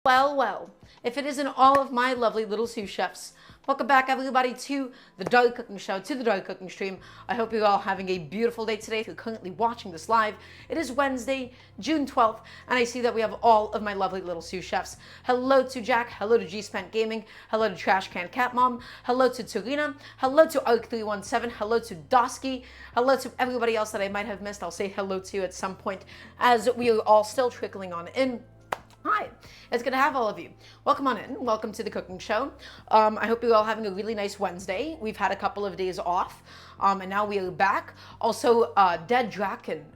Well, well, if it isn't all of my lovely little sous chefs, welcome back everybody to the Daily Cooking Show, to the Daily Cooking Stream. I hope you're all having a beautiful day today. If you're currently watching this live, it is Wednesday, June 12th, and I see that we have all of my lovely little sous chefs. Hello to Jack, hello to G-Spent Gaming, hello to Trash Can Cat Mom, hello to Turina, hello to Arc317, hello to Dosky, hello to everybody else that I might have missed. I'll say hello to you at some point as we are all still trickling on in. Hi, it's good to have all of you. Welcome on in. Welcome to the cooking show. I hope you're all having a really nice Wednesday. We've had a couple of days off, and now we are back. Also, Dead Draken,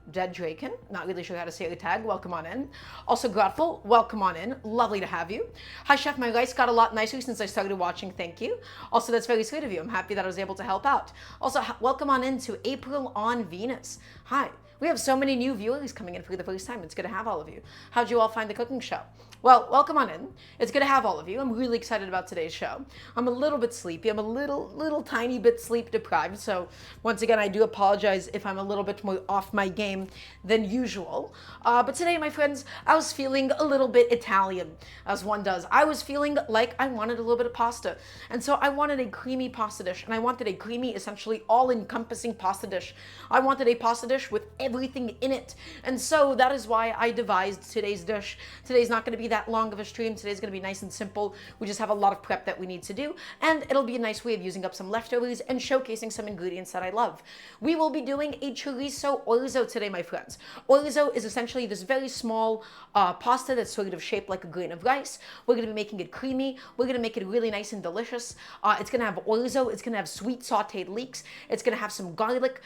not really sure how to say the tag. Welcome on in. Also, Grateful, welcome on in. Lovely to have you. Hi, Chef. My rice got a lot nicer since I started watching. Thank you. Also, that's very sweet of you. I'm happy that I was able to help out. Also, welcome on in to April on Venus. Hi. We have so many new viewers coming in for the first time. It's good to have all of you. How'd you all find the cooking show? Well, welcome on in. It's good to have all of you. I'm really excited about today's show. I'm a little bit sleepy. I'm a little tiny bit sleep deprived. So once again, I do apologize if I'm a little bit more off my game than usual. But today, my friends, I was feeling a little bit Italian, as one does. I was feeling like I wanted a little bit of pasta. And so I wanted a creamy pasta dish. And I wanted a creamy, essentially all-encompassing pasta dish. I wanted a pasta dish with everything in it. And so that is why I devised today's dish. Today's not going to be that long of a stream. Today's going to be nice and simple. We just have a lot of prep that we need to do, and it'll be a nice way of using up some leftovers and showcasing some ingredients that I love. We will be doing a chorizo orzo today, my friends. Orzo is essentially this very small pasta that's sort of shaped like a grain of rice. We're going to be making it creamy. We're going to make it really nice and delicious. It's going to have orzo. It's going to have sweet sautéed leeks. It's going to have some garlic.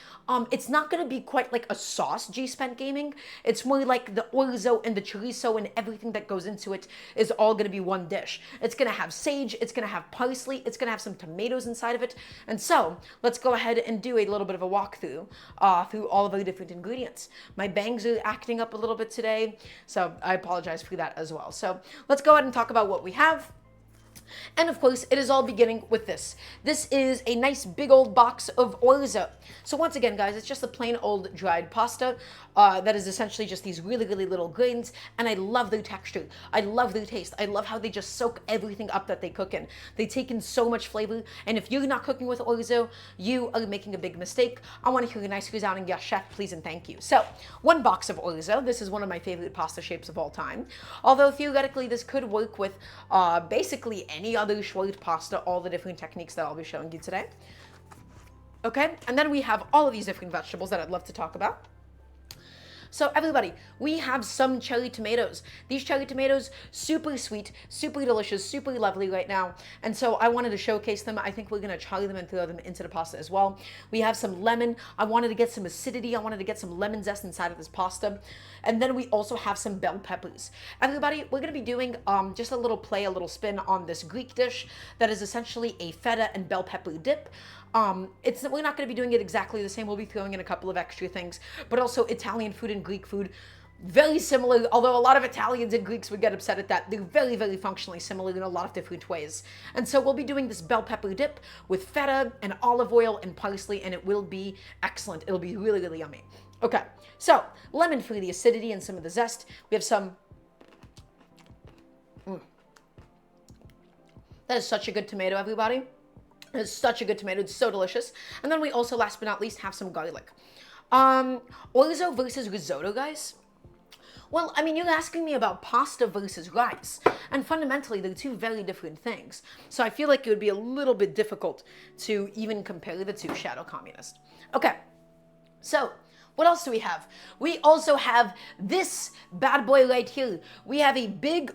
It's not going to be quite like a sauce, G-Spent Gaming. It's more like the orzo and the chorizo and everything that goes into it is all going to be one dish. It's going to have sage. It's going to have parsley. It's going to have some tomatoes inside of it. And so let's go ahead and do a little bit of a walkthrough through all of the different ingredients. My bangs are acting up a little bit today, so I apologize for that as well. So let's go ahead and talk about what we have. And of course, it is all beginning with this. This is a nice big old box of orzo. So once again, guys, it's just a plain old dried pasta that is essentially just these really little grains, and I love their texture. I love their taste. I love how they just soak everything up that they cook in. They take in so much flavor, and if you're not cooking with orzo, you are making a big mistake. I want to hear a nice resounding yes, chef, please and thank you. So, one box of orzo. This is one of my favorite pasta shapes of all time. Although theoretically, this could work with basically any other short pasta, all the different techniques that I'll be showing you today. Okay, and then we have all of these different vegetables that I'd love to talk about. So everybody, we have some cherry tomatoes. These cherry tomatoes, super sweet, super delicious, super lovely right now. And so I wanted to showcase them. I think we're gonna char them and throw them into the pasta as well. We have some lemon. I wanted to get some acidity. I wanted to get some lemon zest inside of this pasta. And then we also have some bell peppers. Everybody, we're gonna be doing just a little play, a little spin on this Greek dish that is essentially a feta and bell pepper dip. We're not going to be doing it exactly the same. We'll be throwing in a couple of extra things, but also Italian food and Greek food, very similar, although a lot of Italians and Greeks would get upset at that. They're very functionally similar in a lot of different ways. And so we'll be doing this bell pepper dip with feta and olive oil and parsley, and it will be excellent. It'll be really yummy. Okay, so lemon for the acidity and some of the zest. We have some... That is such a good tomato, everybody. It's such a good tomato. It's so delicious. And then we also, last but not least, have some garlic. Orzo versus risotto, guys. Well, I mean, you're asking me about pasta versus rice. And fundamentally, they're two very different things. So I feel like it would be a little bit difficult to even compare the two, Shadow Communist. Okay, so what else do we have? We also have this bad boy right here. We have a big,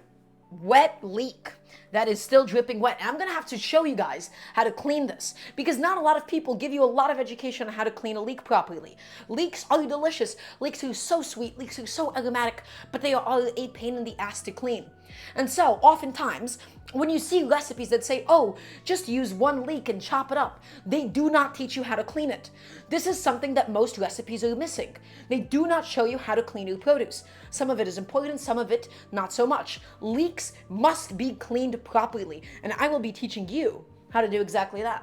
wet leek that is still dripping wet. And I'm gonna have to show you guys how to clean this, because not a lot of people give you a lot of education on how to clean a leek properly. Leeks are delicious. Leeks are so sweet. Leeks are so aromatic, but they are a pain in the ass to clean. And so oftentimes, when you see recipes that say, oh, just use one leek and chop it up, they do not teach you how to clean it. This is something that most recipes are missing. They do not show you how to clean your produce. Some of it is important, some of it not so much. Leeks must be cleaned properly, and I will be teaching you how to do exactly that.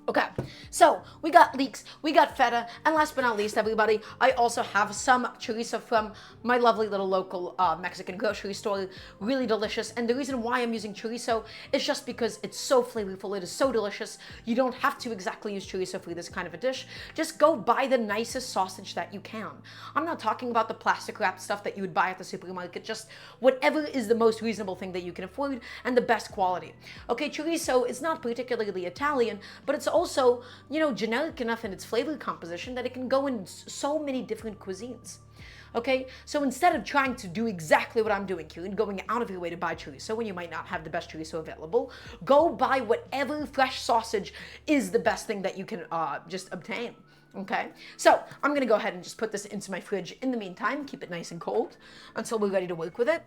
Okay, so we got leeks, we got feta, and last but not least, everybody, I also have some chorizo from my lovely little local Mexican grocery store. Really delicious, and the reason why I'm using chorizo is just because it's so flavorful, it is so delicious. You don't have to exactly use chorizo for this kind of a dish. Just go buy the nicest sausage that you can. I'm not talking about the plastic wrapped stuff that you would buy at the supermarket, just whatever is the most reasonable thing that you can afford and the best quality. Okay, chorizo is not particularly Italian, but it's also, you know, generic enough in its flavor composition that it can go in so many different cuisines. Okay, so instead of trying to do exactly what I'm doing here and going out of your way to buy chorizo when you might not have the best chorizo available, go buy whatever fresh sausage is the best thing that you can just obtain. Okay, so I'm gonna go ahead and just put this into my fridge in the meantime, keep it nice and cold until we're ready to work with it.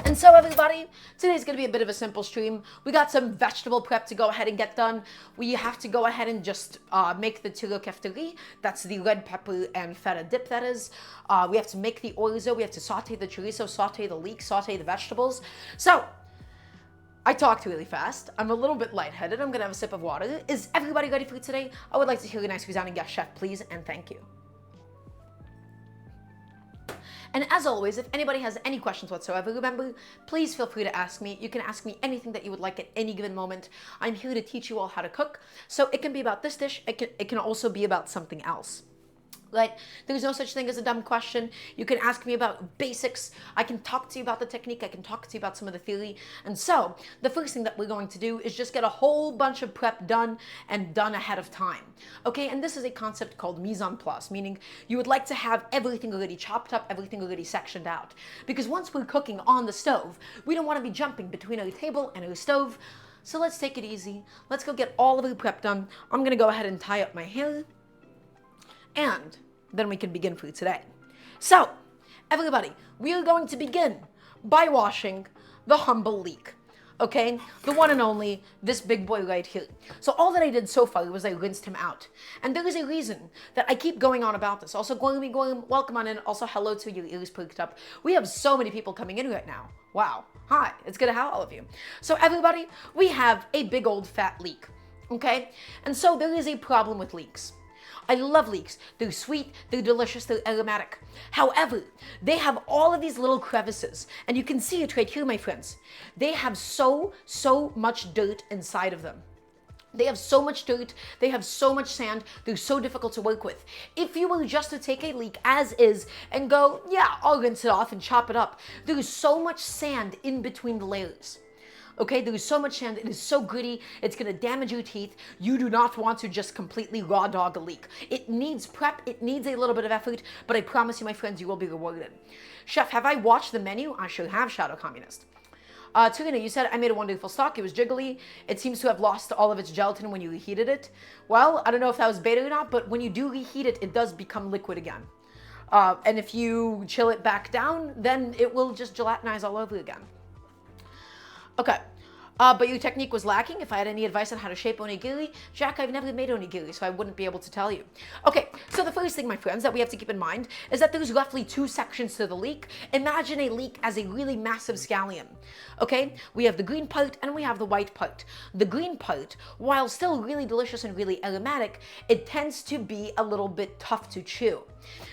And so everybody, today's going to be a bit of a simple stream. We got some vegetable prep to go ahead and get done. We have to go ahead and just make the Tyrokafteri. That's the red pepper and feta dip that is. We have to make the Orzo. We have to saute the chorizo, saute the leek, saute the vegetables. So, I talked really fast. I'm a little bit lightheaded. I'm going to have a sip of water. Is everybody ready for today? I would like to hear a nice resounding yes, chef, please, and thank you. And as always, if anybody has any questions whatsoever, remember, please feel free to ask me. You can ask me anything that you would like at any given moment. I'm here to teach you all how to cook. So it can be about this dish. It can also be about something else. Right? There's no such thing as a dumb question. You can ask me about basics. I can talk to you about the technique. I can talk to you about some of the theory. And so the first thing that we're going to do is just get a whole bunch of prep done and done ahead of time. Okay, and this is a concept called mise en place, meaning you would like to have everything already chopped up, everything already sectioned out. Because once we're cooking on the stove, we don't want to be jumping between our table and our stove. So let's take it easy. Let's go get all of the prep done. I'm going to go ahead and tie up my hair. And then we can begin for today. So, everybody, we are going to begin by washing the humble leek. Okay, the one and only, this big boy right here. So all that I did so far was I rinsed him out. And there is a reason that I keep going on about this. Also, Gormy, welcome on in. Also, hello to your ears perked up. We have so many people coming in right now. Wow. Hi, it's good to have all of you. So everybody, we have a big old fat leek. Okay, and so there is a problem with leeks. I love leeks. They're sweet, they're delicious, they're aromatic. However, they have all of these little crevices, and you can see it right here, my friends. They have so much dirt inside of them. They have so much dirt, they have so much sand, they're so difficult to work with. If you were just to take a leek as is and go, yeah, I'll rinse it off and chop it up, there is so much sand in between the layers. Okay, there is so much sand, it is so gritty, it's gonna damage your teeth. You do not want to just completely raw dog a leek. It needs prep, it needs a little bit of effort, but I promise you, my friends, you will be rewarded. Chef, have I watched the menu? I sure have, Shadow Communist. Tarina, you said I made a wonderful stock. It was jiggly. It seems to have lost all of its gelatin when you reheated it. Well, I don't know if that was beta or not, but when you do reheat it, it does become liquid again. And if you chill it back down, then it will just gelatinize all over again. Okay, but your technique was lacking. If I had any advice on how to shape onigiri, Jack, I've never made onigiri, so I wouldn't be able to tell you. Okay, so the first thing, my friends, that we have to keep in mind is that there's roughly 2 sections to the leek. Imagine a leek as a really massive scallion. Okay, we have the green part and we have the white part. The green part, while still really delicious and really aromatic, it tends to be a little bit tough to chew.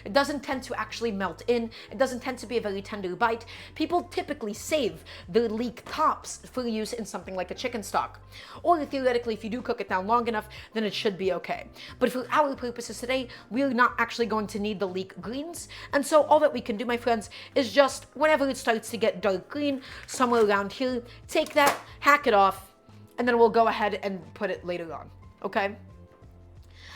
It doesn't tend to actually melt in. It doesn't tend to be a very tender bite. People typically save the leek tops for use in something like a chicken stock. Or theoretically, if you do cook it down long enough, then it should be okay. But for our purposes today, we're not actually going to need the leek greens. And so all that we can do, my friends, is just whenever it starts to get dark green, somewhere around here, take that, hack it off, and then we'll go ahead and put it later on, okay?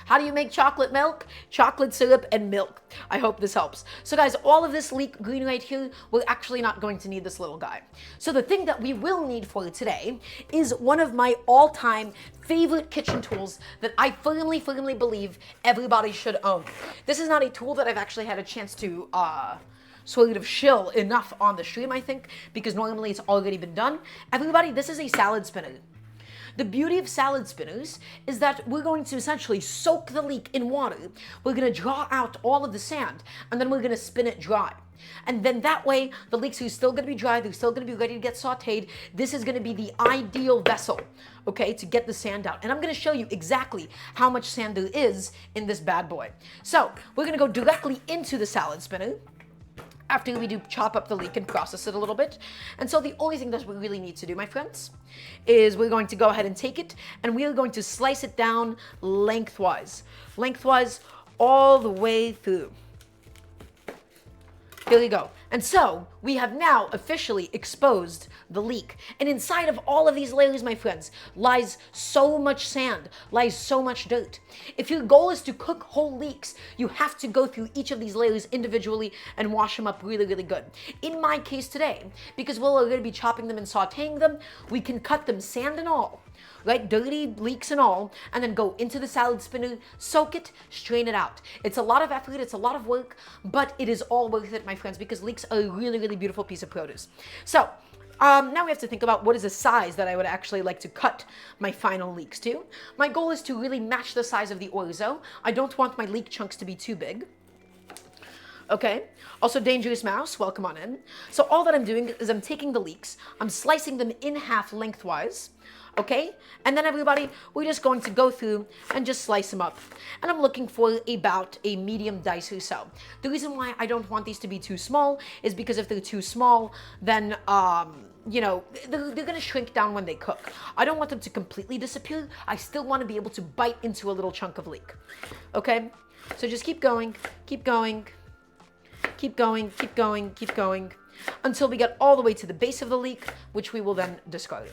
How do you make chocolate milk? Chocolate syrup and milk. I hope this helps. So guys, all of this leek green right here, we're actually not going to need this little guy. So the thing that we will need for today is one of my all-time favorite kitchen tools that I firmly believe everybody should own. This is not a tool that I've actually had a chance to sort of shill enough on the stream, I think, because normally it's already been done. Everybody, this is a salad spinner. The beauty of salad spinners is that we're going to essentially soak the leek in water. We're going to draw out all of the sand, and then we're going to spin it dry. And then that way, the leeks are still going to be dry. They're still going to be ready to get sauteed. This is going to be the ideal vessel, okay, to get the sand out. And I'm going to show you exactly how much sand there is in this bad boy. So we're going to go directly into the salad spinner after we do chop up the leek and process it a little bit. And so the only thing that we really need to do, my friends, is we're going to go ahead and take it and we're going to slice it down lengthwise all the way through. Here we go. And so we have now officially exposed the leek. And inside of all of these layers, my friends, lies so much sand, lies so much dirt. If your goal is to cook whole leeks, you have to go through each of these layers individually and wash them up really, really good. In my case today, because we're going to be chopping them and sauteing them, we can cut them sand and all, right? Dirty leeks and all, and then go into the salad spinner, soak it, strain it out. It's a lot of effort, it's a lot of work, but it is all worth it, my friends, because leeks are a really, really beautiful piece of produce. So, now we have to think about what is the size that I would actually like to cut my final leeks to. My goal is to really match the size of the orzo. I don't want my leek chunks to be too big. Okay, also Dangerous Mouse, welcome on in. So all that I'm doing is I'm taking the leeks, I'm slicing them in half lengthwise, okay? And then everybody, we're just going to go through and just slice them up. And I'm looking for about a medium dice or so. The reason why I don't want these to be too small is because if they're too small, then, you know, they're gonna shrink down when they cook. I don't want them to completely disappear. I still want to be able to bite into a little chunk of leek, okay? So just keep going, keep going. Keep going, keep going, keep going, until we get all the way to the base of the leek, which we will then discard.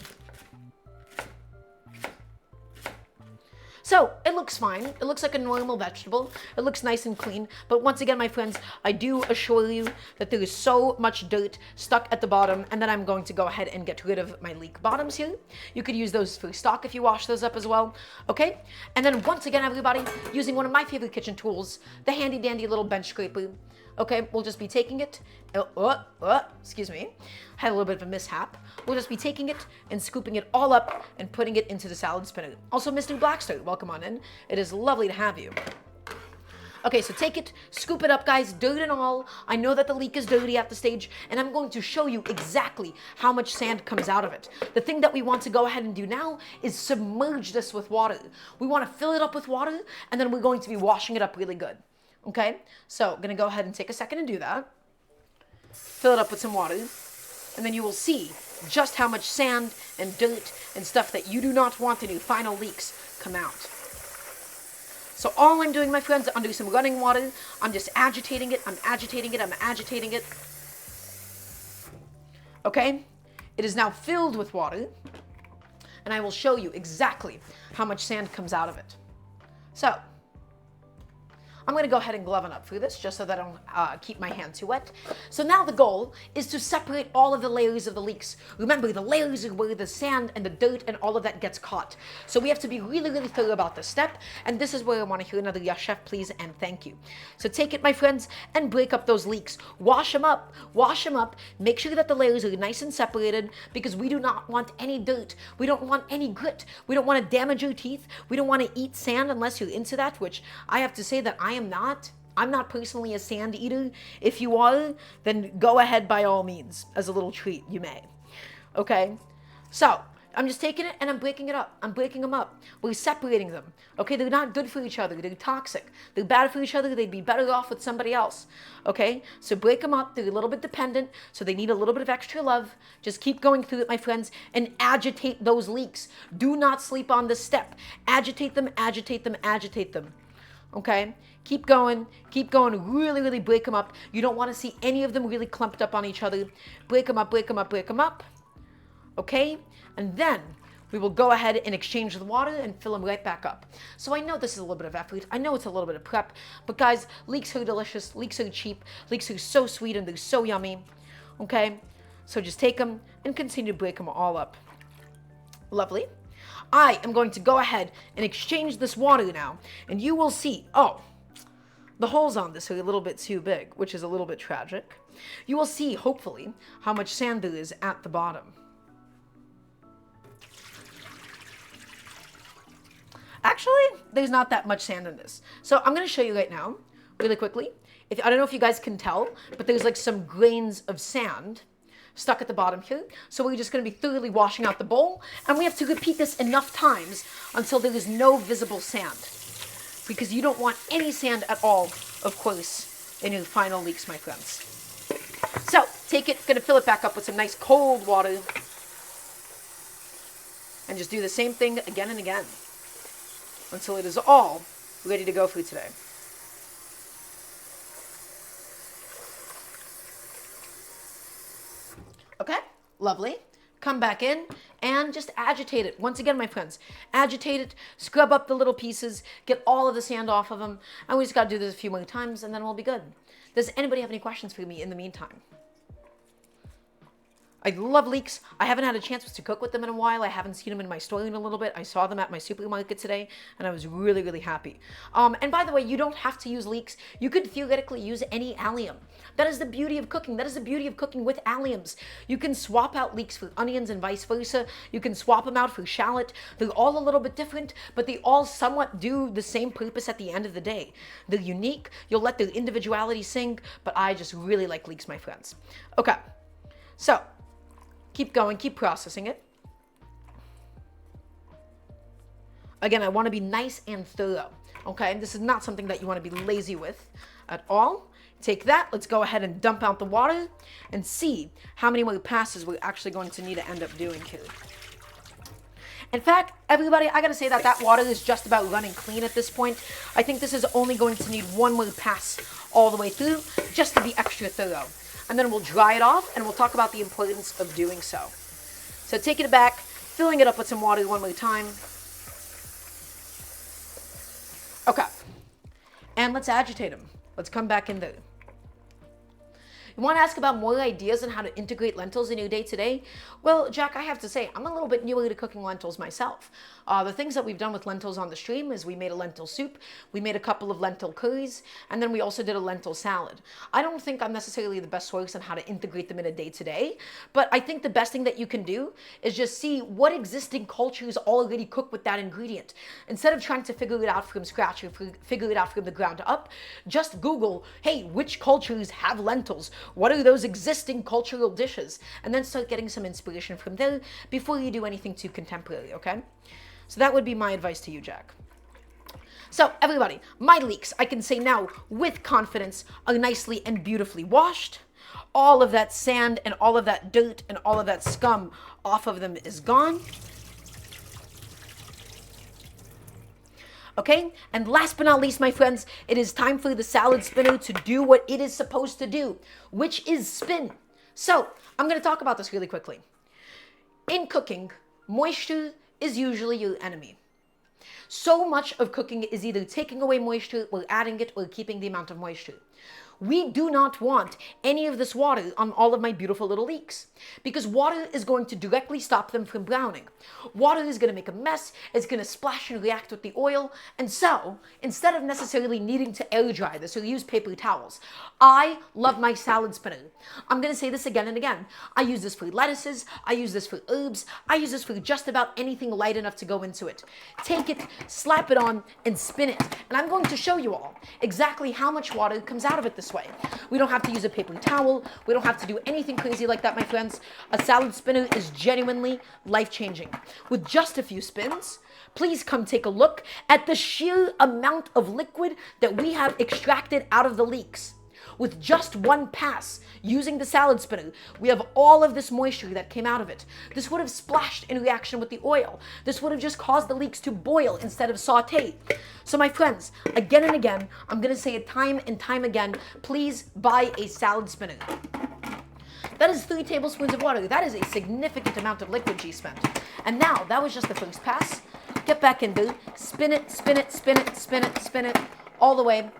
So it looks fine. It looks like a normal vegetable. It looks nice and clean. But once again, my friends, I do assure you that there is so much dirt stuck at the bottom, and then I'm going to go ahead and get rid of my leek bottoms here. You could use those for stock if you wash those up as well. Okay? And then once again, everybody, using one of my favorite kitchen tools, the handy dandy little bench scraper. Okay, we'll just be taking it, excuse me, had a little bit of a mishap. We'll just be taking it and scooping it all up and putting it into the salad spinner. Also, Mr. Blackster, welcome on in. It is lovely to have you. Okay, so take it, scoop it up, guys, dirt and all. I know that the leek is dirty at the stage, and I'm going to show you exactly how much sand comes out of it. The thing that we want to go ahead and do now is submerge this with water. We want to fill it up with water, and then we're going to be washing it up really good. Okay, so I'm gonna go ahead and take a second and do that. Fill it up with some water, and then you will see just how much sand and dirt and stuff that you do not want in your final leeks come out. So all I'm doing, my friends, under some running water, I'm just agitating it, I'm agitating it, I'm agitating it. Okay, it is now filled with water, and I will show you exactly how much sand comes out of it. So, I'm going to go ahead and glove up through this just so that I don't keep my hand too wet. So now the goal is to separate all of the layers of the leeks. Remember, the layers are where the sand and the dirt and all of that gets caught. So we have to be really, really thorough about this step. And this is where I want to hear another yes, chef, please, and thank you. So take it, my friends, and break up those leeks. Wash them up. Wash them up. Make sure that the layers are nice and separated because we do not want any dirt. We don't want any grit. We don't want to damage your teeth. We don't want to eat sand unless you're into that, which I have to say that I am not. I'm not personally a sand eater. If you are, then go ahead by all means. As a little treat, you may. Okay? So, I'm just taking it and I'm breaking it up. I'm breaking them up. We're separating them. Okay? They're not good for each other. They're toxic. They're bad for each other. They'd be better off with somebody else. Okay? So break them up. They're a little bit dependent, so they need a little bit of extra love. Just keep going through it, my friends, and agitate those leeks. Do not sleep on this step. Agitate them, agitate them, agitate them. Okay? Keep going, really, really break them up. You don't want to see any of them really clumped up on each other. Break them up, break them up, break them up. Okay? And then we will go ahead and exchange the water and fill them right back up. So I know this is a little bit of effort. I know it's a little bit of prep. But guys, leeks are delicious. Leeks are cheap. Leeks are so sweet and they're so yummy. Okay? So just take them and continue to break them all up. Lovely. I am going to go ahead and exchange this water now. And you will see, oh, the holes on this are a little bit too big, which is a little bit tragic. You will see, hopefully, how much sand there is at the bottom. Actually, there's not that much sand in this. So I'm going to show you right now, really quickly. I don't know if you guys can tell, but there's like some grains of sand stuck at the bottom here. So we're just going to be thoroughly washing out the bowl. And we have to repeat this enough times until there is no visible sand. Because you don't want any sand at all, of course, in your final leeks, my friends. So take it, going to fill it back up with some nice cold water. And just do the same thing again and again until it is all ready to go for today. Okay, lovely. Come back in and just agitate it. Once again, my friends, agitate it, scrub up the little pieces, get all of the sand off of them, and we just got to do this a few more times, and then we'll be good. Does anybody have any questions for me in the meantime? I love leeks. I haven't had a chance to cook with them in a while. I haven't seen them in my store in a little bit. I saw them at my supermarket today, and I was really, really happy. And by the way, you don't have to use leeks. You could theoretically use any allium. That is the beauty of cooking. That is the beauty of cooking with alliums. You can swap out leeks for onions and vice versa. You can swap them out for shallot. They're all a little bit different, but they all somewhat do the same purpose at the end of the day. They're unique. You'll let their individuality sing, but I just really like leeks, my friends. Okay, so keep going, keep processing it. Again, I want to be nice and thorough, okay? And this is not something that you want to be lazy with at all. Take that, let's go ahead and dump out the water and see how many more passes we're actually going to need to end up doing here. In fact, everybody, I gotta say that that water is just about running clean at this point. I think this is only going to need one more pass all the way through, just to be extra thorough. And then we'll dry it off, and we'll talk about the importance of doing so. So taking it back, filling it up with some water one more time. Okay. And let's agitate them. Let's come back in there. You want to ask about more ideas on how to integrate lentils in your day-to-day? Well, Jack, I have to say, I'm a little bit newer to cooking lentils myself. The things that we've done with lentils on the stream is we made a lentil soup, we made a couple of lentil curries, and then we also did a lentil salad. I don't think I'm necessarily the best source on how to integrate them in a day-to-day, but I think the best thing that you can do is just see what existing cultures already cook with that ingredient. Instead of trying to figure it out from scratch or figure it out from the ground up, just Google, hey, which cultures have lentils? What are those existing cultural dishes? And then start getting some inspiration from there before you do anything too contemporary, okay? So that would be my advice to you, Jack. So everybody, my leeks, I can say now with confidence, are nicely and beautifully washed. All of that sand and all of that dirt and all of that scum off of them is gone. Okay, and last but not least, my friends, it is time for the salad spinner to do what it is supposed to do, which is spin. So I'm going to talk about this really quickly. In cooking, moisture is usually your enemy. So much of cooking is either taking away moisture or adding it or keeping the amount of moisture. We do not want any of this water on all of my beautiful little leeks because water is going to directly stop them from browning. Water is going to make a mess, it's going to splash and react with the oil, and so instead of necessarily needing to air dry this or use paper towels, I love my salad spinner. I'm going to say this again and again. I use this for lettuces, I use this for herbs, I use this for just about anything light enough to go into it. Take it, slap it on, and spin it. And I'm going to show you all exactly how much water comes out of it this way. We don't have to use a paper towel. We don't have to do anything crazy like that, my friends. A salad spinner is genuinely life-changing. With just a few spins, please come take a look at the sheer amount of liquid that we have extracted out of the leeks. With just one pass using the salad spinner, we have all of this moisture that came out of it. This would have splashed in reaction with the oil. This would have just caused the leeks to boil instead of saute. So my friends, again and again, I'm going to say it time and time again, please buy a salad spinner. That is 3 tablespoons of water. That is a significant amount of liquid G spent. And now, that was just the first pass. Get back in there, spin it, spin it, spin it, spin it, spin it, all the way.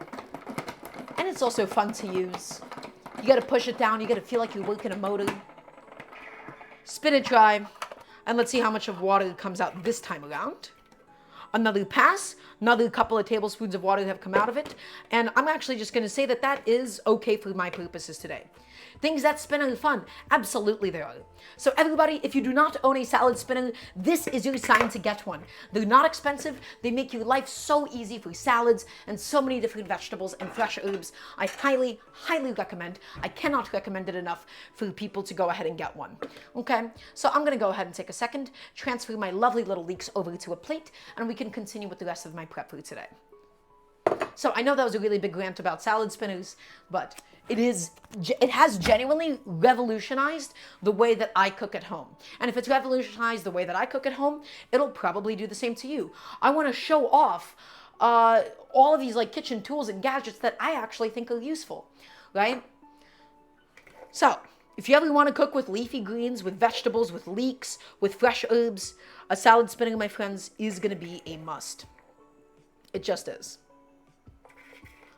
And it's also fun to use. You gotta push it down, you gotta feel like you're working a motor. Spin it dry, and let's see how much of water comes out this time around. another pass. Another couple of tablespoons of water have come out of it. And I'm actually just going to say that that is okay for my purposes today. Things that spin are fun. Absolutely they are. So everybody, if you do not own a salad spinner, this is your sign to get one. They're not expensive. They make your life so easy for salads and so many different vegetables and fresh herbs. I highly, highly recommend. I cannot recommend it enough for people to go ahead and get one. Okay, so I'm going to go ahead and take a second, transfer my lovely little leeks over to a plate, and we can continue with the rest of my prep for today. So I know that was a really big rant about salad spinners, but it has genuinely revolutionized the way that I cook at home. And if it's revolutionized the way that I cook at home, it'll probably do the same to you. I want to show off all of these like kitchen tools and gadgets that I actually think are useful, right? So if you ever want to cook with leafy greens, with vegetables, with leeks, with fresh herbs, a salad spinner, my friends, is going to be a must. It just is.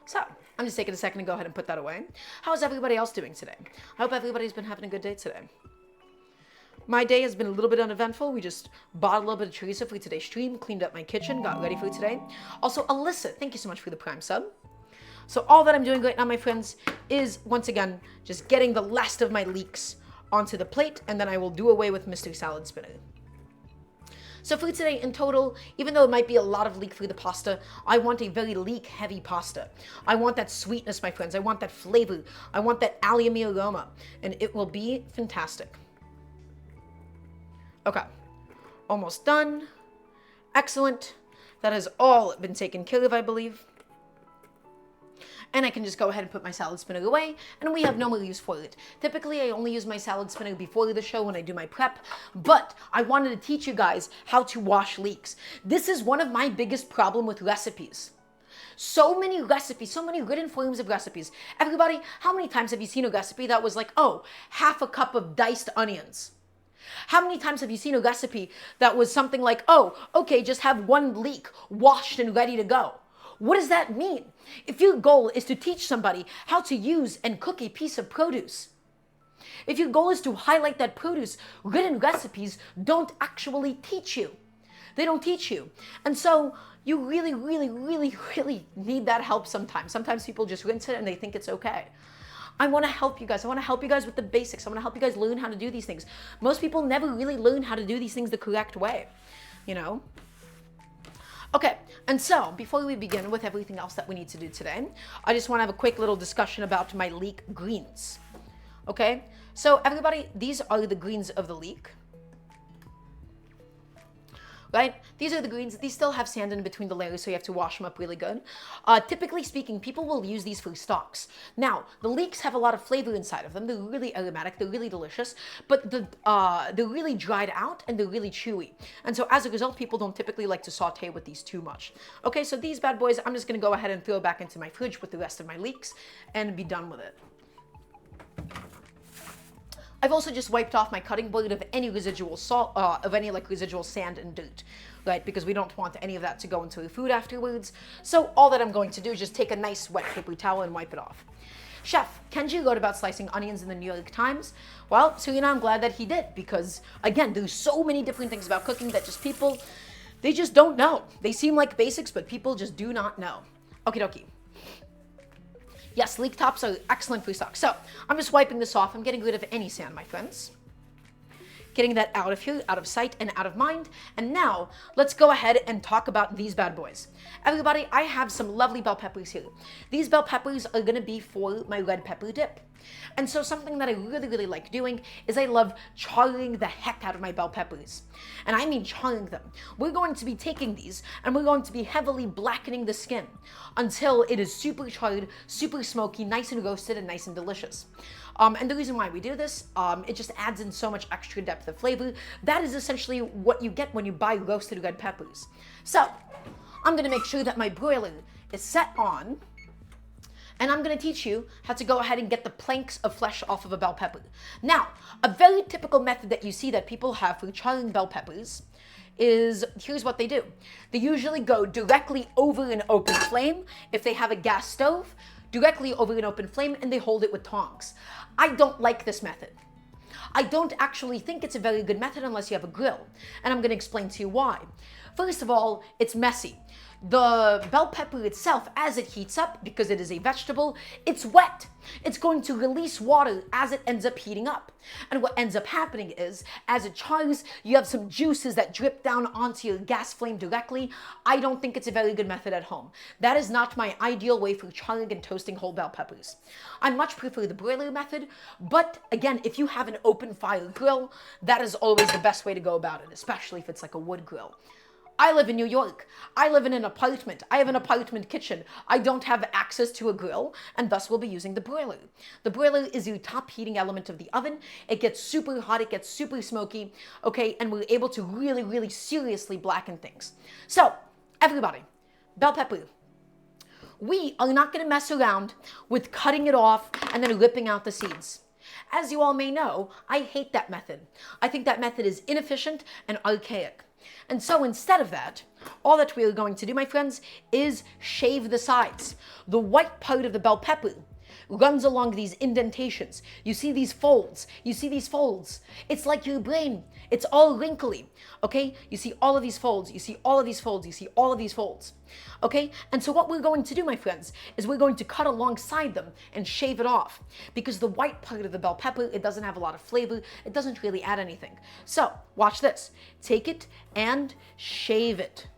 So I'm just taking a second to go ahead and put that away. How's everybody else doing today? I hope everybody's been having a good day today. My day has been a little bit uneventful. We just bought a little bit of chorizo for today's stream, cleaned up my kitchen, got ready for today. Also, Alyssa, thank you so much for the Prime sub. So all that I'm doing right now, my friends, is once again just getting the last of my leeks onto the plate, and then I will do away with Mr. Salad Spinner. So for today, in total, even though it might be a lot of leek for the pasta, I want a very leek-heavy pasta. I want that sweetness, my friends. I want that flavor. I want that alliumi aroma. And it will be fantastic. Okay. Almost done. Excellent. That has all been taken care of, I believe. And I can just go ahead and put my salad spinner away, and we have no more use for it. Typically, I only use my salad spinner before the show when I do my prep, but I wanted to teach you guys how to wash leeks. This is one of my biggest problems with recipes. So many recipes, so many written forms of recipes. Everybody, how many times have you seen a recipe that was like, oh, half a cup of diced onions? How many times have you seen a recipe that was something like, oh, okay, just have one leek washed and ready to go? What does that mean? If your goal is to teach somebody how to use and cook a piece of produce, if your goal is to highlight that produce, written recipes don't actually teach you. They don't teach you. And so you really, really, really, really need that help sometimes. Sometimes people just rinse it and they think it's okay. I want to help you guys. I want to help you guys with the basics. I want to help you guys learn how to do these things. Most people never really learn how to do these things the correct way, you know? Okay, and so before we begin with everything else that we need to do today, I just want to have a quick little discussion about my leek greens. Okay, so everybody, these are the greens of the leek. Right? These are the greens. These still have sand in between the layers, so you have to wash them up really good. Typically speaking, people will use these for stocks. Now, the leeks have a lot of flavor inside of them. They're really aromatic. They're really delicious, but they're really dried out and they're really chewy. And so as a result, people don't typically like to saute with these too much. Okay, so these bad boys, I'm just going to go ahead and throw back into my fridge with the rest of my leeks and be done with it. I've also just wiped off my cutting board of any residual salt, of any like residual sand and dirt, right? Because we don't want any of that to go into the food afterwards. So all that I'm going to do is just take a nice wet paper towel and wipe it off. Chef, Kenji wrote about slicing onions in the New York Times. Well, so I'm glad that he did, because again, there's so many different things about cooking that just people, they just don't know. They seem like basics, but people just do not know. Okie dokie. Yes, leek tops are excellent for stock. So I'm just wiping this off. I'm getting rid of any sand, my friends. Getting that out of here, out of sight and out of mind. And now let's go ahead and talk about these bad boys. Everybody, I have some lovely bell peppers here. These bell peppers are going to be for my red pepper dip. And so something that I really, really like doing is I love charring the heck out of my bell peppers. And I mean charring them. We're going to be taking these and we're going to be heavily blackening the skin until it is super charred, super smoky, nice and roasted and nice and delicious. And the reason why we do this, it just adds in so much extra depth of flavor. That is essentially what you get when you buy roasted red peppers. So I'm going to make sure that my broiler is set on. And I'm going to teach you how to go ahead and get the planks of flesh off of a bell pepper. Now, a very typical method that you see that people have for charring bell peppers is, here's what they do. They usually go directly over an open flame. If they have a gas stove, directly over an open flame, and they hold it with tongs. I don't like this method. I don't actually think it's a very good method unless you have a grill. And I'm going to explain to you why. First of all, it's messy. The bell pepper itself, as it heats up, because it is a vegetable, it's wet. It's going to release water as it ends up heating up. And what ends up happening is, as it chars, you have some juices that drip down onto your gas flame directly. I don't think it's a very good method at home. That is not my ideal way for charring and toasting whole bell peppers. I much prefer the broiler method, but again, if you have an open fire grill, that is always the best way to go about it, especially if it's like a wood grill. I live in New York. I live in an apartment. I have an apartment kitchen. I don't have access to a grill, and thus will be using the broiler. The broiler is your top heating element of the oven. It gets super hot. It gets super smoky. Okay, and we're able to really, really seriously blacken things. So, everybody, bell pepper. We are not going to mess around with cutting it off and then ripping out the seeds. As you all may know, I hate that method. I think that method is inefficient and archaic. And so instead of that, all that we are going to do, my friends, is shave the sides. The white part of the bell pepper runs along these indentations. You see these folds. You see these folds. It's like your brain. It's all wrinkly. Okay? You see all of these folds. You see all of these folds. You see all of these folds. Okay? And so what we're going to do, my friends, is we're going to cut alongside them and shave it off. Because the white part of the bell pepper, it doesn't have a lot of flavor. It doesn't really add anything. So, watch this. Take it and shave it.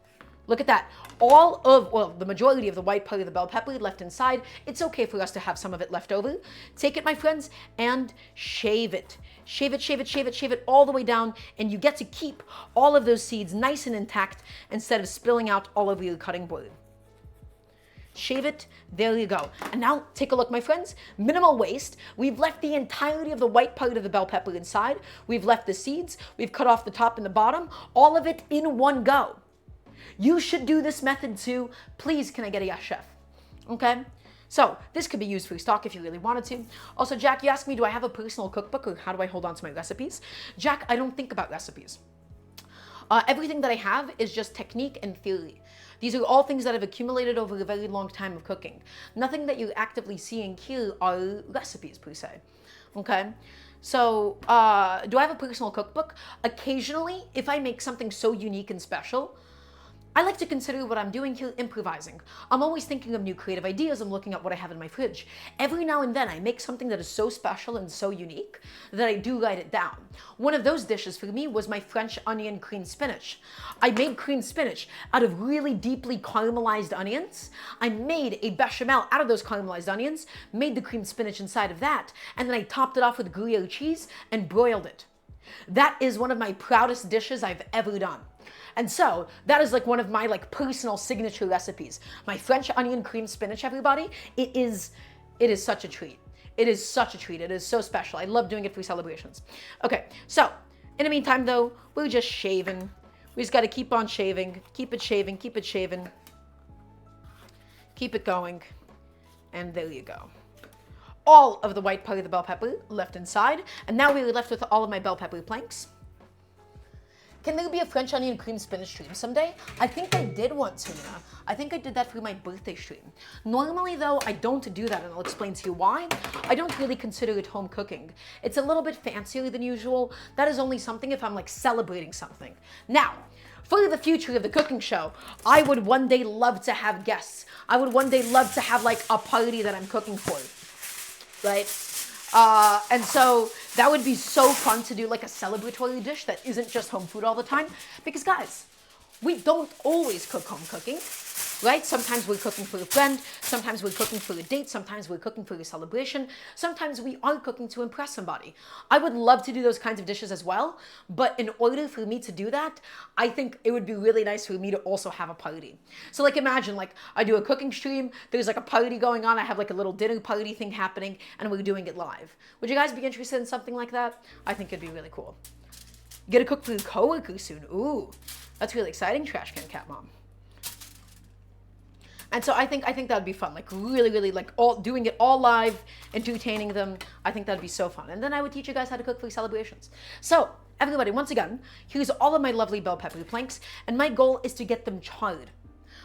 Look at that. The majority of the white part of the bell pepper left inside. It's okay for us to have some of it left over. Take it, my friends, and shave it. Shave it, shave it, shave it, shave it all the way down, and you get to keep all of those seeds nice and intact instead of spilling out all over your cutting board. Shave it, there you go. And now take a look, my friends. Minimal waste. We've left the entirety of the white part of the bell pepper inside. We've left the seeds. We've cut off the top and the bottom. All of it in one go. You should do this method too. Please, can I get a yes, chef? Okay? So, this could be used for stock if you really wanted to. Also, Jack, you asked me, do I have a personal cookbook or how do I hold on to my recipes? Jack, I don't think about recipes. Everything that I have is just technique and theory. These are all things that I've accumulated over a very long time of cooking. Nothing that you actively see and hear are recipes per se. Okay? So, do I have a personal cookbook? Occasionally, if I make something so unique and special, I like to consider what I'm doing here improvising. I'm always thinking of new creative ideas. I'm looking at what I have in my fridge. Every now and then I make something that is so special and so unique that I do write it down. One of those dishes for me was my French onion cream spinach. I made cream spinach out of really deeply caramelized onions. I made a bechamel out of those caramelized onions, made the cream spinach inside of that, and then I topped it off with Gruyere cheese and broiled it. That is one of my proudest dishes I've ever done. And so, that is like one of my personal signature recipes. My French onion cream spinach, everybody, it is such a treat. It is such a treat. It is so special. I love doing it for celebrations. Okay, so, in the meantime though, we're just shaving. We just gotta keep on shaving. Keep it shaving, keep it shaving. Keep it going. And there you go. All of the white part of the bell pepper left inside. And now we're left with all of my bell pepper planks. Can there be a French onion cream spinach stream someday? I think I did once, Hina. I think I did that for my birthday stream. Normally though, I don't do that, and I'll explain to you why. I don't really consider it home cooking. It's a little bit fancier than usual. That is only something if I'm celebrating something. Now, for the future of the cooking show, I would one day love to have guests. I would one day love to have a party that I'm cooking for, right? And so that would be so fun to do a celebratory dish that isn't just home food all the time. Because guys, we don't always cook home cooking, right? Sometimes we're cooking for a friend, sometimes we're cooking for a date, sometimes we're cooking for a celebration, sometimes we are cooking to impress somebody. I would love to do those kinds of dishes as well, but in order for me to do that, I think it would be really nice for me to also have a party. So imagine I do a cooking stream, there's a party going on, I have a little dinner party thing happening, and we're doing it live. Would you guys be interested in something like that? I think it'd be really cool. Get to cook for a coworker soon. Ooh, that's really exciting, Trash Can Cat Mom. And so I think that'd be fun, really all doing it all live, entertaining them. I think that'd be so fun. And then I would teach you guys how to cook for celebrations. So everybody, once again, here's all of my lovely bell pepper planks, and my goal is to get them charred.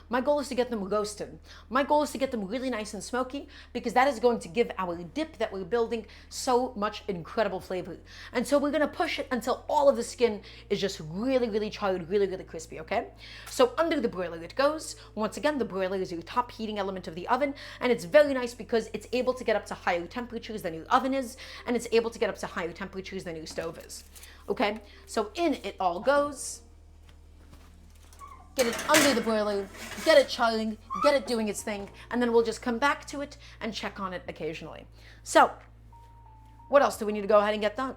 My goal is to get them roasted. My goal is to get them really nice and smoky, because that is going to give our dip that we're building so much incredible flavor. And so we're gonna push it until all of the skin is just really, really charred, really, really crispy, okay? So under the broiler it goes. Once again, the broiler is your top heating element of the oven, and it's very nice because it's able to get up to higher temperatures than your oven is, and it's able to get up to higher temperatures than your stove is. Okay, so in it all goes. Get it under the broiler, get it charring, get it doing its thing, and then we'll just come back to it and check on it occasionally. So, what else do we need to go ahead and get done?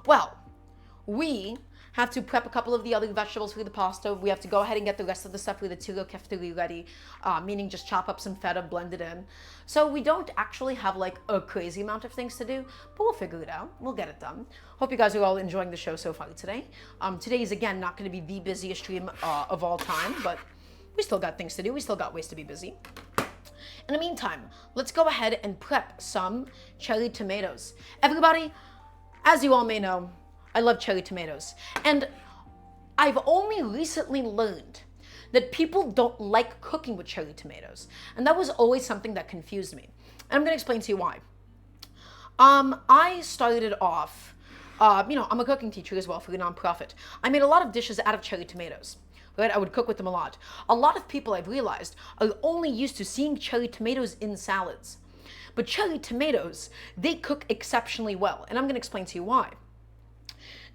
Well, we have to prep a couple of the other vegetables for the pasta. We have to go ahead and get the rest of the stuff for the Tyrokafteri ready, meaning just chop up some feta, blend it in. So we don't actually have like a crazy amount of things to do, but we'll figure it out. We'll get it done. Hope you guys are all enjoying the show so far today. Today is, again, not going to be the busiest stream of all time, but we still got things to do. We still got ways to be busy. In the meantime, let's go ahead and prep some cherry tomatoes. Everybody, as you all may know, I love cherry tomatoes. And I've only recently learned that people don't like cooking with cherry tomatoes. And that was always something that confused me. And I'm going to explain to you why. I started off, I'm a cooking teacher as well for a nonprofit. I made a lot of dishes out of cherry tomatoes. Right? I would cook with them a lot. A lot of people, I've realized, are only used to seeing cherry tomatoes in salads. But cherry tomatoes, they cook exceptionally well. And I'm going to explain to you why.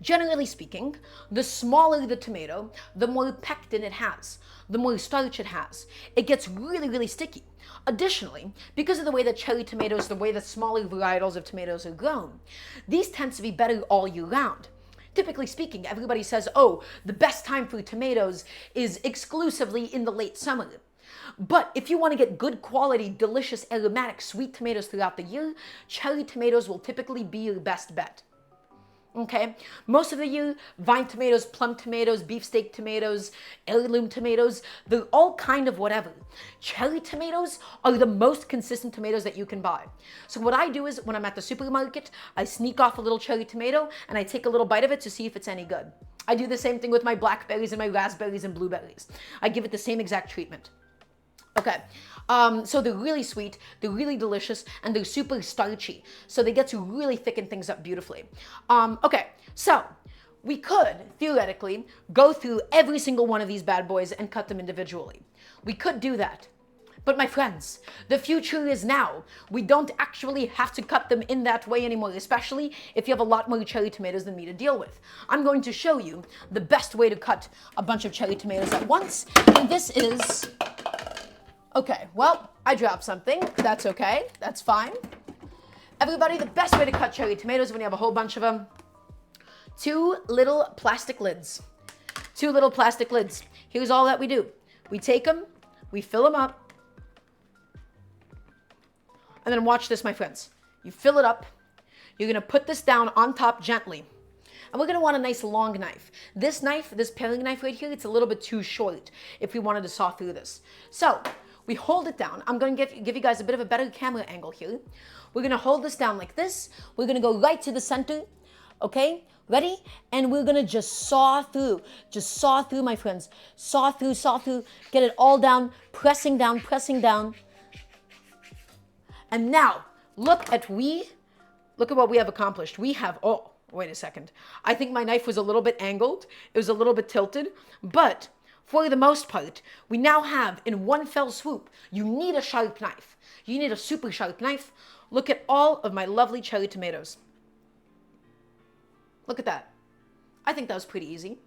Generally speaking, the smaller the tomato, the more pectin it has, the more starch it has. It gets really, really sticky. Additionally, because of the way that cherry tomatoes, the way that smaller varietals of tomatoes are grown, these tend to be better all year round. Typically speaking, everybody says, oh, the best time for tomatoes is exclusively in the late summer. But if you want to get good quality, delicious, aromatic, sweet tomatoes throughout the year, cherry tomatoes will typically be your best bet. Okay, most of the year, vine tomatoes, plum tomatoes, beefsteak tomatoes, heirloom tomatoes, they're all kind of whatever. Cherry tomatoes are the most consistent tomatoes that you can buy. So what I do is when I'm at the supermarket, I sneak off a little cherry tomato and I take a little bite of it to see if it's any good. I do the same thing with my blackberries and my raspberries and blueberries. I give it the same exact treatment. Okay, so they're really sweet, they're really delicious, and they're super starchy. So they get to really thicken things up beautifully. Okay, so we could, theoretically, go through every single one of these bad boys and cut them individually. We could do that. But my friends, the future is now. We don't actually have to cut them in that way anymore, especially if you have a lot more cherry tomatoes than me to deal with. I'm going to show you the best way to cut a bunch of cherry tomatoes at once, and this is... Okay, well, I dropped something. That's okay. That's fine. Everybody, the best way to cut cherry tomatoes when you have a whole bunch of them, 2 little plastic lids. 2 little plastic lids. Here's all that we do. We take them, we fill them up, and then watch this, my friends. You fill it up. You're going to put this down on top gently. And we're going to want a nice long knife. This knife, this paring knife right here, it's a little bit too short if we wanted to saw through this. So we hold it down. I'm going to give you guys a bit of a better camera angle here. We're going to hold this down like this. We're going to go right to the center. Okay, ready? And we're going to just saw through. Just saw through, my friends. Saw through, saw through. Get it all down, pressing down, pressing down. And now, look at what we have accomplished. We have, oh, wait a second. I think my knife was a little bit angled. It was a little bit tilted, but for the most part, we now have in one fell swoop, you need a sharp knife. You need a super sharp knife. Look at all of my lovely cherry tomatoes. Look at that. I think that was pretty easy,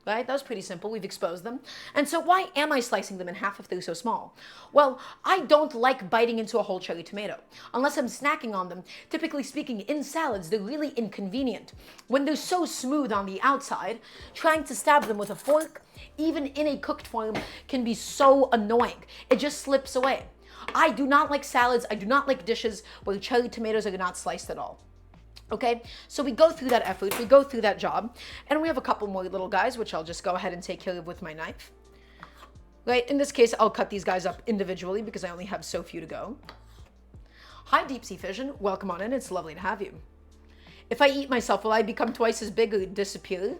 right? That was pretty simple. We've exposed them. And so why am I slicing them in half if they're so small? Well, I don't like biting into a whole cherry tomato. Unless I'm snacking on them, typically speaking, in salads, they're really inconvenient. When they're so smooth on the outside, trying to stab them with a fork, even in a cooked form, can be so annoying. It just slips away. I do not like salads. I do not like dishes where cherry tomatoes are not sliced at all. Okay, so we go through that effort, we go through that job, and we have a couple more little guys, which I'll just go ahead and take care of with my knife. Right, in this case, I'll cut these guys up individually because I only have so few to go. Hi, Deep Sea Fission. Welcome on in. It's lovely to have you. If I eat myself, will I become twice as big or disappear?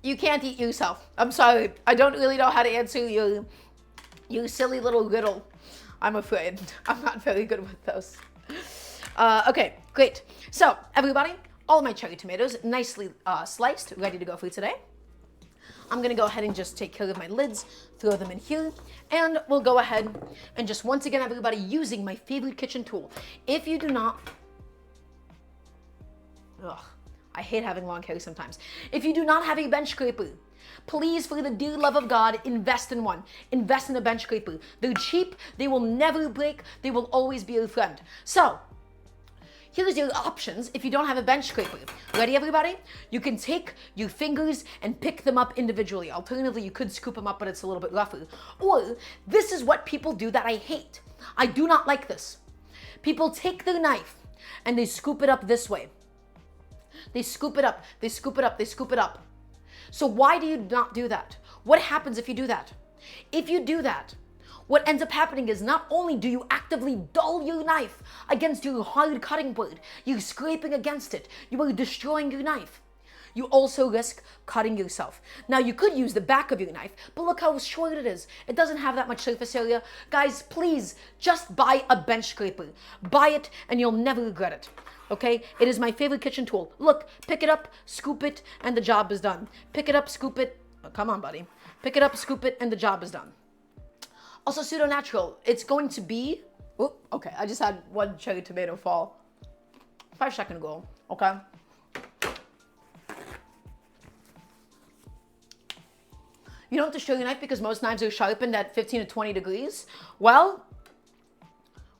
You can't eat yourself. I'm sorry. I don't really know how to answer you silly little riddle. I'm afraid. I'm not very good with those. Okay, great. So, everybody, all of my cherry tomatoes nicely sliced, ready to go for today. I'm gonna go ahead and just take care of my lids, throw them in here, and we'll go ahead and just once again, everybody, using my favorite kitchen tool. If you do not, I hate having long hair sometimes. If you do not have a bench scraper, please, for the dear love of God, invest in one. Invest in a bench scraper. They're cheap, they will never break, they will always be your friend. So, here's your options if you don't have a bench scraper. Ready, everybody? You can take your fingers and pick them up individually. Alternatively, you could scoop them up, but it's a little bit rougher. Or, this is what people do that I hate. I do not like this. People take their knife and they scoop it up this way. They scoop it up, they scoop it up, they scoop it up. So why do you not do that? What happens if you do that? If you do that, what ends up happening is not only do you actively dull your knife against your hard cutting board, you're scraping against it, you are destroying your knife. You also risk cutting yourself. Now you could use the back of your knife, but look how short it is. It doesn't have that much surface area. Guys, please just buy a bench scraper. Buy it and you'll never regret it. Okay, it is my favorite kitchen tool. Look, pick it up, scoop it, and the job is done. Pick it up, scoop it. Oh, come on, buddy. Pick it up, scoop it, and the job is done. Also, pseudo-natural. It's going to be... Oh, okay, I just had one cherry tomato fall 5 seconds ago. Okay. You don't destroy your knife because most knives are sharpened at 15 to 20 degrees. Well,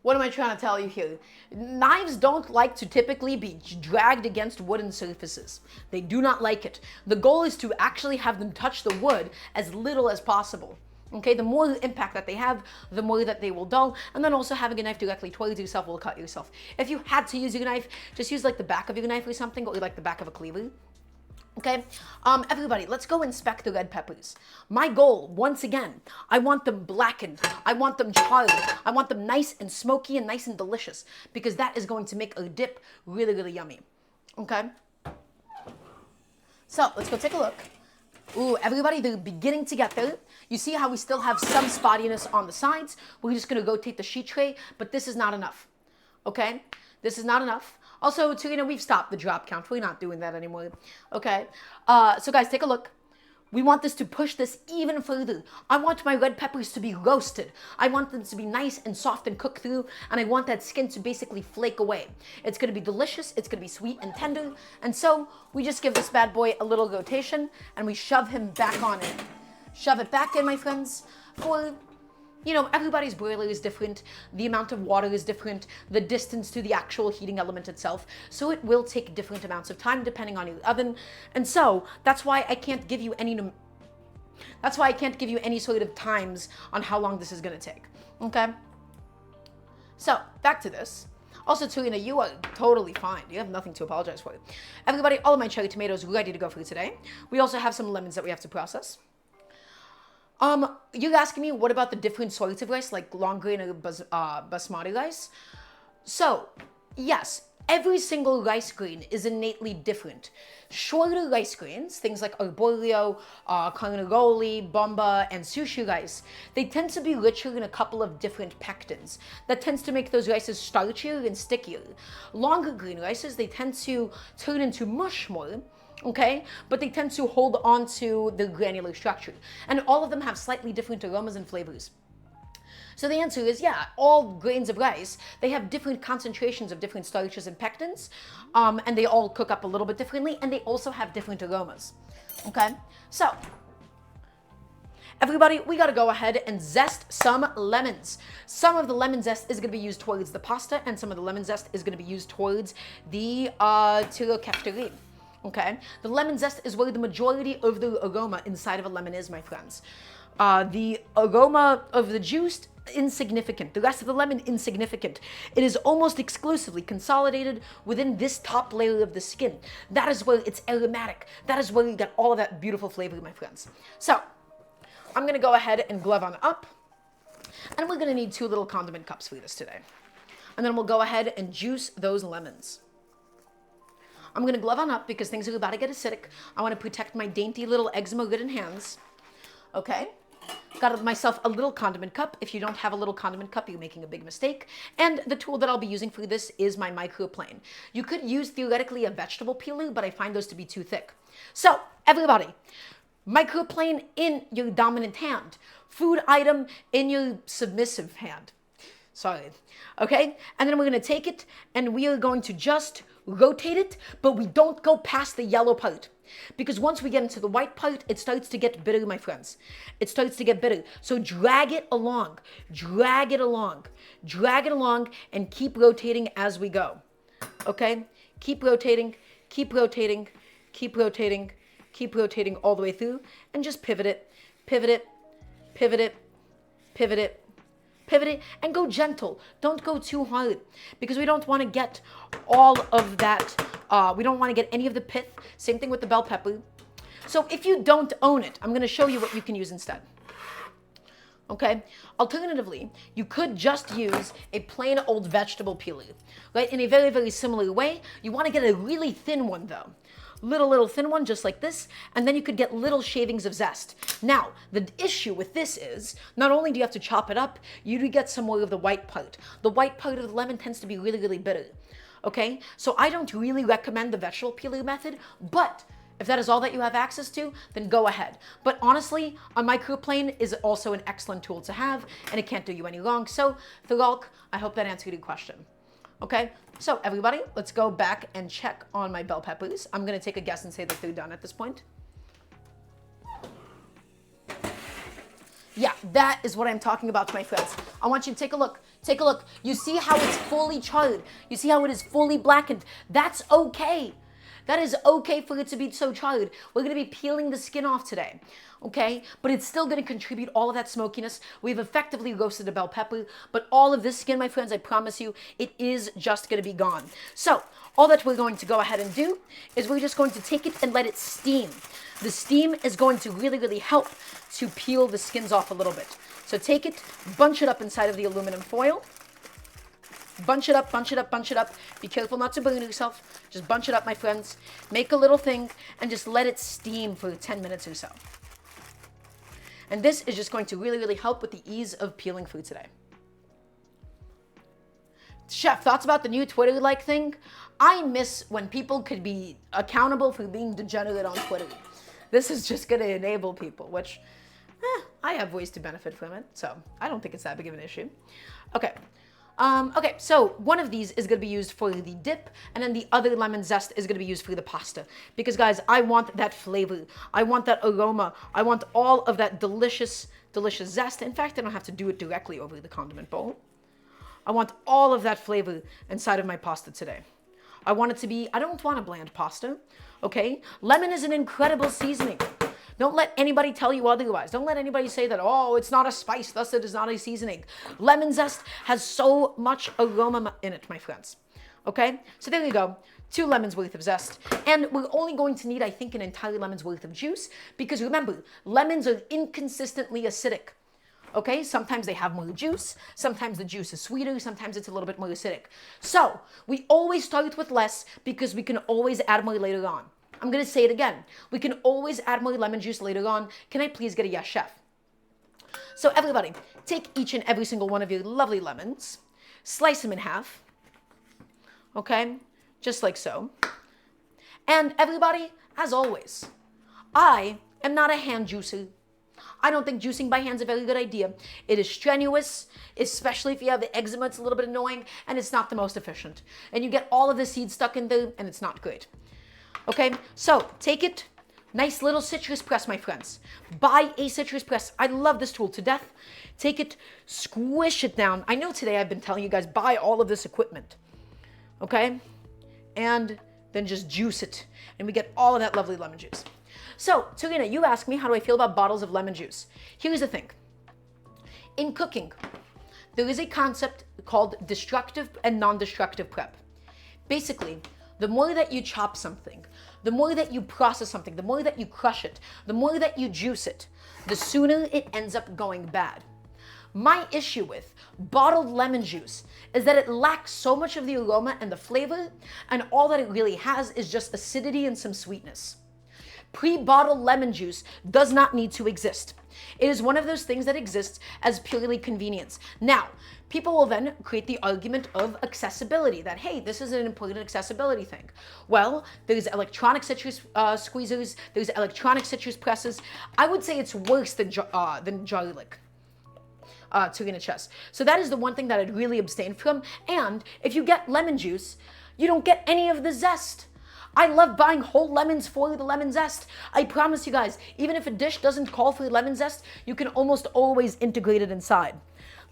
what am I trying to tell you here? Knives don't like to typically be dragged against wooden surfaces. They do not like it. The goal is to actually have them touch the wood as little as possible. Okay, the more impact that they have, the more that they will dull. And then also having a knife directly towards yourself will cut yourself. If you had to use your knife, just use like the back of your knife or something, or like the back of a cleaver. Okay, everybody, let's go inspect the red peppers. My goal, once again, I want them blackened. I want them charred. I want them nice and smoky and nice and delicious because that is going to make a dip really, really yummy. Okay, so let's go take a look. Ooh, everybody, they're beginning to get there. You see how we still have some spottiness on the sides? We're just gonna rotate the sheet tray, but this is not enough. Okay, this is not enough. Also, too, we've stopped the drop count. We're not doing that anymore. Okay. So guys, take a look. We want this to push this even further. I want my red peppers to be roasted. I want them to be nice and soft and cooked through, and I want that skin to basically flake away. It's gonna be delicious, it's gonna be sweet and tender, and so we just give this bad boy a little rotation, and we shove him back on in. Shove it back in, my friends, for... everybody's boiler is different, the amount of water is different, the distance to the actual heating element itself, so it will take different amounts of time depending on your oven, and so that's why I can't give you any sort of times on how long this is going to take, okay? So, back to this. Also, Turina, you are totally fine. You have nothing to apologize for. Everybody, all of my cherry tomatoes ready to go for today. We also have some lemons that we have to process. You're asking me, what about the different sorts of rice, like long grain or basmati rice? So, yes, every single rice grain is innately different. Shorter rice grains, things like arborio, carnaroli, bomba, and sushi rice, they tend to be richer in a couple of different pectins. That tends to make those rices starchier and stickier. Longer grain rices, they tend to turn into mush more. Okay, but they tend to hold on to the granular structure. And all of them have slightly different aromas and flavors. So the answer is, yeah, all grains of rice, they have different concentrations of different starches and pectins, and they all cook up a little bit differently, and they also have different aromas. Okay, so everybody, we gotta go ahead and zest some lemons. Some of the lemon zest is gonna be used towards the pasta, and some of the lemon zest is gonna be used towards the Tyrokafteri. Okay, the lemon zest is where the majority of the aroma inside of a lemon is, my friends. The aroma of the juice, insignificant. The rest of the lemon, insignificant. It is almost exclusively consolidated within this top layer of the skin. That is where it's aromatic. That is where you get all of that beautiful flavor, my friends. So, I'm gonna go ahead and glove on up. And we're gonna need 2 little condiment cups for this today. And then we'll go ahead and juice those lemons. I'm gonna glove on up because things are about to get acidic. I wanna protect my dainty little eczema-ridden hands. Okay? Got myself a little condiment cup. If you don't have a little condiment cup, you're making a big mistake. And the tool that I'll be using for this is my microplane. You could use theoretically a vegetable peeler, but I find those to be too thick. So, everybody, microplane in your dominant hand, food item in your submissive hand. Sorry. Okay? And then we're going to take it and we are going to just rotate it, but we don't go past the yellow part. Because once we get into the white part, it starts to get bitter, my friends. It starts to get bitter. So drag it along, drag it along, drag it along, and keep rotating as we go. Okay? Keep rotating, keep rotating, keep rotating, keep rotating all the way through, and just pivot it, pivot it, pivot it, pivot it, pivot it, and go gentle. Don't go too hard because we don't want to get all of that. We don't want to get any of the pith. Same thing with the bell pepper. So if you don't own it, I'm going to show you what you can use instead. Okay? Alternatively, you could just use a plain old vegetable peeler, right? In a very, very similar way. You want to get a really thin one though. Little thin one, just like this, and then you could get little shavings of zest. Now, the issue with this is, not only do you have to chop it up, you do get some more of the white part. The white part of the lemon tends to be really, really bitter. Okay? So I don't really recommend the vegetable peeler method, but if that is all that you have access to, then go ahead. But honestly, a microplane is also an excellent tool to have, and it can't do you any wrong. So, Tharalk, I hope that answered your question. Okay, so everybody, let's go back and check on my bell peppers. I'm gonna take a guess and say that they're done at this point. Yeah, that is what I'm talking about, my friends. I want you to take a look. Take a look. You see how it's fully charred? You see how it is fully blackened? That's okay. That is okay for it to be so charred. We're going to be peeling the skin off today, okay? But it's still going to contribute all of that smokiness. We've effectively roasted a bell pepper, but all of this skin, my friends, I promise you, it is just going to be gone. So all that we're going to go ahead and do is we're just going to take it and let it steam. The steam is going to really, really help to peel the skins off a little bit. So take it, bunch it up inside of the aluminum foil. Bunch it up, bunch it up, bunch it up. Be careful not to burn yourself. Just bunch it up, my friends. Make a little thing and just let it steam for 10 minutes or so. And this is just going to really, really help with the ease of peeling food today. Chef, thoughts about the new Twitter-like thing? I miss when people could be accountable for being degenerate on Twitter. This is just going to enable people, which I have ways to benefit from it, so I don't think it's that big of an issue. Okay. Okay, so one of these is going to be used for the dip, and then the other lemon zest is going to be used for the pasta. Because, guys, I want that flavor. I want that aroma. I want all of that delicious, delicious zest. In fact, I don't have to do it directly over the condiment bowl. I want all of that flavor inside of my pasta today. I want it to be, I don't want a bland pasta, okay? Lemon is an incredible seasoning. Don't let anybody tell you otherwise. Don't let anybody say that, oh, it's not a spice, thus it is not a seasoning. Lemon zest has so much aroma in it, my friends. Okay? So there you go. 2 lemons worth of zest. And we're only going to need, I think, an entire lemon's worth of juice. Because remember, lemons are inconsistently acidic. Okay? Sometimes they have more juice. Sometimes the juice is sweeter. Sometimes it's a little bit more acidic. So we always start with less because we can always add more later on. I'm going to say it again. We can always add more lemon juice later on. Can I please get a yes, chef? So everybody, take each and every single one of your lovely lemons, slice them in half, okay, just like so. And everybody, as always, I am not a hand juicer. I don't think juicing by hand is a very good idea. It is strenuous, especially if you have the eczema, it's a little bit annoying, and it's not the most efficient. And you get all of the seeds stuck in there, and it's not great. Okay, so take it, nice little citrus press, my friends. Buy a citrus press. I love this tool to death. Take it, squish it down. I know today I've been telling you guys, buy all of this equipment. Okay, and then just juice it, and we get all of that lovely lemon juice. So, Tarina, you asked me, how do I feel about bottles of lemon juice? Here's the thing. In cooking, there is a concept called destructive and non-destructive prep. Basically, the more that you chop something, the more that you process something, the more that you crush it, the more that you juice it, the sooner it ends up going bad. My issue with bottled lemon juice is that it lacks so much of the aroma and the flavor, and all that it really has is just acidity and some sweetness. Pre-bottled lemon juice does not need to exist. It is one of those things that exists as purely convenience. Now, people will then create the argument of accessibility, that, hey, this is an important accessibility thing. Well, there's electronic citrus squeezers, there's electronic citrus presses. I would say it's worse than garlic. To in a chest. So that is the one thing that I'd really abstain from. And if you get lemon juice, you don't get any of the zest. I love buying whole lemons for the lemon zest. I promise you guys, even if a dish doesn't call for lemon zest, you can almost always integrate it inside.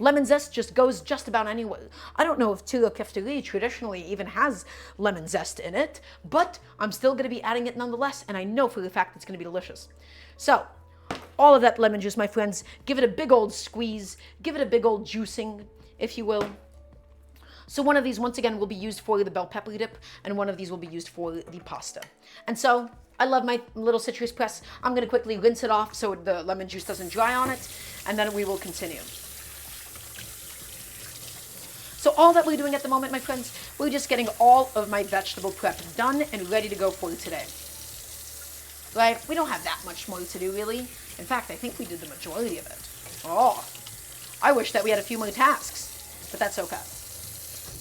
Lemon zest just goes just about anywhere. I don't know if Tyrokafteri traditionally even has lemon zest in it, but I'm still going to be adding it nonetheless, and I know for the fact it's going to be delicious. So, all of that lemon juice, my friends, give it a big old squeeze, give it a big old juicing, if you will. So one of these, once again, will be used for the bell pepper dip, and one of these will be used for the pasta. And so, I love my little citrus press. I'm going to quickly rinse it off so the lemon juice doesn't dry on it, and then we will continue. So all that we're doing at the moment, my friends, we're just getting all of my vegetable prep done and ready to go for today. Right? We don't have that much more to do, really. In fact, I think we did the majority of it. Oh, I wish that we had a few more tasks, but that's okay.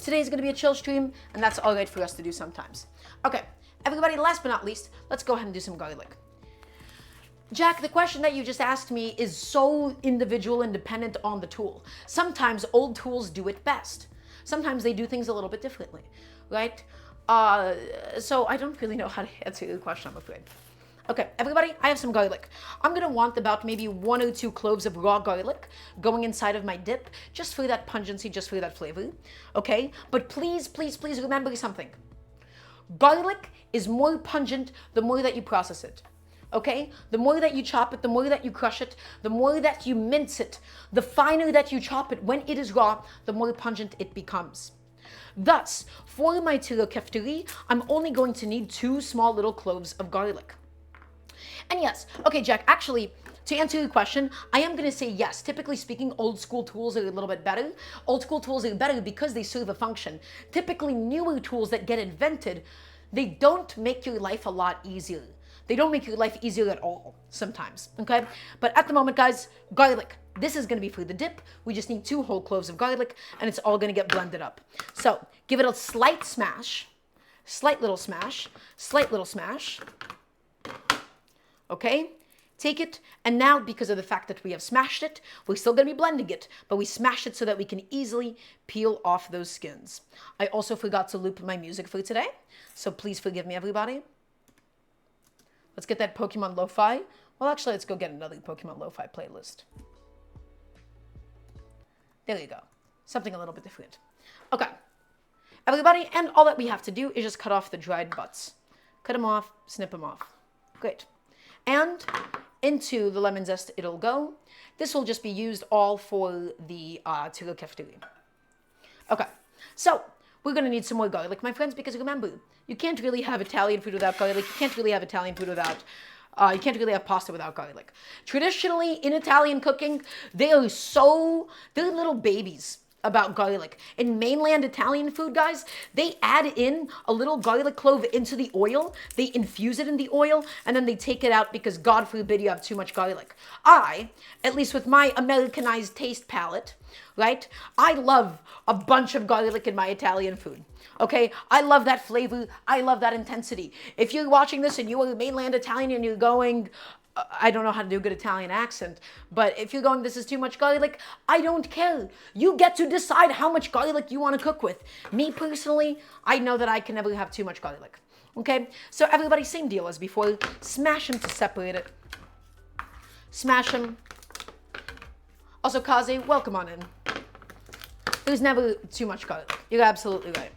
Today's going to be a chill stream, and that's all right for us to do sometimes. Okay, everybody, last but not least, let's go ahead and do some garlic. Jack, the question that you just asked me is so individual and dependent on the tool. Sometimes old tools do it best. Sometimes they do things a little bit differently, right? So I don't really know how to answer your question, I'm afraid. Okay, everybody, I have some garlic. I'm gonna want about maybe 1 or 2 cloves of raw garlic going inside of my dip, just for that pungency, just for that flavor, okay? But please, please, please remember something. Garlic is more pungent the more that you process it, okay? The more that you chop it, the more that you crush it, the more that you mince it, the finer that you chop it when it is raw, the more pungent it becomes. Thus, for my Tyrokafteri, I'm only going to need 2 small little cloves of garlic. And yes, okay, Jack, actually, to answer your question, I am going to say yes. Typically speaking, old school tools are a little bit better. Old school tools are better because they serve a function. Typically, newer tools that get invented, they don't make your life a lot easier. They don't make your life easier at all, sometimes, okay? But at the moment, guys, garlic. This is going to be for the dip. We just need 2 whole cloves of garlic, and it's all going to get blended up. So, give it a slight smash, slight little smash, slight little smash. Okay, take it, and now because of the fact that we have smashed it, we're still going to be blending it, but we smashed it so that we can easily peel off those skins. I also forgot to loop my music for today, so please forgive me, everybody. Let's get that Pokemon Lo-Fi. Well, actually, let's go get another Pokemon Lo-Fi playlist. There you go. Something a little bit different. Okay, everybody, and all that we have to do is just cut off the dried butts. Cut them off, snip them off. Great. And into the lemon zest it'll go. This will just be used all for the Tyrokafteri. Okay, so we're going to need some more garlic, my friends, because remember, you can't really have Italian food without garlic. You can't really have Italian food without, you can't really have pasta without garlic. Traditionally, in Italian cooking, they're little babies about garlic. In mainland Italian food, guys, they add in a little garlic clove into the oil, they infuse it in the oil, and then they take it out because God forbid you have too much garlic. I, at least with my Americanized taste palette, right, I love a bunch of garlic in my Italian food. Okay, I love that flavor, I love that intensity. If you're watching this and you are mainland Italian and you're going, I don't know how to do a good Italian accent, but if you're going, this is too much garlic, I don't care. You get to decide how much garlic you want to cook with. Me personally, I know that I can never have too much garlic. Okay, so everybody, same deal as before. Smash them to separate it. Smash them. Also, Kaze, welcome on in. There's never too much garlic. You're absolutely right.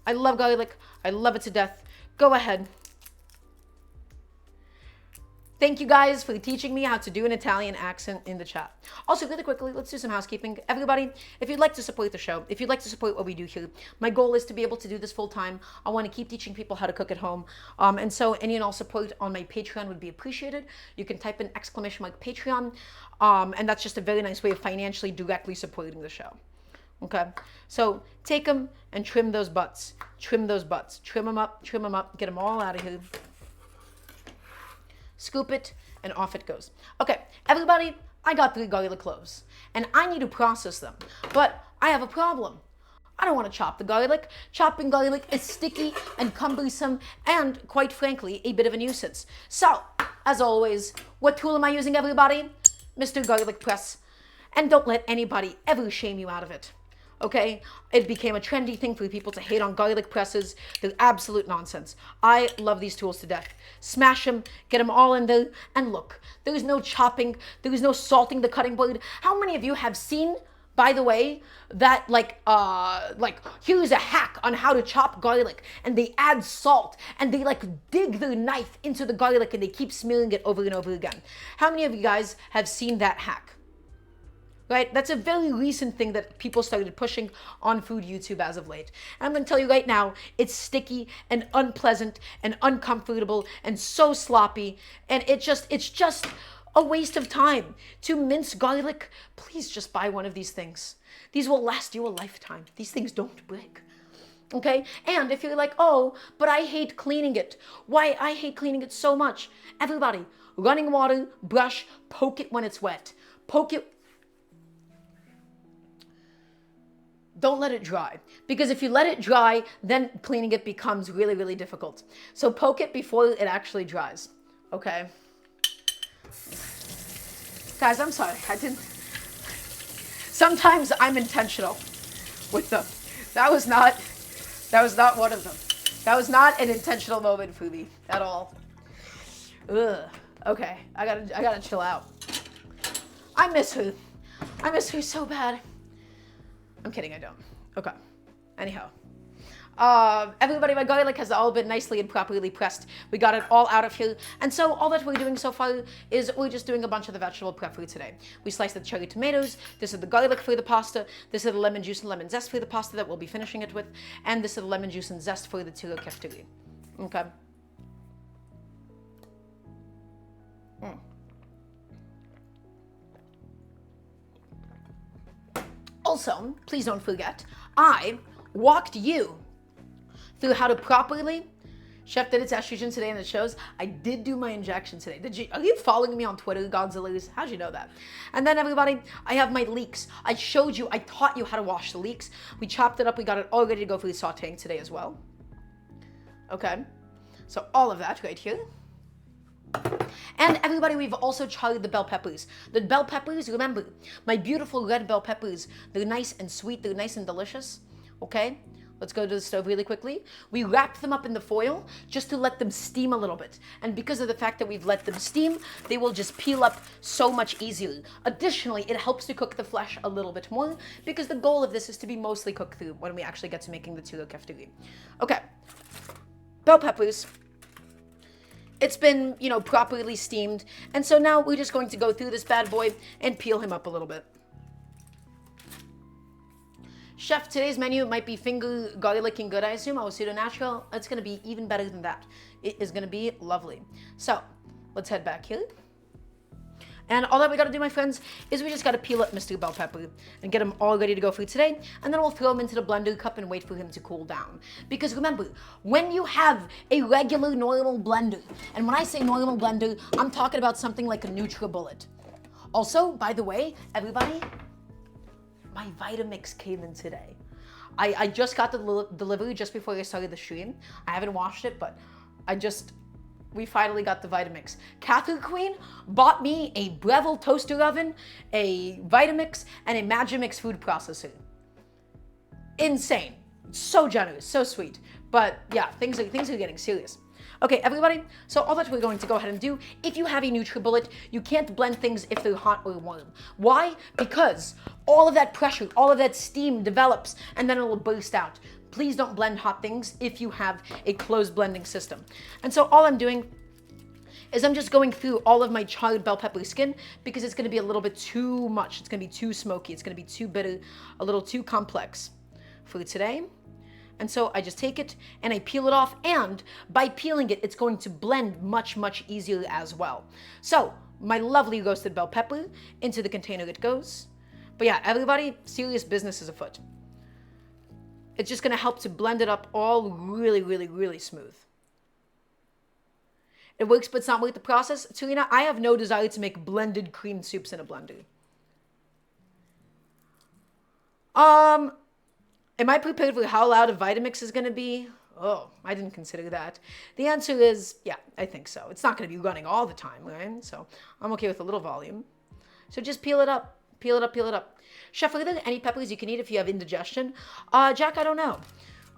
I love garlic. I love it to death. Go ahead. Thank you guys for teaching me how to do an Italian accent in the chat. Also, really quickly, let's do some housekeeping. Everybody, if you'd like to support the show, if you'd like to support what we do here, my goal is to be able to do this full time. I want to keep teaching people how to cook at home. And so any and all support on my Patreon would be appreciated. You can type in !Patreon. And that's just a very nice way of financially directly supporting the show. Okay, so take them and trim those butts. Trim those butts. Trim them up, get them all out of here. Scoop it, and off it goes. Okay, everybody, I got 3 garlic cloves, and I need to process them, but I have a problem. I don't want to chop the garlic. Chopping garlic is sticky and cumbersome, and quite frankly, a bit of a nuisance. So, as always, what tool am I using, everybody? Mr. Garlic Press. And don't let anybody ever shame you out of it. Okay? It became a trendy thing for people to hate on garlic presses. They're absolute nonsense. I love these tools to death. Smash them, get them all in there, and look, there is no chopping, there is no salting the cutting board. How many of you have seen, by the way, that here's a hack on how to chop garlic, and they add salt, and they dig their knife into the garlic, and they keep smearing it over and over again. How many of you guys have seen that hack? Right? That's a very recent thing that people started pushing on food YouTube as of late. And I'm going to tell you right now, it's sticky and unpleasant and uncomfortable and so sloppy. And it's just a waste of time. To mince garlic, please just buy one of these things. These will last you a lifetime. These things don't break. Okay? And if you're like, oh, but I hate cleaning it. Why I hate cleaning it so much? Everybody, running water, brush, poke it when it's wet. Poke it. Don't let it dry, because if you let it dry, then cleaning it becomes really, really difficult. So poke it before it actually dries, okay? Guys, I'm sorry, sometimes I'm intentional with them. That was not one of them. That was not an intentional moment for me at all. Ugh, okay, I gotta chill out. I miss her so bad. I'm kidding, I don't. Okay. Anyhow. Everybody, my garlic has all been nicely and properly pressed. We got it all out of here. And so all that we're doing so far is we're just doing a bunch of the vegetable prep for today. We sliced the cherry tomatoes. This is the garlic for the pasta. This is the lemon juice and lemon zest for the pasta that we'll be finishing it with. And this is the lemon juice and zest for the Tyrokafteri. Okay. Also, please don't forget, I walked you through how to properly, Chef did its estrogen today and it shows, I did do my injection today. Are you following me on Twitter, Godzillas? How'd you know that? And then everybody, I have my leeks. I taught you how to wash the leeks. We chopped it up, we got it all ready to go for the sautéing today as well. Okay, so all of that right here. And everybody, we've also charred the bell peppers. The bell peppers, remember, my beautiful red bell peppers, they're nice and sweet, they're nice and delicious, okay? Let's go to the stove really quickly. We wrap them up in the foil just to let them steam a little bit. And because of the fact that we've let them steam, they will just peel up so much easier. Additionally, it helps to cook the flesh a little bit more because the goal of this is to be mostly cooked through when we actually get to making the Tyrokafteri. Okay, bell peppers. It's been, properly steamed. And so now we're just going to go through this bad boy and peel him up a little bit. Chef, today's menu might be finger garlicking good, I assume. Oh, pseudo natural. It's going to be even better than that. It is going to be lovely. So let's head back here. And all that we got to do, my friends, is we just got to peel up Mr. Bell Pepper and get him all ready to go for today. And then we'll throw him into the blender cup and wait for him to cool down. Because remember, when you have a regular normal blender, and when I say normal blender, I'm talking about something like a NutriBullet. Also, by the way, everybody, my Vitamix came in today. I just got the delivery just before I started the stream. I haven't washed it, but we finally got the Vitamix. Catherine Queen bought me a Breville toaster oven, a Vitamix, and a Magimix food processor. Insane. So generous, so sweet. But yeah, things are getting serious. Okay, everybody, so all that we're going to go ahead and do, if you have a NutriBullet, you can't blend things if they're hot or warm. Why? Because all of that pressure, all of that steam develops, and then it will burst out. Please don't blend hot things if you have a closed blending system. And so all I'm doing is I'm just going through all of my charred bell pepper skin because it's going to be a little bit too much. It's going to be too smoky. It's going to be too bitter, a little too complex for today. And so I just take it and I peel it off, and by peeling it, it's going to blend much, much easier as well. So my lovely roasted bell pepper, into the container it goes. But yeah, everybody, serious business is afoot. It's just gonna help to blend it up all really, really, really smooth. It works, but it's not worth the process. Serena, I have no desire to make blended cream soups in a blender. Am I prepared for how loud a Vitamix is going to be? Oh, I didn't consider that. The answer is, yeah, I think so. It's not going to be running all the time, right? So I'm okay with a little volume. So just peel it up, peel it up, peel it up. Chef, are there any peppers you can eat if you have indigestion? Jack, I don't know.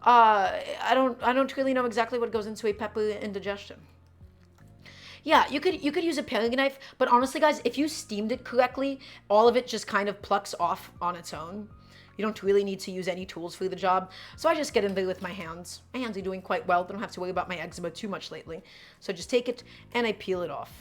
I don't really know exactly what goes into a pepper indigestion. Yeah, you could use a paring knife, but honestly, guys, if you steamed it correctly, all of it just kind of plucks off on its own. You don't really need to use any tools for the job. So I just get in there with my hands. My hands are doing quite well. I don't have to worry about my eczema too much lately. So I just take it and I peel it off.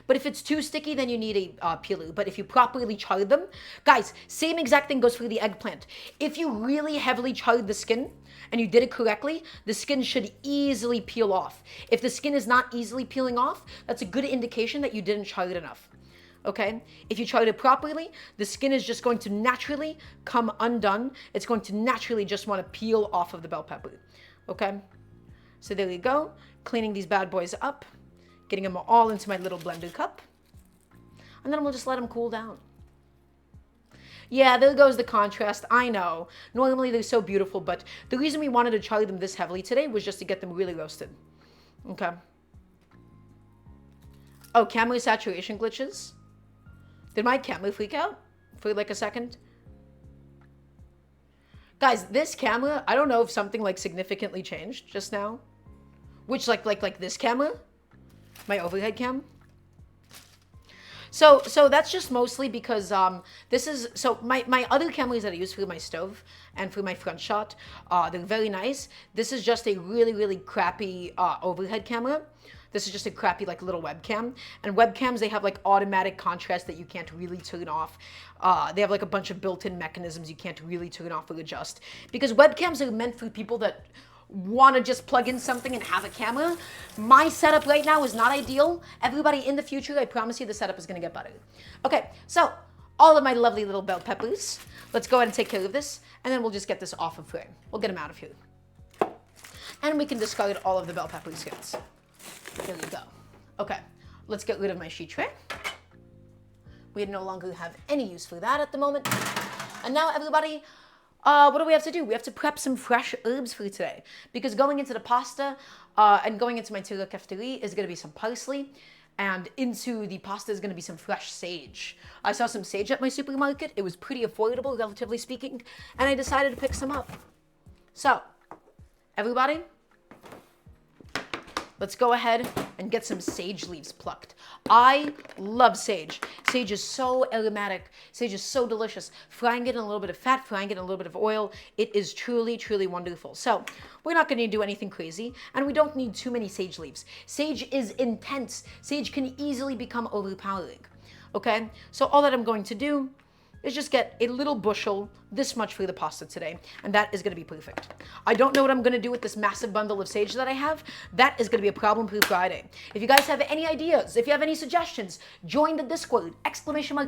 But if it's too sticky, then you need a peeler. But if you properly char them, guys, same exact thing goes for the eggplant. If you really heavily charred the skin and you did it correctly, the skin should easily peel off. If the skin is not easily peeling off, that's a good indication that you didn't char it enough. Okay? If you char it properly, the skin is just going to naturally come undone. It's going to naturally just want to peel off of the bell pepper. Okay? So there we go. Cleaning these bad boys up. Getting them all into my little blender cup. And then we'll just let them cool down. Yeah, there goes the contrast. I know. Normally they're so beautiful, but the reason we wanted to char them this heavily today was just to get them really roasted. Okay? Oh, camera saturation glitches? Did my camera freak out for like a second? Guys, this camera, I don't know if something like significantly changed just now. Which like this camera? My overhead cam? So that's just mostly because this is, so my other cameras that I use for my stove and for my front shot, they're very nice. This is just a really, really crappy overhead camera. This is just a crappy like little webcam. And webcams, they have like automatic contrast that you can't really turn off. They have like a bunch of built-in mechanisms you can't really turn off or adjust. Because webcams are meant for people that want to just plug in something and have a camera. My setup right now is not ideal. Everybody, in the future, I promise you the setup is going to get better. Okay, so all of my lovely little bell peppers. Let's go ahead and take care of this, and then we'll just get this off of frame. We'll get them out of here. And we can discard all of the bell pepper skins. There we go. Okay, let's get rid of my sheet tray. We no longer have any use for that at the moment. And now, everybody, what do we have to do? We have to prep some fresh herbs for today. Because going into the pasta and going into my Tyrokafteri is going to be some parsley. And into the pasta is going to be some fresh sage. I saw some sage at my supermarket. It was pretty affordable, relatively speaking. And I decided to pick some up. So, everybody, let's go ahead and get some sage leaves plucked. I love sage. Sage is so aromatic. Sage is so delicious. Frying it in a little bit of fat, frying it in a little bit of oil, it is truly, truly wonderful. So we're not going to do anything crazy, and we don't need too many sage leaves. Sage is intense. Sage can easily become overpowering. Okay? So all that I'm going to do is just get a little bushel, this much for the pasta today, and that is gonna be perfect. I don't know what I'm gonna do with this massive bundle of sage that I have. That is gonna be a problem for Friday. If you guys have any ideas, if you have any suggestions, join the Discord,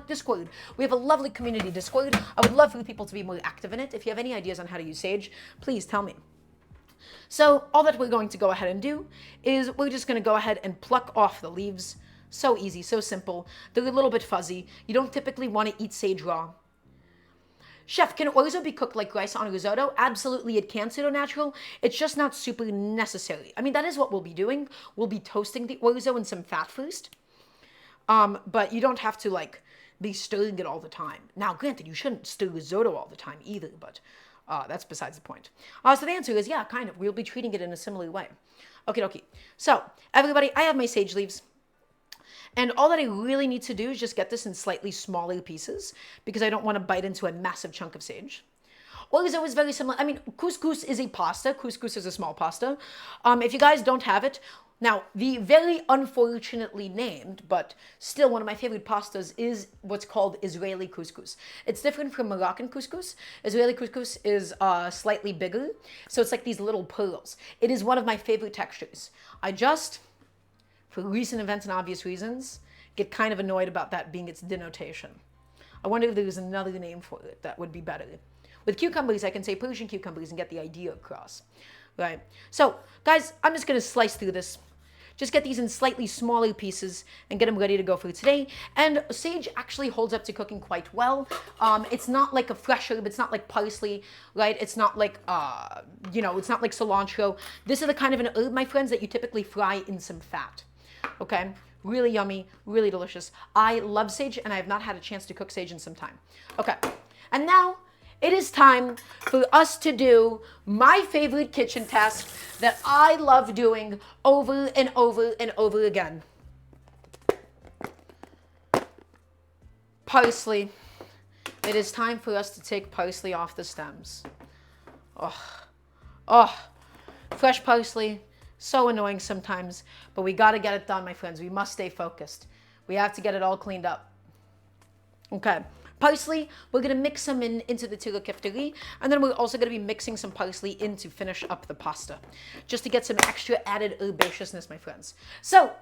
!Discord. We have a lovely community Discord. I would love for people to be more active in it. If you have any ideas on how to use sage, please tell me. So all that we're going to go ahead and do is we're just gonna go ahead and pluck off the leaves. So easy, so simple. They're a little bit fuzzy. You don't typically want to eat sage raw. Chef, can orzo be cooked like rice on risotto? Absolutely, it can pseudo-natural. It's just not super necessary. I mean, that is what we'll be doing. We'll be toasting the orzo in some fat first. But you don't have to, like, be stirring it all the time. Now, granted, you shouldn't stir risotto all the time either, but that's besides the point. So the answer is, yeah, kind of. We'll be treating it in a similar way. Okie dokie. So, everybody, I have my sage leaves. And all that I really need to do is just get this in slightly smaller pieces because I don't want to bite into a massive chunk of sage. Orzo is very similar. I mean, couscous is a pasta. Couscous is a small pasta. If you guys don't have it, now, the very unfortunately named, but still one of my favorite pastas is what's called Israeli couscous. It's different from Moroccan couscous. Israeli couscous is slightly bigger, so it's like these little pearls. It is one of my favorite textures. I just, for recent events and obvious reasons, get kind of annoyed about that being its denotation. I wonder if there's another name for it that would be better. With cucumbers, I can say Persian cucumbers and get the idea across. Right? So, guys, I'm just going to slice through this. Just get these in slightly smaller pieces and get them ready to go for today. And sage actually holds up to cooking quite well. It's not like a fresh herb. It's not like parsley, right? It's not like, it's not like cilantro. This is the kind of an herb, my friends, that you typically fry in some fat. Okay? Really yummy, really delicious. I love sage, and I have not had a chance to cook sage in some time. Okay. And now, it is time for us to do my favorite kitchen task that I love doing over and over and over again. Parsley. It is time for us to take parsley off the stems. Fresh parsley, so annoying sometimes, but we gotta get it done, my friends. We must stay focused. We have to get it all cleaned up. Okay. Parsley, we're going to mix some into the Tyrokafteri, and then we're also going to be mixing some parsley in to finish up the pasta, just to get some extra added herbaceousness, my friends. So,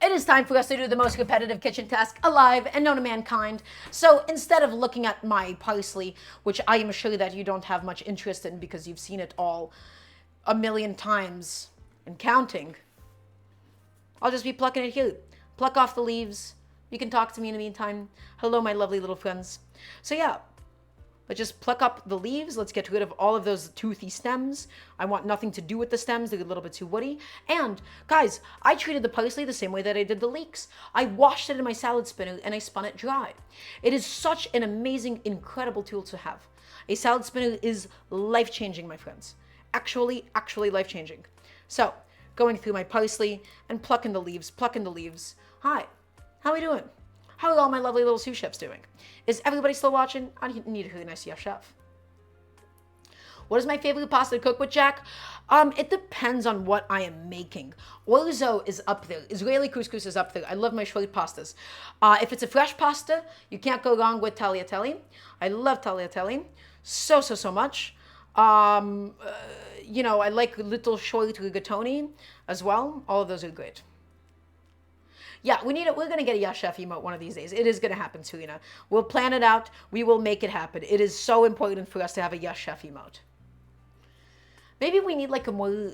it is time for us to do the most repetitive kitchen task alive and known to mankind. So, instead of looking at my parsley, which I am sure that you don't have much interest in because you've seen it all a million times and counting, I'll just be plucking it here. Pluck off the leaves. You can talk to me in the meantime. Hello, my lovely little friends. So yeah, let's just pluck up the leaves. Let's get rid of all of those toothy stems. I want nothing to do with the stems. They're a little bit too woody. And guys, I treated the parsley the same way that I did the leeks. I washed it in my salad spinner and I spun it dry. It is such an amazing, incredible tool to have. A salad spinner is life-changing, my friends. Actually life-changing. So, going through my parsley and plucking the leaves. Hi. How are we doing? How are all my lovely little sous chefs doing? Is everybody still watching? I need to hear a nice yes chef. What is my favorite pasta to cook with, Jack? It depends on what I am making. Orzo is up there. Israeli couscous is up there. I love my short pastas. If it's a fresh pasta, you can't go wrong with tagliatelle. I love tagliatelle so much. I like little short rigatoni as well. All of those are great. Yeah, we're going to get a yes chef emote one of these days. It is going to happen, Serena. We'll plan it out. We will make it happen. It is so important for us to have a yes chef emote. Maybe we need like a more...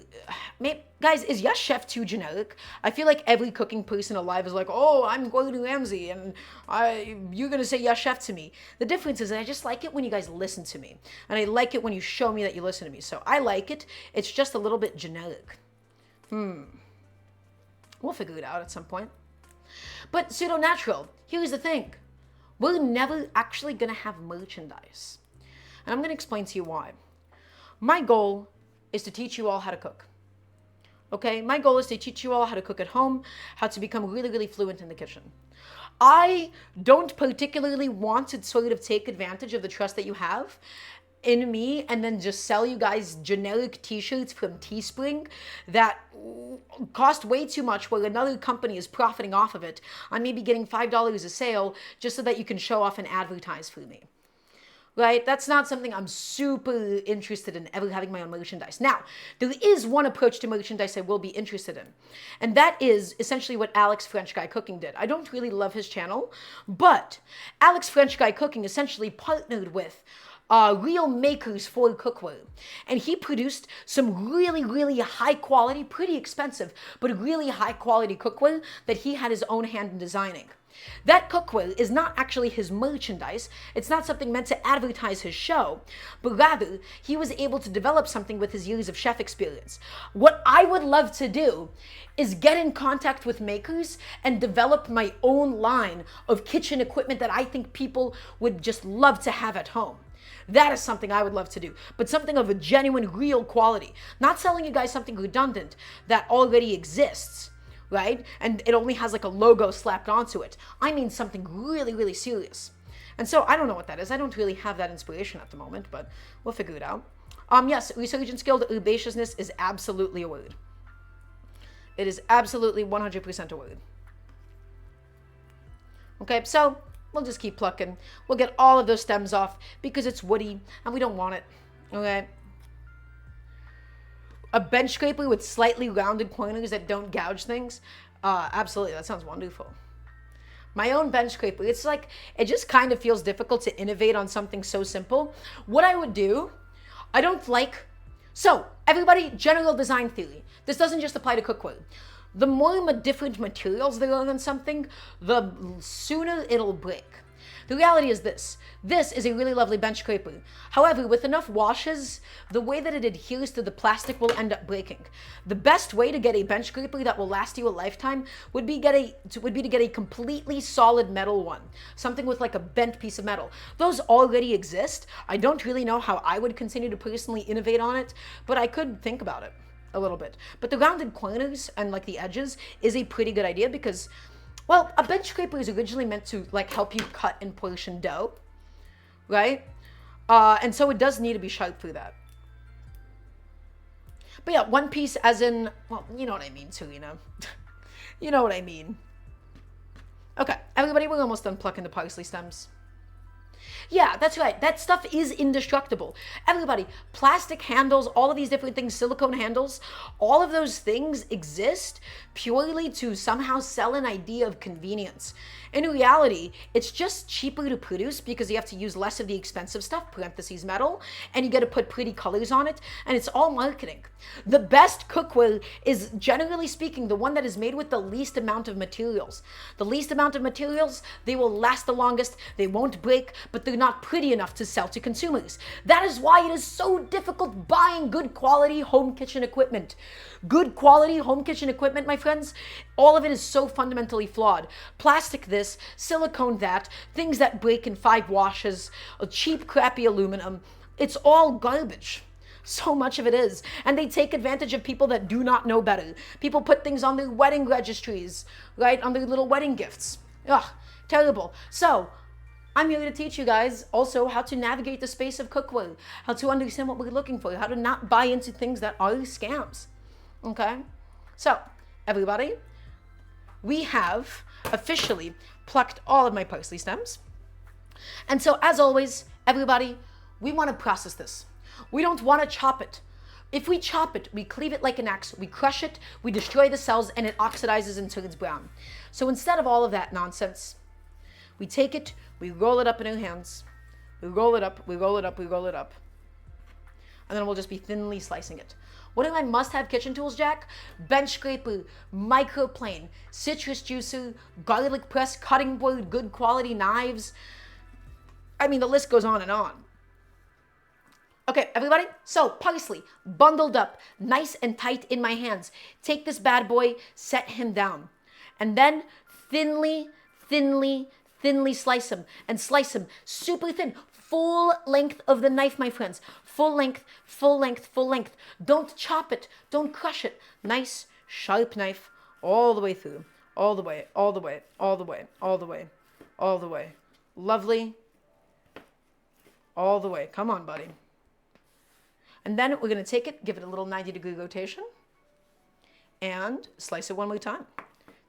guys, is yes chef too generic? I feel like every cooking person alive is like, oh, I'm Gordon Ramsay, and you're going to say yes chef to me. The difference is that I just like it when you guys listen to me. And I like it when you show me that you listen to me. So I like it. It's just a little bit generic. We'll figure it out at some point. But pseudo-natural, here's the thing. We're never actually going to have merchandise. And I'm going to explain to you why. My goal is to teach you all how to cook. Okay? My goal is to teach you all how to cook at home, how to become really fluent in the kitchen. I don't particularly want to sort of take advantage of the trust that you have in me and then just sell you guys generic t-shirts from Teespring that cost way too much while another company is profiting off of it. I may be getting $5 a sale just so that you can show off and advertise for me. Right? That's not something I'm super interested in, ever having my own merchandise. Now, there is one approach to merchandise I will be interested in. And that is essentially what Alex French Guy Cooking did. I don't really love his channel, but Alex French Guy Cooking essentially partnered with real makers for cookware. And he produced some really high quality, pretty expensive, but really high quality cookware that he had his own hand in designing. That cookware is not actually his merchandise. It's not something meant to advertise his show, but rather he was able to develop something with his years of chef experience. What I would love to do is get in contact with makers and develop my own line of kitchen equipment that I think people would just love to have at home. That is something I would love to do, but something of a genuine, real quality. Not selling you guys something redundant that already exists, right? And it only has like a logo slapped onto it. I mean something really serious. And so I don't know what that is. I don't really have that inspiration at the moment, but we'll figure it out. Yes, resurgence guild herbaceousness is absolutely a word. It is absolutely 100% a word. Okay, so we'll just keep plucking. We'll get all of those stems off because it's woody and we don't want it. Okay. A bench scraper with slightly rounded corners that don't gouge things. Absolutely, that sounds wonderful. My own bench scraper, it's like, it just kind of feels difficult to innovate on something so simple. What I would do, I don't like, so everybody, general design theory. This doesn't just apply to cookware. The more different materials there are on something, the sooner it'll break. The reality is this. This is a really lovely bench scraper. However, with enough washes, the way that it adheres to the plastic will end up breaking. The best way to get a bench scraper that will last you a lifetime would be to get a completely solid metal one. Something with like a bent piece of metal. Those already exist. I don't really know how I would continue to personally innovate on it, but I could think about it a little bit. But the rounded corners and like the edges is a pretty good idea because, well, a bench scraper is originally meant to like help you cut and portion dough, right? And so it does need to be sharp for that. But yeah, one piece as in, well, you know what I mean, Serena. You know what I mean. Okay, everybody, we're almost done plucking the parsley stems. Yeah, that's right. That stuff is indestructible. Everybody, plastic handles, all of these different things, silicone handles, all of those things exist purely to somehow sell an idea of convenience. In reality, it's just cheaper to produce because you have to use less of the expensive stuff, parentheses metal, and you get to put pretty colors on it, and it's all marketing. The best cookware is, generally speaking, the one that is made with the least amount of materials. The least amount of materials, they will last the longest, they won't break, but they're not pretty enough to sell to consumers. That is why it is so difficult buying good quality home kitchen equipment. Good quality home kitchen equipment, my friends, all of it is so fundamentally flawed. Plastic this, silicone that, things that break in 5 washes, a cheap, crappy aluminum. It's all garbage. So much of it is. And they take advantage of people that do not know better. People put things on their wedding registries, right? On their little wedding gifts. Ugh, terrible. So, I'm here to teach you guys also how to navigate the space of cookware, how to understand what we're looking for, how to not buy into things that are scams. Okay? So, everybody, we have officially plucked all of my parsley stems. And so, as always, everybody, we want to process this. We don't want to chop it. If we chop it, we cleave it like an axe, we crush it, we destroy the cells, and it oxidizes and turns brown. So instead of all of that nonsense, we take it, we roll it up in our hands, we roll it up, we roll it up, we roll it up, and then we'll just be thinly slicing it. What are my must-have kitchen tools, Jack? Bench scraper, microplane, citrus juicer, garlic press, cutting board, good quality knives. I mean, the list goes on and on. Okay, everybody, so parsley, bundled up, nice and tight in my hands. Take this bad boy, set him down, and then thinly slice him, and slice him super thin, full length of the knife, my friends. Full length, full length, full length. Don't chop it, don't crush it. Nice, sharp knife all the way through, all the way, all the way, all the way, all the way, all the way. Lovely, all the way. Come on, buddy. And then we're going to take it, give it a little 90-degree rotation, and slice it one more time.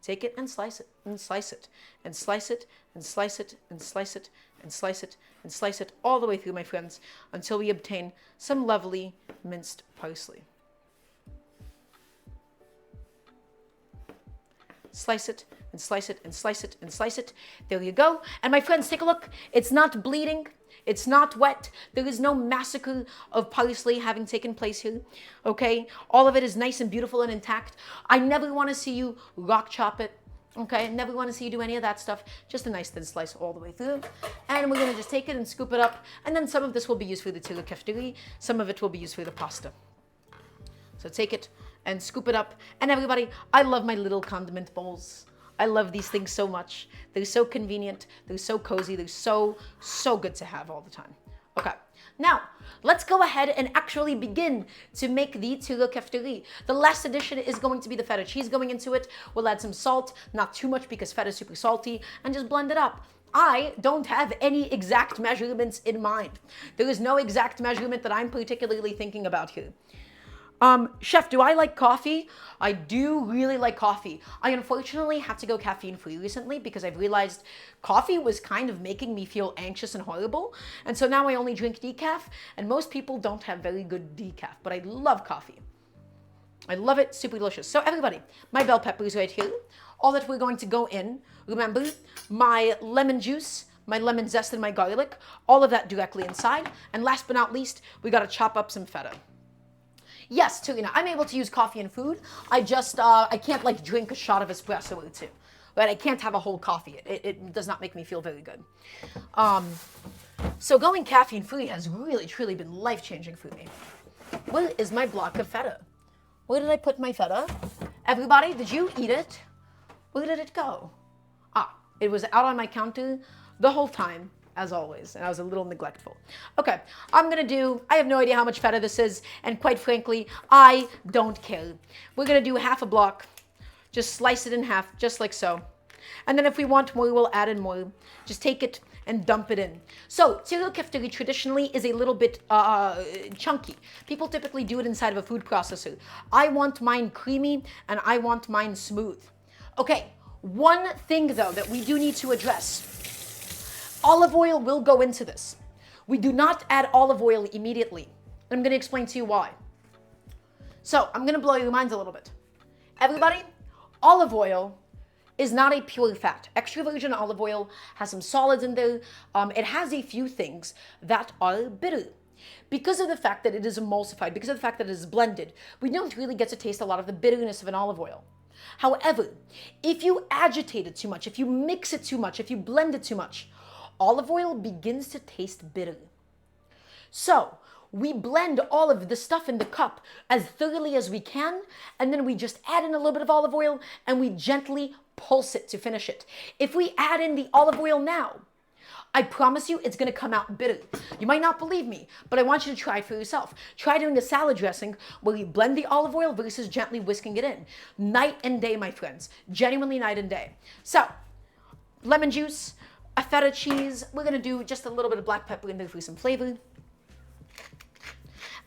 Take it and slice it, and slice it, and slice it, and slice it, and slice it, and slice it, and slice it all the way through, my friends, until we obtain some lovely minced parsley. Slice it, and slice it, and slice it, and slice it. There you go. And my friends, take a look. It's not bleeding. It's not wet. There is no massacre of parsley having taken place here, okay? All of it is nice and beautiful and intact. I never want to see you rock chop it, okay? I never want to see you do any of that stuff. Just a nice thin slice all the way through. And we're going to just take it and scoop it up. And then some of this will be used for the Tyrokafteri. Some of it will be used for the pasta. So take it and scoop it up. And everybody, I love my little condiment bowls. I love these things so much. They're so convenient. They're so cozy. They're so good to have all the time. Okay, now let's go ahead and actually begin to make the Tyrokafteri. The last addition is going to be the feta cheese going into it. We'll add some salt, not too much because feta is super salty, and just blend it up. I don't have any exact measurements in mind. There is no exact measurement that I'm particularly thinking about here. Chef, do I like coffee? I do really like coffee. I unfortunately had to go caffeine-free recently because I've realized coffee was kind of making me feel anxious and horrible. And so now I only drink decaf, and most people don't have very good decaf, but I love coffee. I love it, super delicious. So everybody, my bell peppers right here. All that we're going to go in, remember, my lemon juice, my lemon zest, and my garlic, all of that directly inside. And last but not least, we gotta chop up some feta. Yes, Tarina, I'm able to use coffee and food. I just, I can't like drink a shot of espresso or two. Right? I can't have a whole coffee. It does not make me feel very good. So going caffeine free has really, truly been life-changing for me. Where is my block of feta? Where did I put my feta? Everybody, did you eat it? Where did it go? Ah, it was out on my counter the whole time, as always, and I was a little neglectful. Okay, I have no idea how much feta this is, and quite frankly, I don't care. We're gonna do half a block, just slice it in half, just like so. And then if we want more, we'll add in more. Just take it and dump it in. So, Tyrokafteri traditionally is a little bit chunky. People typically do it inside of a food processor. I want mine creamy, and I want mine smooth. Okay, one thing though that we do need to address. Olive oil will go into this. We do not add olive oil immediately. And I'm going to explain to you why. So I'm going to blow your minds a little bit. Everybody, olive oil is not a pure fat. Extra virgin olive oil has some solids in there. It has a few things that are bitter. Because of the fact that it is emulsified, because of the fact that it is blended, we don't really get to taste a lot of the bitterness of an olive oil. However, if you agitate it too much, if you mix it too much, if you blend it too much, olive oil begins to taste bitter. So we blend all of the stuff in the cup as thoroughly as we can, and then we just add in a little bit of olive oil and we gently pulse it to finish it. If we add in the olive oil now, I promise you it's going to come out bitter. You might not believe me, but I want you to try it for yourself. Try doing a salad dressing where you blend the olive oil versus gently whisking it in. Night and day, my friends. Genuinely night and day. So, lemon juice, a feta cheese. We're going to do just a little bit of black pepper in there for some flavor.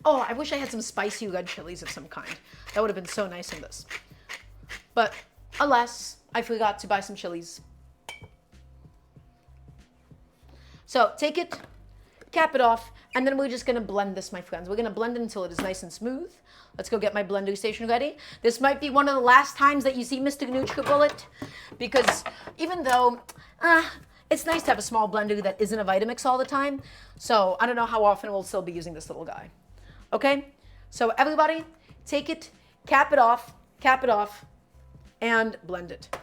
Oh, I wish I had some spicy red chilies of some kind. That would have been so nice in this. But alas, I forgot to buy some chilies. So take it, cap it off, and then we're just gonna blend this, my friends. We're gonna blend it until it is nice and smooth. Let's go get my blender station ready. This might be one of the last times that you see Mr. NutriBullet, because even though it's nice to have a small blender that isn't a Vitamix all the time, so I don't know how often we'll still be using this little guy. Okay, so everybody, take it, cap it off, and blend it.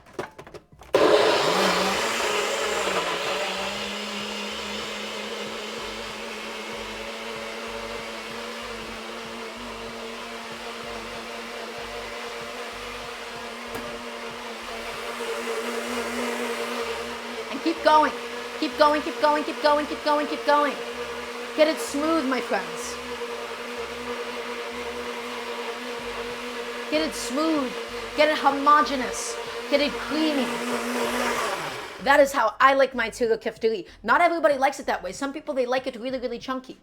And keep going, keep going, keep going, keep going, keep going, keep going. Get it smooth, my friends. Get it smooth, get it homogeneous, get it creamy. That is how I like my Tyrokafteri. Not everybody likes it that way. Some people, they like it really, really chunky.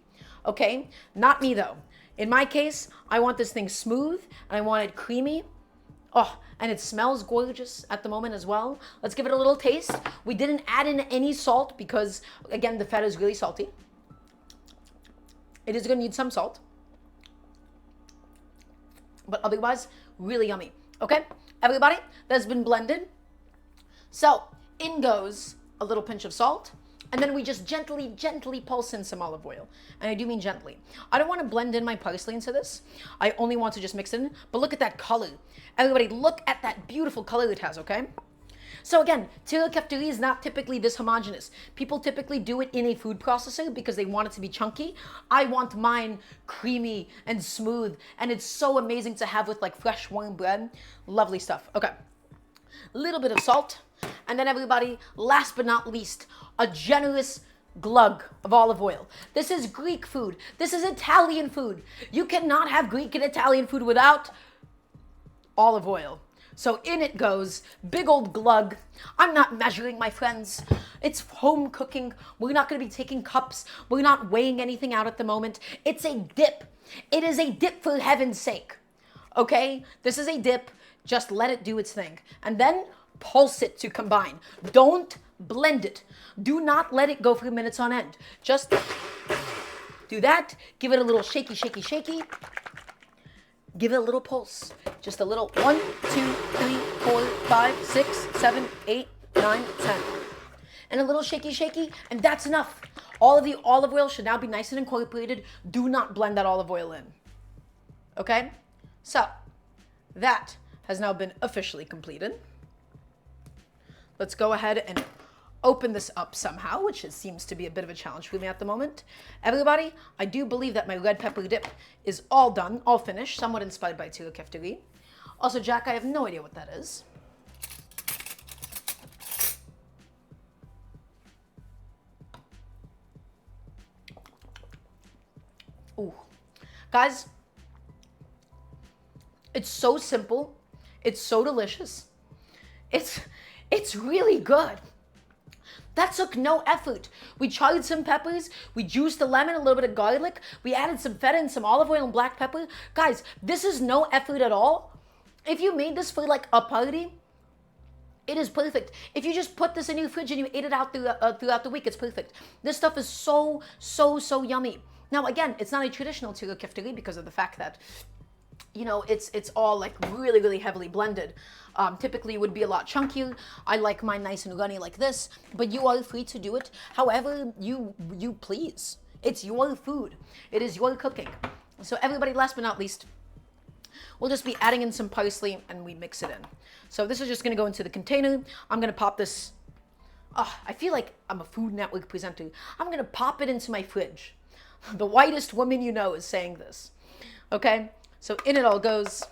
Okay? Not me though. In my case, I want this thing smooth and I want it creamy. Oh, and it smells gorgeous at the moment as well. Let's give it a little taste. We didn't add in any salt because, again, the feta is really salty. It is going to need some salt. But otherwise, really yummy. Okay, everybody, that's been blended. So in goes a little pinch of salt, and then we just gently pulse in some olive oil. And I do mean gently. I don't want to blend in my parsley into this. I only want to just mix it in. But look at that color. Everybody, look at that beautiful color it has, okay? So again, Tyrokafteri is not typically this homogeneous. People typically do it in a food processor because they want it to be chunky. I want mine creamy and smooth, and it's so amazing to have with like fresh warm bread. Lovely stuff. Okay, a little bit of salt, and then everybody, last but not least, a generous glug of olive oil. This is Greek food. This is Italian food. You cannot have Greek and Italian food without olive oil. So in it goes, big old glug. I'm not measuring, my friends. It's home cooking. We're not going to be taking cups. We're not weighing anything out at the moment. It's a dip. It is a dip, for heaven's sake. Okay? This is a dip. Just let it do its thing. And then pulse it to combine. Don't blend it. Do not let it go for minutes on end. Just do that. Give it a little shaky, shaky, shaky. Give it a little pulse. Just a little 1, 2, 3, 4, 5, 6, 7, 8, 9, 10. And a little shaky, shaky, and that's enough. All of the olive oil should now be nice and incorporated. Do not blend that olive oil in. Okay? So, that has now been officially completed. Let's go ahead and open this up somehow, which seems to be a bit of a challenge for me at the moment. Everybody, I do believe that my red pepper dip is all done, all finished, somewhat inspired by Tyrokafteri. Also, Jack, I have no idea what that is. Ooh. Guys, it's so simple. It's so delicious. It's really good. That took no effort. We charred some peppers, we juiced a lemon, a little bit of garlic, we added some feta and some olive oil and black pepper. Guys, this is no effort at all. If you made this for like a party, it is perfect. If you just put this in your fridge and you ate it out throughout the week, it's perfect. This stuff is so, so, so yummy. Now, again, it's not a traditional Tyrokafteri because of the fact that, you know, it's all like really, really heavily blended. Typically, it would be a lot chunkier. I like mine nice and runny like this, but you are free to do it however you please. It's your food. It is your cooking. So everybody, last but not least, we'll just be adding in some parsley and we mix it in. So this is just gonna go into the container. I'm gonna pop this, I feel like I'm a Food Network presenter. I'm gonna pop it into my fridge. The whitest woman you know is saying this. Okay, so in it all goes,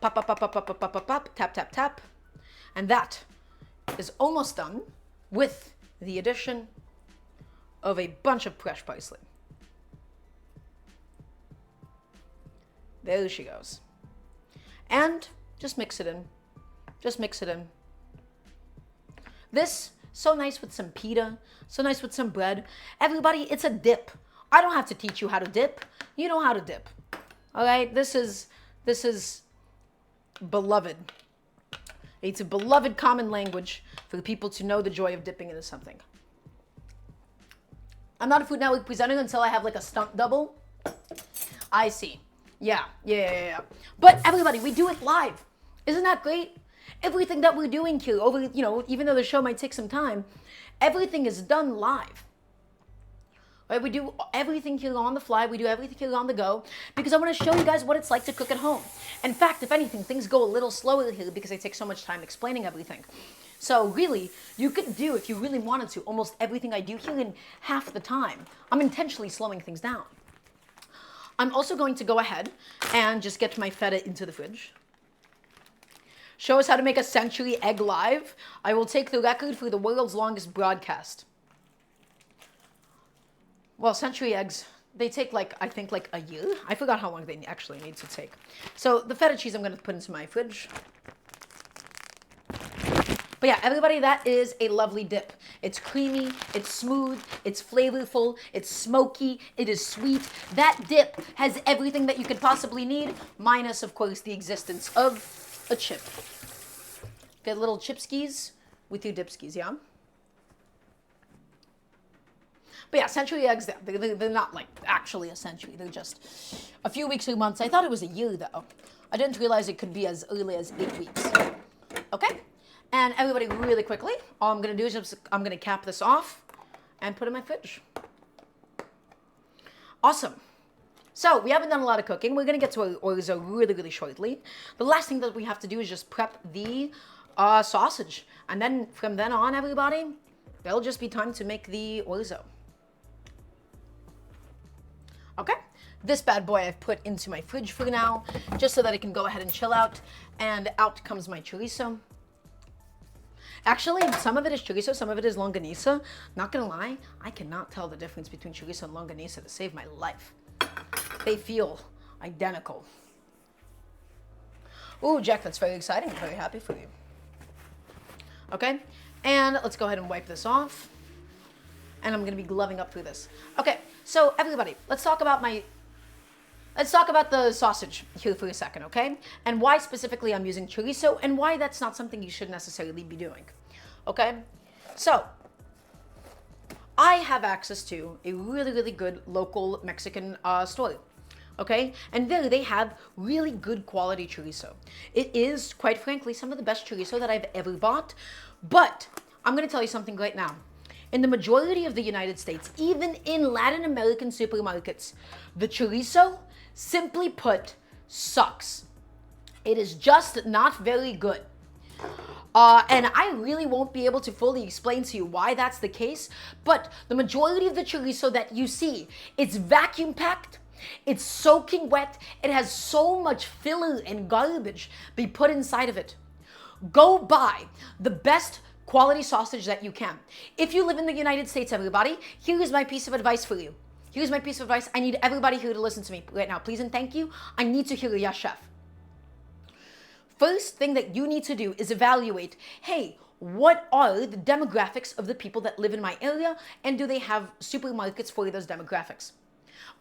pop, pop, pop, pop, pop, pop, pop, pop, pop, tap, tap, tap. And that is almost done with the addition of a bunch of fresh parsley. There she goes. And just mix it in. Just mix it in. This, so nice with some pita, so nice with some bread. Everybody, it's a dip. I don't have to teach you how to dip. You know how to dip. All right, this is beloved. It's a beloved common language for people to know the joy of dipping into something. I'm not a Food Network presenter until I have like a stunt double. I see. Yeah. But everybody, we do it live. Isn't that great? Everything that we're doing here, over, you know, even though the show might take some time, everything is done live. Right? We do everything here on the fly. We do everything here on the go because I want to show you guys what it's like to cook at home. In fact, if anything, things go a little slower here because I take so much time explaining everything. So really, you could do, if you really wanted to, almost everything I do here in half the time. I'm intentionally slowing things down. I'm also going to go ahead and just get my feta into the fridge. Show us how to make a century egg live. I will take the record for the world's longest broadcast. Well, century eggs, they take like, I think like a year. I forgot how long they actually need to take. So the feta cheese I'm going to put into my fridge. But yeah, everybody, that is a lovely dip. It's creamy, it's smooth, it's flavorful, it's smoky, it is sweet. That dip has everything that you could possibly need, minus, of course, the existence of a chip. Get little chip skis with your dip skis, yeah? But yeah, century eggs, they're not like actually a century. They're just a few weeks or months. I thought it was a year, though. I didn't realize it could be as early as 8 weeks. Okay? And everybody, really quickly, all I'm going to do is just, I'm going to cap this off and put it in my fridge. Awesome. So we haven't done a lot of cooking. We're going to get to Orzo really, really shortly. The last thing that we have to do is just prep the sausage. And then from then on, everybody, it'll just be time to make the Orzo. Okay, this bad boy I've put into my fridge for now, just so that it can go ahead and chill out. And out comes my chorizo. Actually, some of it is chorizo, some of it is longanisa. Not gonna lie, I cannot tell the difference between chorizo and longanisa to save my life. They feel identical. Ooh, Jack, that's very exciting. I'm very happy for you. Okay, and let's go ahead and wipe this off. And I'm gonna be gloving up through this. Okay, so everybody, let's talk about the sausage here for a second, okay? And why specifically I'm using chorizo and why that's not something you should necessarily be doing, okay? So, I have access to a really, really good local Mexican store, okay? And there they have really good quality chorizo. It is, quite frankly, some of the best chorizo that I've ever bought. But I'm gonna tell you something right now. In the majority of the United States, even in Latin American supermarkets, the chorizo, simply put, sucks. It is just not very good. And I really won't be able to fully explain to you why that's the case, but the majority of the chorizo that you see, it's vacuum packed, it's soaking wet, it has so much filler and garbage be put inside of it. Go buy the best quality sausage that you can. If you live in the United States, everybody, here is my piece of advice for you. Here's my piece of advice. I need everybody here to listen to me right now, please and thank you. I need to hear a yes, chef. First thing that you need to do is evaluate, hey, what are the demographics of the people that live in my area, and do they have supermarkets for those demographics?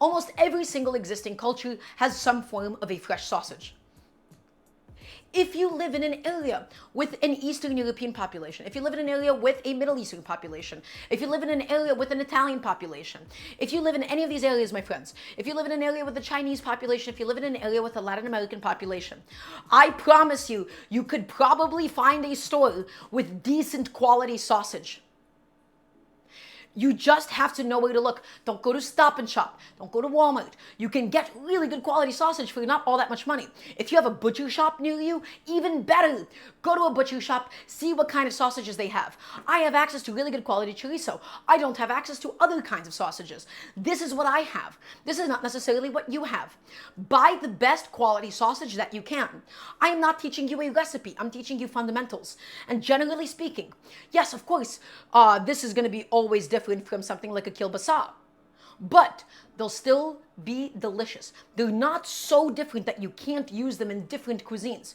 Almost every single existing culture has some form of a fresh sausage. If you live in an area with an Eastern European population, if you live in an area with a Middle Eastern population, if you live in an area with an Italian population, if you live in any of these areas, my friends, if you live in an area with a Chinese population, if you live in an area with a Latin American population, I promise you, you could probably find a store with decent quality sausage. You just have to know where to look. Don't go to Stop and Shop. Don't go to Walmart. You can get really good quality sausage for not all that much money. If you have a butcher shop near you, even better. Go to a butcher shop, see what kind of sausages they have. I have access to really good quality chorizo. I don't have access to other kinds of sausages. This is what I have. This is not necessarily what you have. Buy the best quality sausage that you can. I am not teaching you a recipe. I'm teaching you fundamentals. And generally speaking, yes, of course, this is going to be always different from something like a kielbasa, but they'll still be delicious. They're not so different that you can't use them in different cuisines.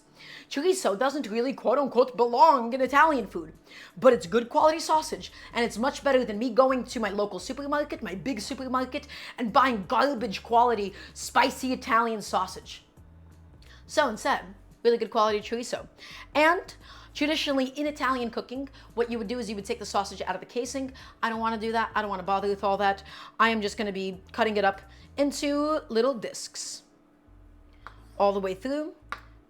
Chorizo doesn't really quote-unquote belong in Italian food, but it's good quality sausage, and it's much better than me going to my local supermarket, my big supermarket, and buying garbage quality spicy Italian sausage. So instead, really good quality chorizo. And traditionally, in Italian cooking, what you would do is you would take the sausage out of the casing. I don't want to do that. I don't want to bother with all that. I am just going to be cutting it up into little discs all the way through.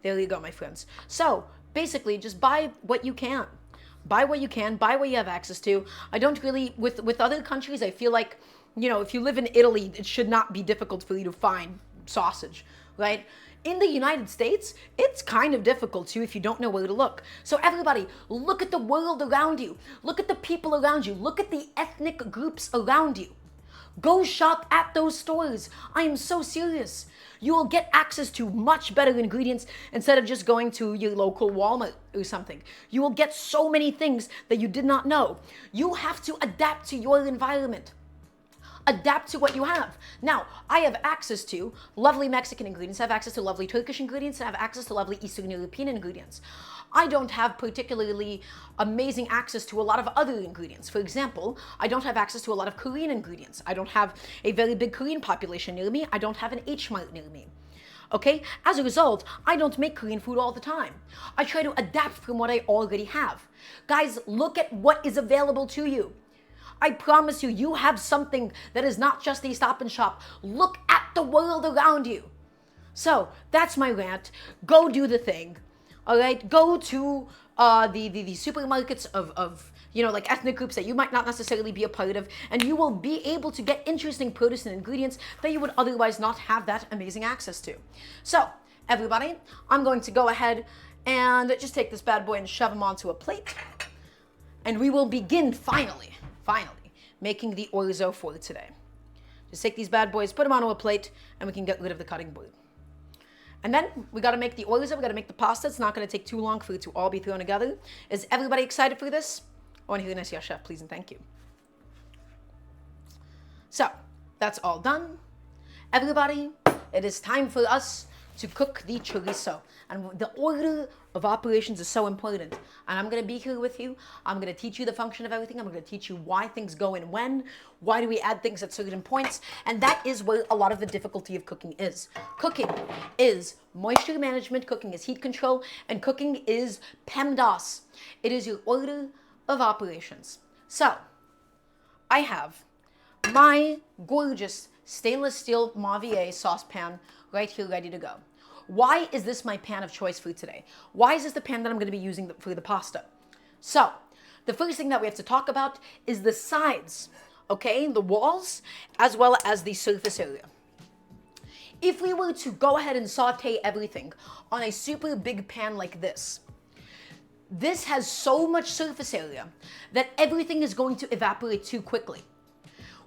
There you go, my friends. So basically, just buy what you can. Buy what you can. Buy what you have access to. I don't really, with other countries, I feel like, you know, if you live in Italy, it should not be difficult for you to find sausage, right? In the United States, it's kind of difficult too if you don't know where to look. So everybody, look at the world around you. Look at the people around you. Look at the ethnic groups around you. Go shop at those stores. I am so serious. You will get access to much better ingredients instead of just going to your local Walmart or something. You will get so many things that you did not know. You have to adapt to your environment. Adapt to what you have. Now, I have access to lovely Mexican ingredients, I have access to lovely Turkish ingredients, and I have access to lovely Eastern European ingredients. I don't have particularly amazing access to a lot of other ingredients. For example, I don't have access to a lot of Korean ingredients. I don't have a very big Korean population near me. I don't have an H-Mart near me. Okay? As a result, I don't make Korean food all the time. I try to adapt from what I already have. Guys, look at what is available to you. I promise you, you have something that is not just a Stop and Shop. Look at the world around you. So that's my rant. Go do the thing. All right, go to the supermarkets of you know, like ethnic groups that you might not necessarily be a part of, and you will be able to get interesting produce and ingredients that you would otherwise not have that amazing access to. So everybody, I'm going to go ahead and just take this bad boy and shove him onto a plate, and we will begin finally making the orzo for today. Just take these bad boys, put them onto a plate, and we can get rid of the cutting board. And then we got to make the orzo, we got to make the pasta. It's not going to take too long for it to all be thrown together. Is everybody excited for this? I want to hear an yes, chef, please and thank you. So that's all done. Everybody, it is time for us to cook the chorizo. And the order of operations is so important. And I'm going to be here with you. I'm going to teach you the function of everything. I'm going to teach you why things go in when, why do we add things at certain points. And that is where a lot of the difficulty of cooking is. Cooking is moisture management, cooking is heat control, and cooking is PEMDAS. It is your order of operations. So, I have my gorgeous stainless steel Mavier saucepan right here ready to go. Why is this my pan of choice for today? Why is this the pan that I'm going to be using for the pasta? So, the first thing that we have to talk about is the sides, okay? The walls, as well as the surface area. If we were to go ahead and saute everything on a super big pan like this, this has so much surface area that everything is going to evaporate too quickly.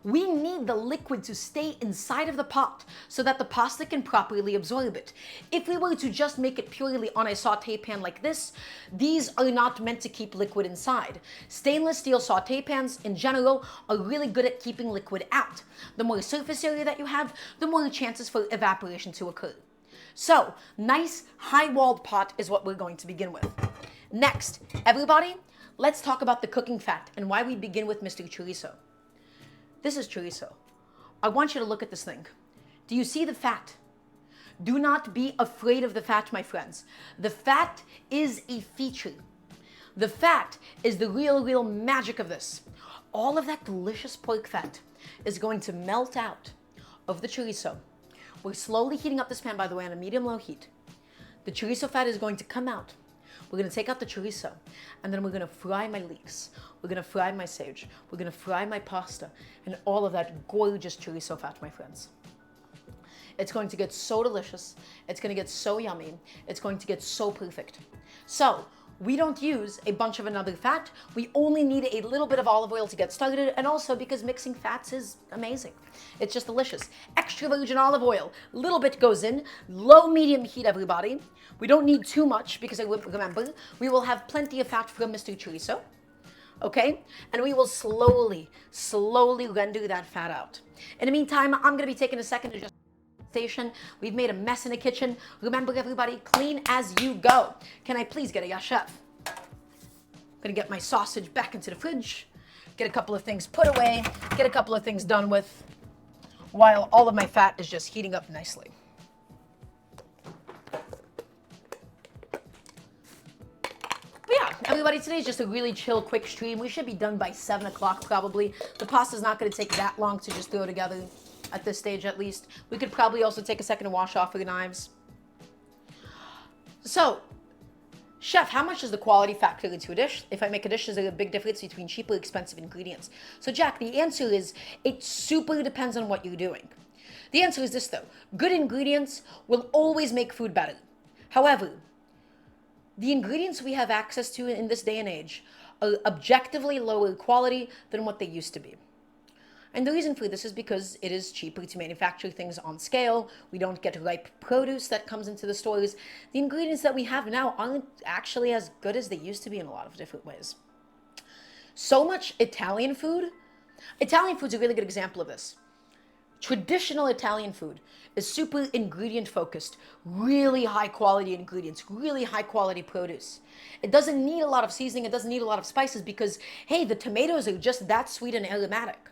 We need the liquid to stay inside of the pot so that the pasta can properly absorb it. If we were to just make it purely on a saute pan like this, these are not meant to keep liquid inside. Stainless steel saute pans in general are really good at keeping liquid out. The more surface area that you have, the more chances for evaporation to occur. So, nice high-walled pot is what we're going to begin with. Next, everybody, let's talk about the cooking fat and why we begin with Mr. Chorizo. This is chorizo. I want you to look at this thing. Do you see the fat? Do not be afraid of the fat, my friends. The fat is a feature. The fat is the real magic of this. All of that delicious pork fat is going to melt out of the chorizo. We're slowly heating up this pan, by the way, on a medium-low heat. The chorizo fat is going to come out. We're going to take out the chorizo, and then we're going to fry my leeks. We're going to fry my sage. We're going to fry my pasta, and all of that gorgeous chorizo fat, my friends. It's going to get so delicious. It's going to get so yummy. It's going to get so perfect. So, we don't use a bunch of another fat. We only need a little bit of olive oil to get started, and also because mixing fats is amazing. It's just delicious. Extra virgin olive oil. Little bit goes in. Low medium heat, everybody. We don't need too much because remember, we will have plenty of fat from Mr. Chorizo. Okay? And we will slowly render that fat out. In the meantime, I'm going to be taking a second to just station. We've made a mess in the kitchen. Remember, everybody, clean as you go. Can I please get a yes, chef? I'm gonna get my sausage back into the fridge, get a couple of things put away, get a couple of things done with, while all of my fat is just heating up nicely. But yeah, everybody, today's just a really chill, quick stream. We should be done by 7 o'clock probably. The pasta's not gonna take that long to just throw together. At this stage, at least. We could probably also take a second to wash off the knives. So, chef, how much does the quality factor into a dish? If I make a dish, is there a big difference between cheap or expensive ingredients? So, Jack, the answer is it super depends on what you're doing. The answer is this, though. Good ingredients will always make food better. However, the ingredients we have access to in this day and age are objectively lower quality than what they used to be. And the reason for this is because it is cheaper to manufacture things on scale. We don't get ripe produce that comes into the stores. The ingredients that we have now aren't actually as good as they used to be in a lot of different ways. So much Italian food. Italian food's a really good example of this. Traditional Italian food is super ingredient focused, really high quality ingredients, really high quality produce. It doesn't need a lot of seasoning, it doesn't need a lot of spices because, hey, the tomatoes are just that sweet and aromatic.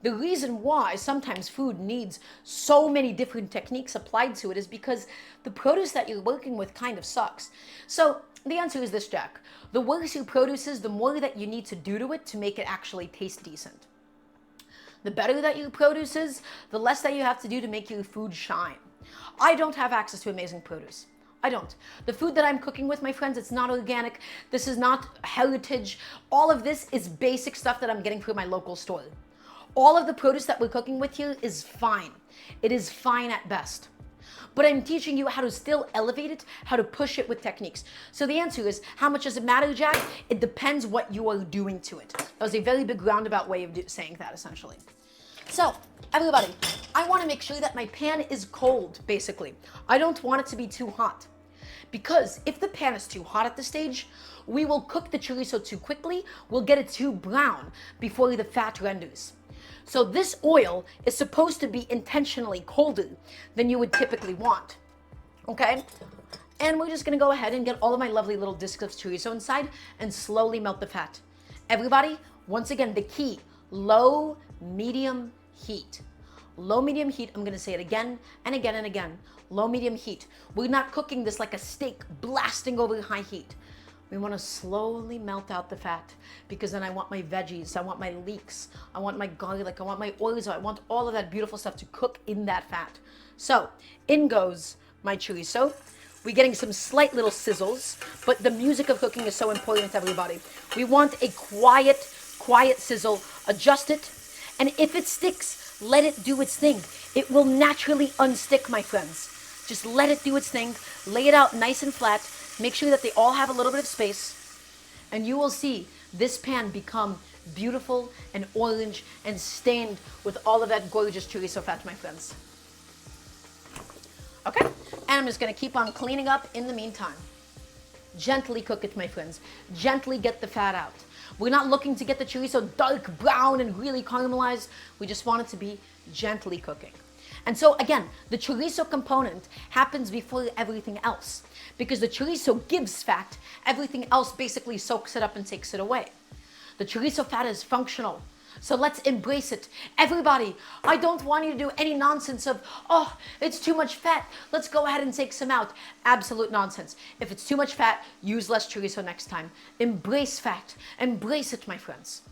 The reason why sometimes food needs so many different techniques applied to it is because the produce that you're working with kind of sucks. So the answer is this, Jack. The worse your produce is, the more that you need to do to it to make it actually taste decent. The better that your produce is, the less that you have to do to make your food shine. I don't have access to amazing produce. I don't. The food that I'm cooking with, my friends, it's not organic. This is not heritage. All of this is basic stuff that I'm getting from my local store. All of the produce that we're cooking with here is fine. It is fine at best. But I'm teaching you how to still elevate it, how to push it with techniques. So the answer is, how much does it matter, Jack? It depends what you are doing to it. That was a very big roundabout way of saying that, essentially. So, everybody, I want to make sure that my pan is cold, basically. I don't want it to be too hot. Because if the pan is too hot at this stage, we will cook the chorizo too quickly, we'll get it too brown before the fat renders. So this oil is supposed to be intentionally colder than you would typically want. Okay? And we're just gonna go ahead and get all of my lovely little discs of chorizo inside and slowly melt the fat. Everybody, once again, the key, low, medium heat. Low, medium heat, I'm gonna say it again and again and again. Low, medium heat. We're not cooking this like a steak blasting over high heat. We wanna slowly melt out the fat because then I want my veggies, I want my leeks, I want my garlic, I want my orzo, I want all of that beautiful stuff to cook in that fat. So, in goes my chorizo. We're getting some slight little sizzles, but the music of cooking is so important to everybody. We want a quiet sizzle. Adjust it, and if it sticks, let it do its thing. It will naturally unstick, my friends. Just let it do its thing. Lay it out nice and flat. Make sure that they all have a little bit of space, and you will see this pan become beautiful and orange and stained with all of that gorgeous chorizo fat, my friends. Okay, and I'm just gonna keep on cleaning up in the meantime. Gently cook it, my friends. Gently get the fat out. We're not looking to get the chorizo dark brown and really caramelized. We just want it to be gently cooking. And so again, the chorizo component happens before everything else. Because the chorizo gives fat, everything else basically soaks it up and takes it away. The chorizo fat is functional. So let's embrace it. Everybody, I don't want you to do any nonsense of, oh, it's too much fat, let's go ahead and take some out. Absolute nonsense. If it's too much fat, use less chorizo next time. Embrace fat. Embrace it, my friends.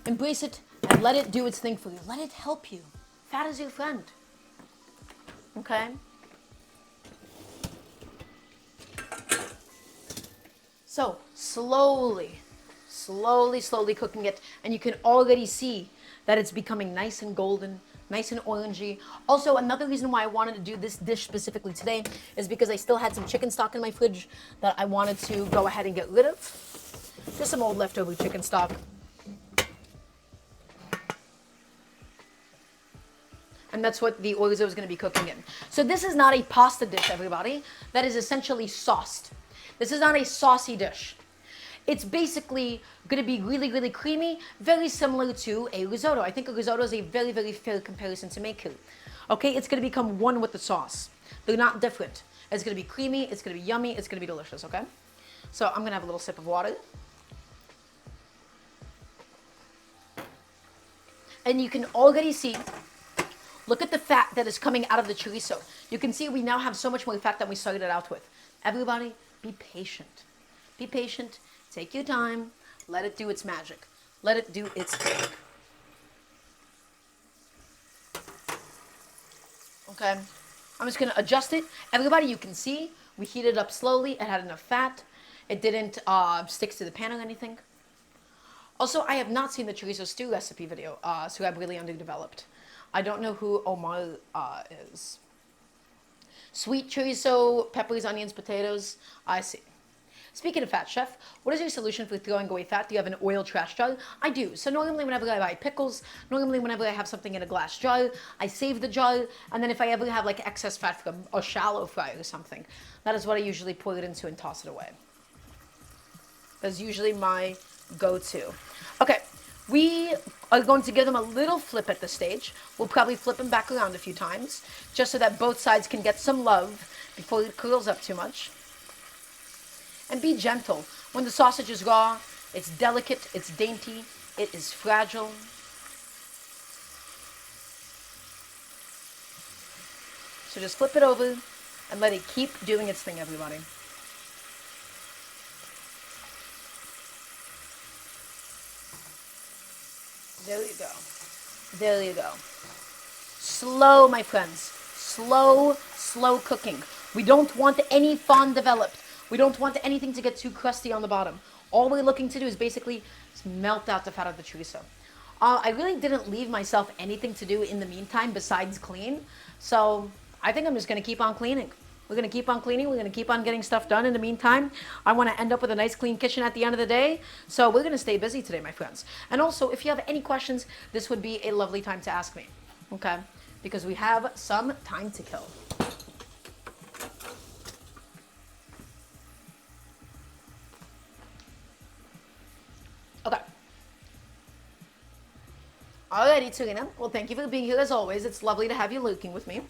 Embrace it and let it do its thing for you. Let it help you. Fat is your friend. Okay? So slowly cooking it, and you can already see that it's becoming nice and golden, nice and orangey. Also, another reason why I wanted to do this dish specifically today is because I still had some chicken stock in my fridge that I wanted to go ahead and get rid of. Just some old leftover chicken stock. And that's what the orzo is going to be cooking in. So this is not a pasta dish, everybody. That is essentially sauced. This is not a saucy dish. It's basically going to be really creamy, very similar to a risotto. I think a risotto is a very fair comparison to make here. Okay, it's going to become one with the sauce. They're not different. It's going to be creamy, it's going to be yummy, it's going to be delicious, okay? So I'm going to have a little sip of water. And you can already see, look at the fat that is coming out of the chorizo. You can see we now have so much more fat than we started it out with. Everybody, be patient. Be patient. Take your time. Let it do its magic. Let it do its thing. Okay. I'm just going to adjust it. Everybody, you can see we heated it up slowly. It had enough fat. It didn't stick to the pan or anything. Also, I have not seen the chorizo stew recipe video, so I'm really underdeveloped. I don't know who Omar is. Sweet chorizo, peppers, onions, potatoes. I see. Speaking of fat, chef, what is your solution for throwing away fat? Do you have an oil trash jar? I do. So normally whenever I buy pickles, normally whenever I have something in a glass jar, I save the jar, and then if I ever have like excess fat from a shallow fry or something, that is what I usually pour it into and toss it away. That's usually my go-to. Okay, we are going to give them a little flip at this stage. We'll probably flip them back around a few times, just so that both sides can get some love before it curls up too much. And be gentle. When the sausage is raw, it's delicate, it's dainty, it is fragile. So just flip it over and let it keep doing its thing, everybody. There you go. There you go. Slow, my friends. Slow cooking. We don't want any fond developed. We don't want anything to get too crusty on the bottom. All we're looking to do is basically melt out the fat of the chorizo. I really didn't leave myself anything to do in the meantime besides clean. So I think I'm just going to keep on cleaning. We're going to keep on cleaning. We're going to keep on getting stuff done in the meantime. I want to end up with a nice clean kitchen at the end of the day. So we're going to stay busy today, my friends. And also, if you have any questions, this would be a lovely time to ask me. Okay? Because we have some time to kill. Okay. Alrighty, Serena. Well, thank you for being here as always. It's lovely to have you lurking with me.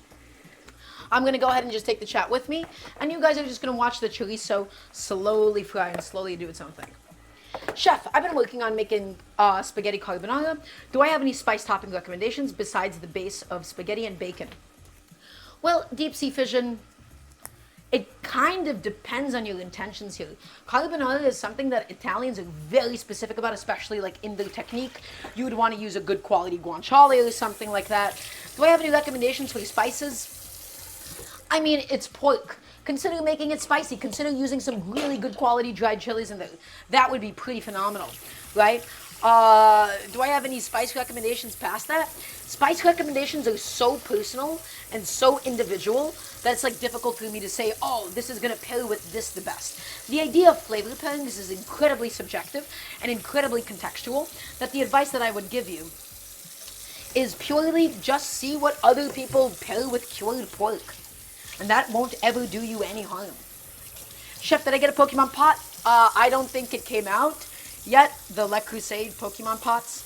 I'm going to go ahead and just take the chat with me, and you guys are just going to watch the chorizo slowly fry and slowly do its own thing. Chef, I've been working on making spaghetti carbonara. Do I have any spice topping recommendations besides the base of spaghetti and bacon? Well, deep sea fission, it kind of depends on your intentions here. Carbonara is something that Italians are very specific about, especially like in their technique. You would want to use a good quality guanciale or something like that. Do I have any recommendations for spices? I mean, it's pork. Consider making it spicy. Consider using some really good quality dried chilies in there. That would be pretty phenomenal, right? Do I have any spice recommendations past that? Spice recommendations are so personal and so individual that it's like difficult for me to say, oh, this is going to pair with this the best. The idea of flavor pairings is incredibly subjective and incredibly contextual, that the advice that I would give you is purely just see what other people pair with cured pork. And that won't ever do you any harm. Chef, did I get a Pokemon pot? I don't think it came out yet, the Le Crusade Pokemon pots.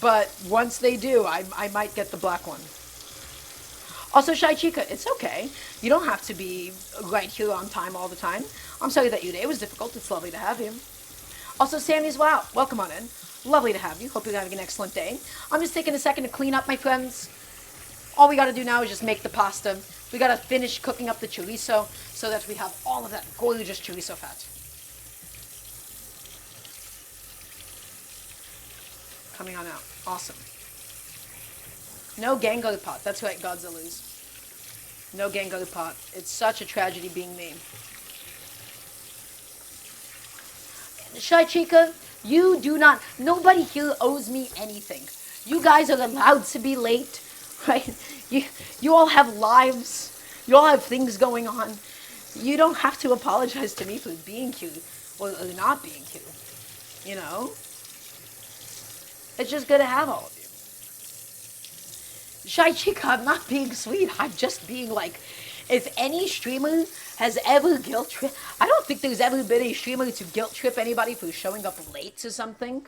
But once they do, I might get the black one. Also, Shy Chica, it's okay. You don't have to be right here on time all the time. I'm sorry that your day was difficult. It's lovely to have you. Also, Sammy's wow. Welcome on in. Lovely to have you. Hope you're having an excellent day. I'm just taking a second to clean up, my friends. All we got to do now is just make the pasta. We got to finish cooking up the chorizo so that we have all of that gorgeous chorizo fat. Coming on out. Awesome. No Gengar pot. That's right, Godzilla's. No Gengar pot. It's such a tragedy being me. Shy Chica, you do not... Nobody here owes me anything. You guys are allowed to be late. Right? You all have lives. You all have things going on. You don't have to apologize to me for being cute or not being cute. You know? It's just good to have all of you. Shy Chica, I'm not being sweet. I'm just being like, if any streamer has ever guilt trip, I don't think there's ever been a streamer to guilt trip anybody for showing up late to something.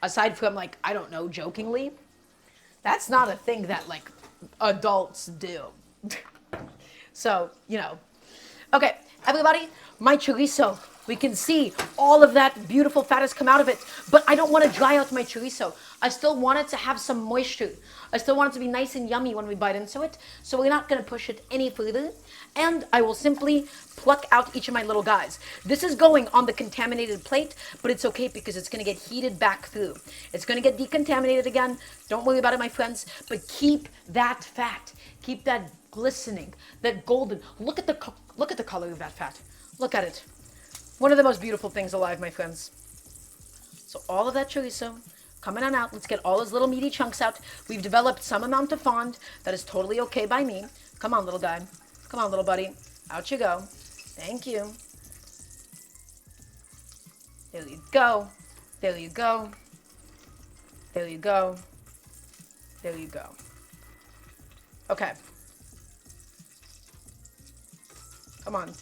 Aside from like, I don't know, jokingly. That's not a thing that, like, adults do. So, you know. Okay, everybody, my chorizo. We can see all of that beautiful fat has come out of it. But I don't want to dry out my chorizo. I still want it to have some moisture. I still want it to be nice and yummy when we bite into it. So we're not going to push it any further. And I will simply pluck out each of my little guys. This is going on the contaminated plate, but it's okay because it's going to get heated back through. It's going to get decontaminated again. Don't worry about it, my friends. But keep that fat. Keep that glistening, that golden. Look at the color of that fat. Look at it. One of the most beautiful things alive, my friends. So all of that chorizo coming on out. Let's get all those little meaty chunks out. We've developed some amount of fond. That is totally okay by me. Come on, little guy. Come on, little buddy. Out you go. Thank you. There you go. There you go. There you go. There you go. Okay. Come on.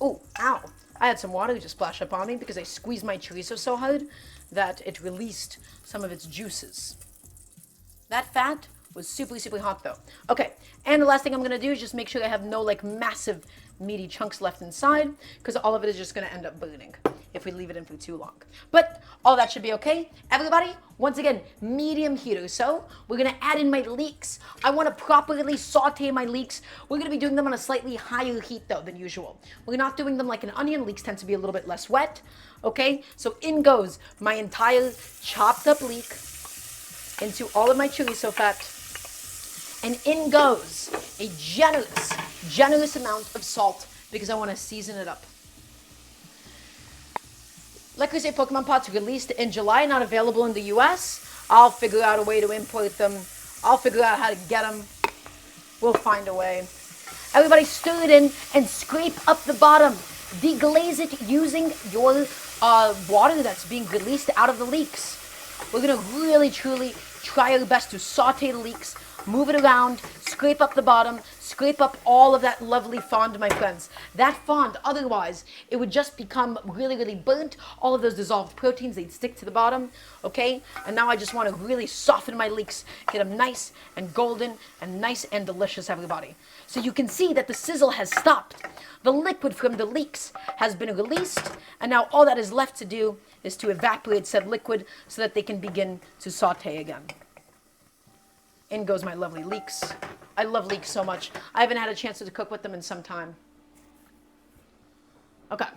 Ooh, ow. I had some water just splash up on me because I squeezed my chorizo so hard that it released some of its juices. That fat was super, super hot though. Okay, and the last thing I'm gonna do is just make sure I have no like massive meaty chunks left inside because all of it is just gonna end up burning if we leave it in for too long. But all that should be okay. Everybody, once again, medium heat or so. We're gonna add in my leeks. I wanna properly saute my leeks. We're gonna be doing them on a slightly higher heat though than usual. We're not doing them like an onion. Leeks tend to be a little bit less wet, okay? So in goes my entire chopped up leek into all of my chorizo fat. And in goes a generous amount of salt because I wanna season it up. Like I say, Pokemon pots released in July, not available in the US. I'll figure out a way to import them. I'll figure out how to get them. We'll find a way. Everybody stir it in and scrape up the bottom. Deglaze it using your water that's being released out of the leeks. We're gonna really, truly try our best to saute the leeks, move it around, scrape up the bottom, Scrape up all of that lovely fond, my friends. That fond, otherwise, it would just become really, really burnt. All of those dissolved proteins, they'd stick to the bottom, okay? And now I just want to really soften my leeks, get them nice and golden and nice and delicious, everybody. So you can see that the sizzle has stopped. The liquid from the leeks has been released, and now all that is left to do is to evaporate said liquid so that they can begin to saute again. In goes my lovely leeks. I love leeks so much. I haven't had a chance to cook with them in some time. Okay.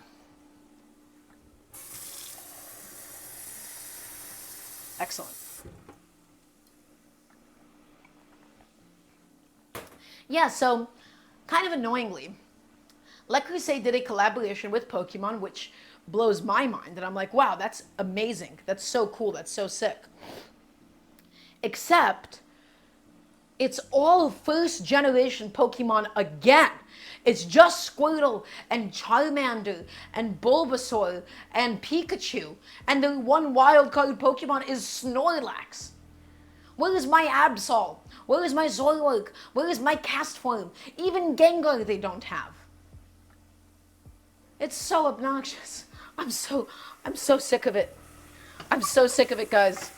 Excellent. Yeah, so kind of annoyingly, Le Creuset did a collaboration with Pokemon, which blows my mind. And I'm like, wow, that's amazing. That's so cool. That's so sick. Except it's all first generation Pokemon again. It's just Squirtle and Charmander and Bulbasaur and Pikachu. And the one wild card Pokemon is Snorlax. Where is my Absol? Where is my Zoroark? Where is my Castform? Even Gengar they don't have. It's so obnoxious. I'm so sick of it. I'm so sick of it, guys.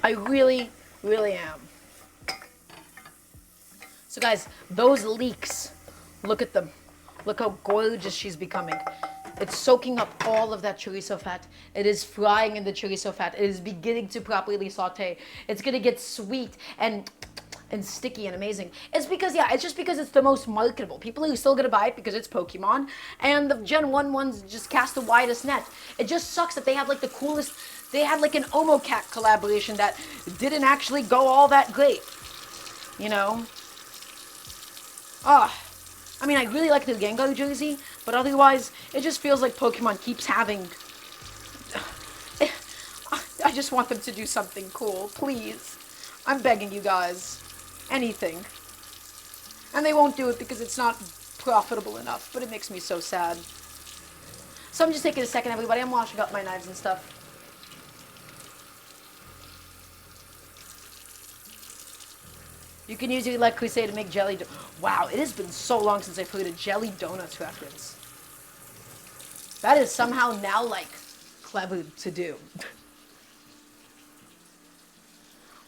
I really, really am. So guys, those leeks, look at them. Look how gorgeous she's becoming. It's soaking up all of that chorizo fat. It is frying in the chorizo fat. It is beginning to properly saute. It's gonna get sweet and sticky and amazing. It's because, yeah, it's just because it's the most marketable. People are still gonna buy it because it's Pokemon, and the Gen 1 ones just cast the widest net. It just sucks that they had like the coolest, they had like an Omocat collaboration that didn't actually go all that great, you know? I mean, I really like the Gengar jersey, but otherwise, it just feels like Pokemon keeps having... I just want them to do something cool, please. I'm begging you guys. Anything. And they won't do it because it's not profitable enough, but it makes me so sad. So I'm just taking a second, everybody. I'm washing up my knives and stuff. You can use your Le Creuset to make jelly. Wow, it has been so long since I've heard a jelly donuts reference. That is somehow now, like, clever to do.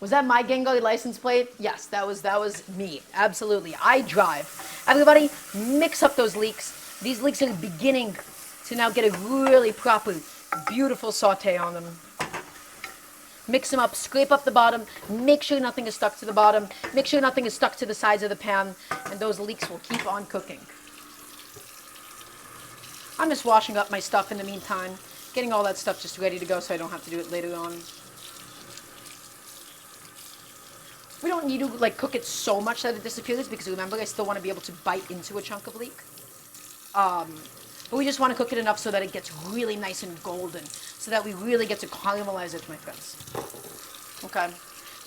Was that my Gengar license plate? Yes, that was me. Absolutely. I drive. Everybody, mix up those leeks. These leeks are beginning to now get a really proper, beautiful saute on them. Mix them up, scrape up the bottom, make sure nothing is stuck to the bottom, make sure nothing is stuck to the sides of the pan, and those leeks will keep on cooking. I'm just washing up my stuff in the meantime, getting all that stuff just ready to go so I don't have to do it later on. We don't need to like cook it so much that it disappears because remember I still want to be able to bite into a chunk of leek. But we just want to cook it enough so that it gets really nice and golden, so that we really get to caramelize it, my friends. Okay?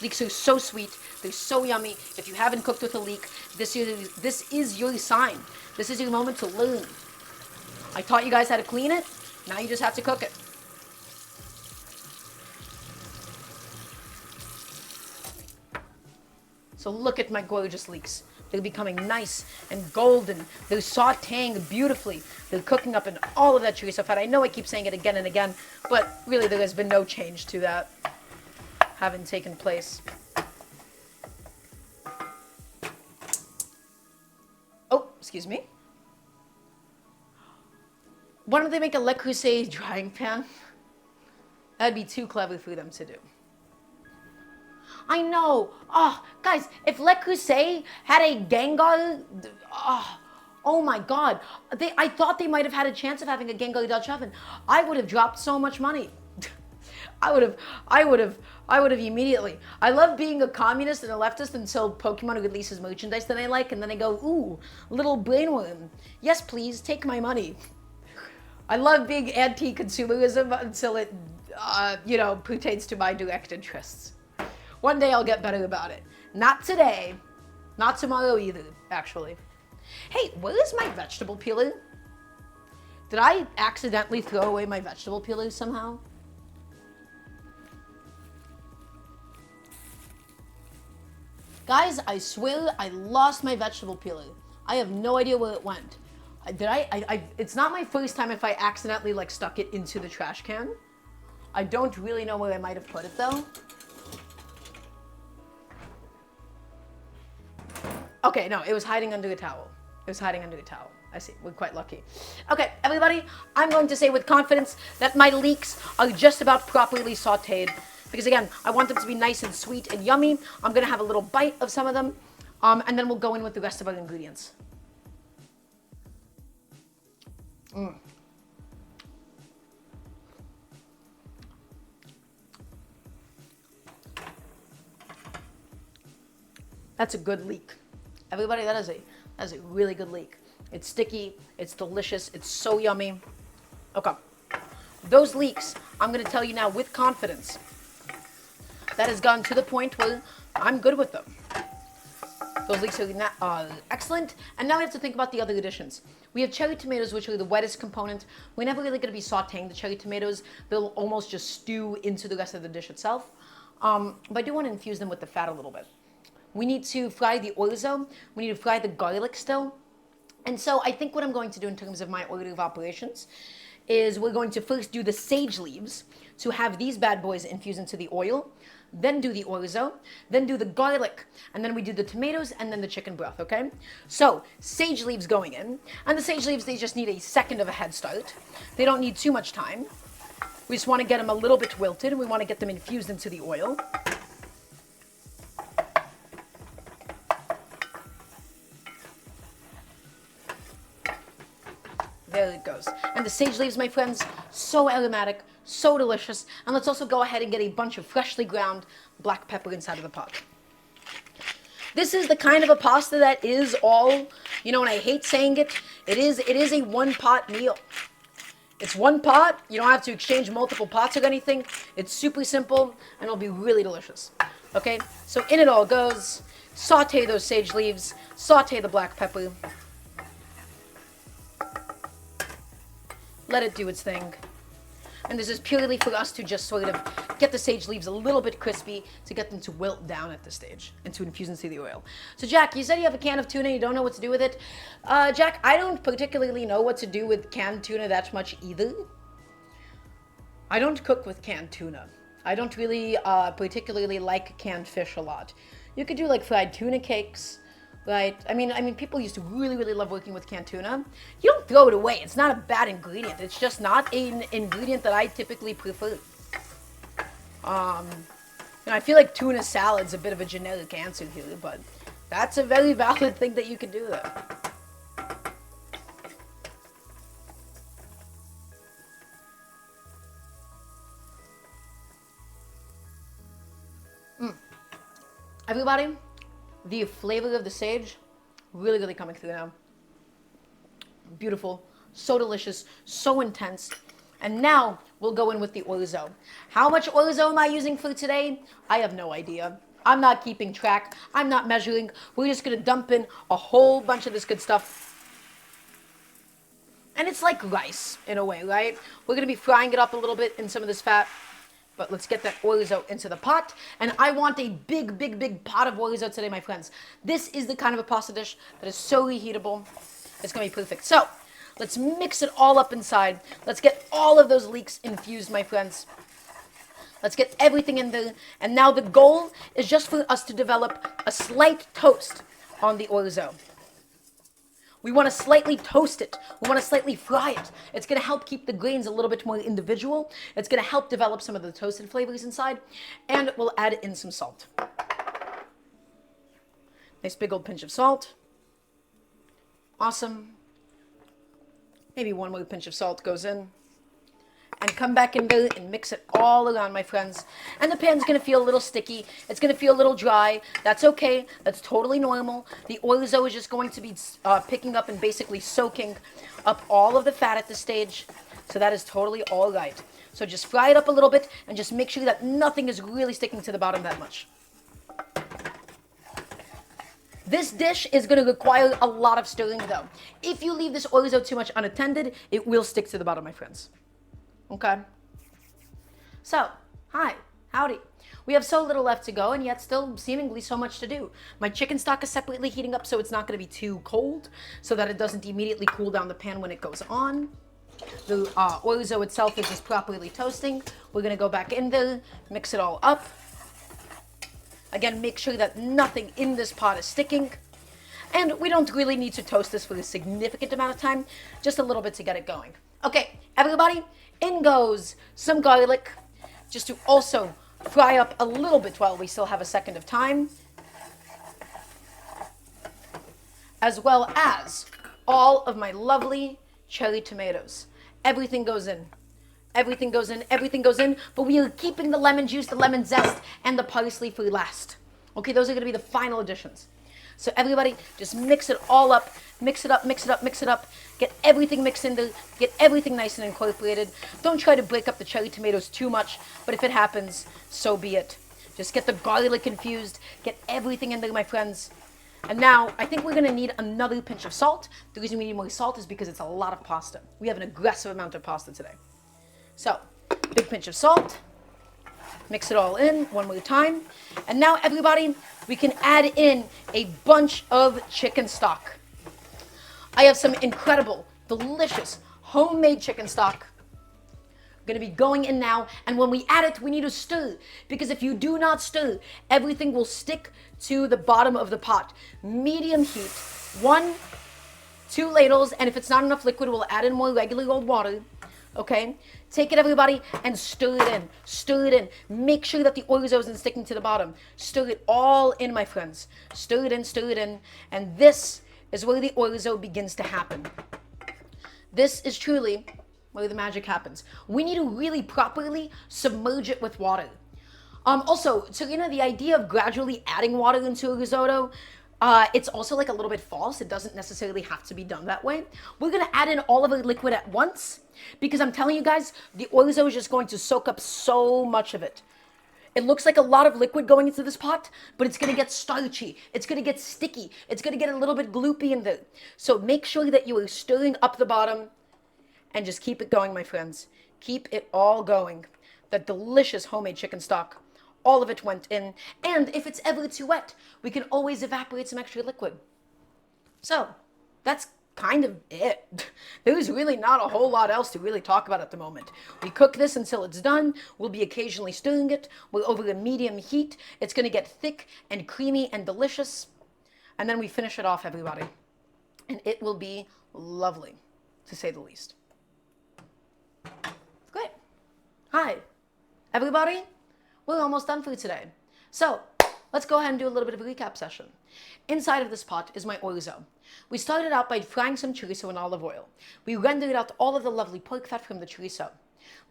Leeks are so sweet. They're so yummy. If you haven't cooked with a leek, this is your sign. This is your moment to learn. I taught you guys how to clean it. Now you just have to cook it. So look at my gorgeous leeks. They're becoming nice and golden. They're sautéing beautifully. They're cooking up in all of that chorizo fat. I know I keep saying it again and again, but really there has been no change to that having taken place. Oh, excuse me. Why don't they make a Le Creuset drying pan? That'd be too clever for them to do. I know. Oh, guys, if Le Creuset had a Gengar, oh my God, I thought they might have had a chance of having a Gengar Dutch oven. I would have dropped so much money. I would have immediately. I love being a communist and a leftist until Pokemon releases merchandise that I like, and then I go, ooh, little brainworm. Yes, please, take my money. I love being anti-consumerism until it, pertains to my direct interests. One day I'll get better about it. Not today. Not tomorrow either, actually. Hey, where is my vegetable peeler? Did I accidentally throw away my vegetable peeler somehow? Guys, I swear I lost my vegetable peeler. I have no idea where it went. It's not my first time if I accidentally like stuck it into the trash can. I don't really know where I might have put it though. Okay, no, it was hiding under a towel. It was hiding under a towel. I see, we're quite lucky. Okay, everybody, I'm going to say with confidence that my leeks are just about properly sauteed. Because again, I want them to be nice and sweet and yummy. I'm gonna have a little bite of some of them. And then we'll go in with the rest of our ingredients. That's a good leek. Everybody, that is a really good leek. It's sticky, it's delicious, it's so yummy. Okay. Those leeks, I'm gonna tell you now with confidence, that has gone to the point where I'm good with them. Those leeks are excellent. And now we have to think about the other additions. We have cherry tomatoes, which are the wettest component. We're never really going to be sauteing the cherry tomatoes. They'll almost just stew into the rest of the dish itself. But I do want to infuse them with the fat a little bit. We need to fry the orzo. We need to fry the garlic still. And so I think what I'm going to do in terms of my order of operations is we're going to first do the sage leaves to have these bad boys infuse into the oil, then do the orzo, then do the garlic, and then we do the tomatoes and then the chicken broth, okay? So, sage leaves going in, and the sage leaves, they just need a second of a head start. They don't need too much time. We just want to get them a little bit wilted, and we want to get them infused into the oil. There it goes. And the sage leaves, my friends, so aromatic, so delicious. And let's also go ahead and get a bunch of freshly ground black pepper inside of the pot. This is the kind of a pasta that is all, you know, and I hate saying it, it is a one-pot meal. It's one pot. You don't have to exchange multiple pots or anything. It's super simple, and it'll be really delicious. Okay, so in it all goes. Saute those sage leaves. Saute the black pepper. Let it do its thing. And this is purely for us to just sort of get the sage leaves a little bit crispy to get them to wilt down at this stage and to infuse into the oil. So Jack, you said you have a can of tuna, you don't know what to do with it. Jack, I don't particularly know what to do with canned tuna that much either. I don't cook with canned tuna. I don't really particularly like canned fish a lot. You could do like fried tuna cakes. Right? I mean, people used to really, really love working with canned tuna. You don't throw it away. It's not a bad ingredient. It's just not an ingredient that I typically prefer. I feel like tuna salad's a bit of a generic answer here, but that's a very valid thing that you can do there. Everybody, the flavor of the sage, really, really coming through now. Beautiful, so delicious, so intense. And now we'll go in with the orzo. How much orzo am I using for today? I have no idea. I'm not keeping track. I'm not measuring. We're just gonna dump in a whole bunch of this good stuff. And it's like rice in a way, right? We're gonna be frying it up a little bit in some of this fat. But let's get that orzo into the pot. And I want a big, big, big pot of orzo today, my friends. This is the kind of a pasta dish that is so reheatable. It's going to be perfect. So, let's mix it all up inside. Let's get all of those leeks infused, my friends. Let's get everything in there. And now the goal is just for us to develop a slight toast on the orzo. We want to slightly toast it. We want to slightly fry it. It's going to help keep the grains a little bit more individual. It's going to help develop some of the toasted flavors inside. And we'll add in some salt. Nice big old pinch of salt. Awesome. Maybe one more pinch of salt goes in. And come back in there and mix it all around, my friends. And the pan's going to feel a little sticky. It's going to feel a little dry. That's okay. That's totally normal. The orzo is just going to be picking up and basically soaking up all of the fat at this stage. So that is totally all right. So just fry it up a little bit and just make sure that nothing is really sticking to the bottom that much. This dish is going to require a lot of stirring, though. If you leave this orzo too much unattended, it will stick to the bottom, my friends. Okay. So, hi. Howdy. We have so little left to go and yet still seemingly so much to do. My chicken stock is separately heating up so it's not going to be too cold so that it doesn't immediately cool down the pan when it goes on. The orzo itself is just properly toasting. We're going to go back in there, mix it all up. Again, make sure that nothing in this pot is sticking. And we don't really need to toast this for a significant amount of time, just a little bit to get it going. Okay, everybody, in goes some garlic, just to also fry up a little bit while we still have a second of time. As well as all of my lovely cherry tomatoes. Everything goes in. Everything goes in, everything goes in, but we are keeping the lemon juice, the lemon zest, and the parsley for last. Okay, those are going to be the final additions. So everybody, just mix it all up, mix it up, mix it up, mix it up. Get everything mixed in there, get everything nice and incorporated. Don't try to break up the cherry tomatoes too much, but if it happens, so be it. Just get the garlic infused, get everything in there, my friends. And now, I think we're going to need another pinch of salt. The reason we need more salt is because it's a lot of pasta. We have an aggressive amount of pasta today. So, big pinch of salt. Mix it all in one more time. And now, everybody, we can add in a bunch of chicken stock. I have some incredible, delicious, homemade chicken stock. Going to be going in now. And when we add it, we need to stir. Because if you do not stir, everything will stick to the bottom of the pot. Medium heat. 1, 2 ladles. And if it's not enough liquid, we'll add in more regular old water. Okay? Take it, everybody, and stir it in. Stir it in. Make sure that the orzo isn't sticking to the bottom. Stir it all in, my friends. Stir it in, stir it in. And this is where the orzo begins to happen. This is truly where the magic happens. We need to really properly submerge it with water. Also, so the idea of gradually adding water into a risotto, it's also like a little bit false. It doesn't necessarily have to be done that way. We're gonna add in all of the liquid at once because I'm telling you guys, the orzo is just going to soak up so much of it. It looks like a lot of liquid going into this pot, but it's gonna get starchy. It's gonna get sticky. It's gonna get a little bit gloopy in there. So make sure that you are stirring up the bottom and just keep it going, my friends. Keep it all going. That delicious homemade chicken stock. All of it went in. And if it's ever too wet, we can always evaporate some extra liquid. So, that's kind of it. There's really not a whole lot else to really talk about at the moment. We cook this until it's done. We'll be occasionally stirring it. We're over a medium heat. It's going to get thick and creamy and delicious. And then we finish it off, everybody. And it will be lovely, to say the least. Great. Hi, everybody. We're almost done for today. So, let's go ahead and do a little bit of a recap session. Inside of this pot is my orzo. We started out by frying some chorizo in olive oil. We rendered out all of the lovely pork fat from the chorizo.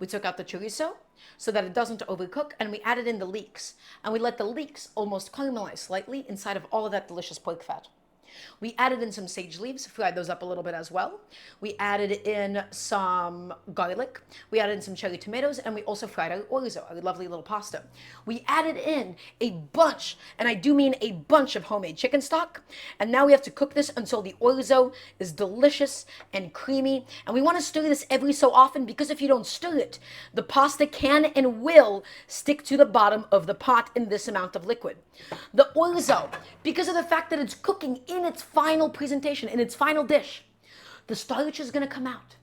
We took out the chorizo so that it doesn't overcook, and we added in the leeks. And we let the leeks almost caramelize slightly inside of all of that delicious pork fat. We added in some sage leaves, fried those up a little bit as well. We added in some garlic. We added in some cherry tomatoes, and we also fried our orzo, our lovely little pasta. We added in a bunch, and I do mean a bunch of homemade chicken stock. And now we have to cook this until the orzo is delicious and creamy. And we want to stir this every so often because if you don't stir it, the pasta can and will stick to the bottom of the pot in this amount of liquid. The orzo, because of the fact that it's cooking in its final presentation, in its final dish, the starch is going to come out.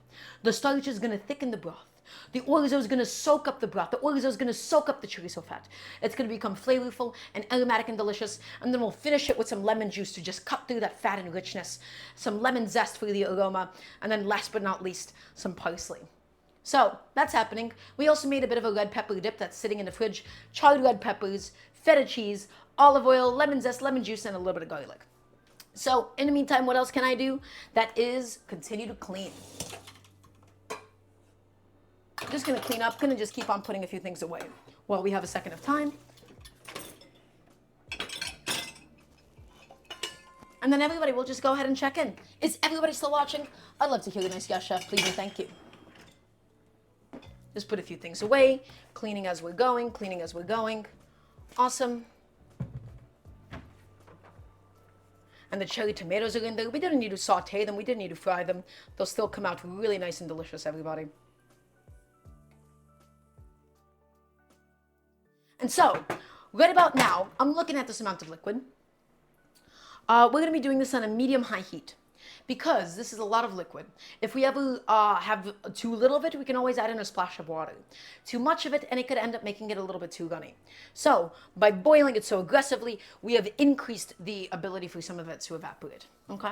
The starch is going to thicken the broth. The orzo is going to soak up the broth. The orzo is going to soak up the chorizo fat. It's going to become flavorful and aromatic and delicious. And then we'll finish it with some lemon juice to just cut through that fat and richness. Some lemon zest for the aroma. And then last but not least, some parsley. So that's happening. We also made a bit of a red pepper dip that's sitting in the fridge. Charred red peppers, feta cheese, olive oil, lemon zest, lemon juice, and a little bit of garlic. So, in the meantime, what else can I do? That is continue to clean. I'm just going to clean up. Going to just keep on putting a few things away while we have a second of time. And then everybody will just go ahead and check in. Is everybody still watching? I'd love to hear a nice yes, chef, please and thank you. Just put a few things away. Cleaning as we're going. Cleaning as we're going. Awesome. And the cherry tomatoes are in there. We didn't need to saute them. We didn't need to fry them. They'll still come out really nice and delicious, everybody. And so, right about now, I'm looking at this amount of liquid. We're going to be doing this on a medium-high heat because this is a lot of liquid. If we ever have too little of it, we can always add in a splash of water. Too much of it, and it could end up making it a little bit too runny. So, by boiling it so aggressively, we have increased the ability for some of it to evaporate. Okay?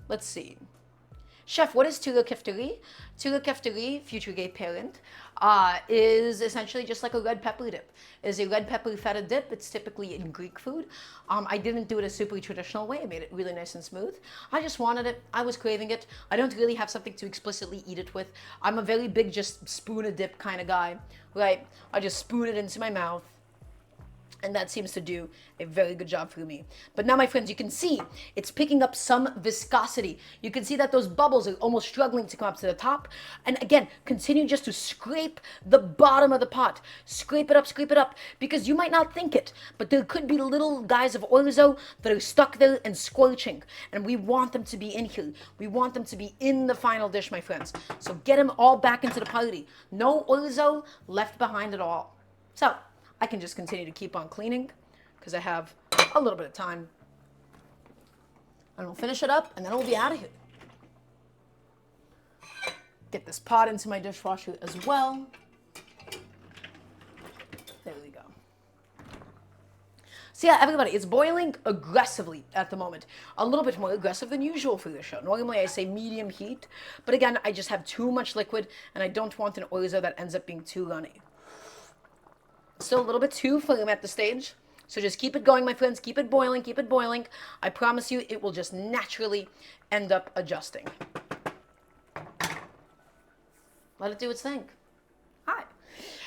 Let's see. Chef, what is Tyrokafteri? Tyrokafteri, future gay parent, is essentially just like a red pepper dip. It's a red pepper feta dip. It's typically in Greek food. I didn't do it a super traditional way. I made it really nice and smooth. I just wanted it. I was craving it. I don't really have something to explicitly eat it with. I'm a very big just spoon a dip kind of guy, right? I just spoon it into my mouth. And that seems to do a very good job for me. But now, my friends, you can see it's picking up some viscosity. You can see that those bubbles are almost struggling to come up to the top. And again, continue just to scrape the bottom of the pot. Scrape it up, because you might not think it, but there could be little guys of orzo that are stuck there and squelching. And we want them to be in here. We want them to be in the final dish, my friends. So get them all back into the party. No orzo left behind at all. So I can just continue to keep on cleaning because I have a little bit of time. And we'll finish it up and then we'll be out of here. Get this pot into my dishwasher as well. There we go. So yeah, everybody, it's boiling aggressively at the moment. A little bit more aggressive than usual for this show. Normally I say medium heat, but again, I just have too much liquid and I don't want an orzo that ends up being too runny. Still a little bit too firm at the stage. So just keep it going, my friends. Keep it boiling. Keep it boiling. I promise you it will just naturally end up adjusting. Let it do its thing. Hi.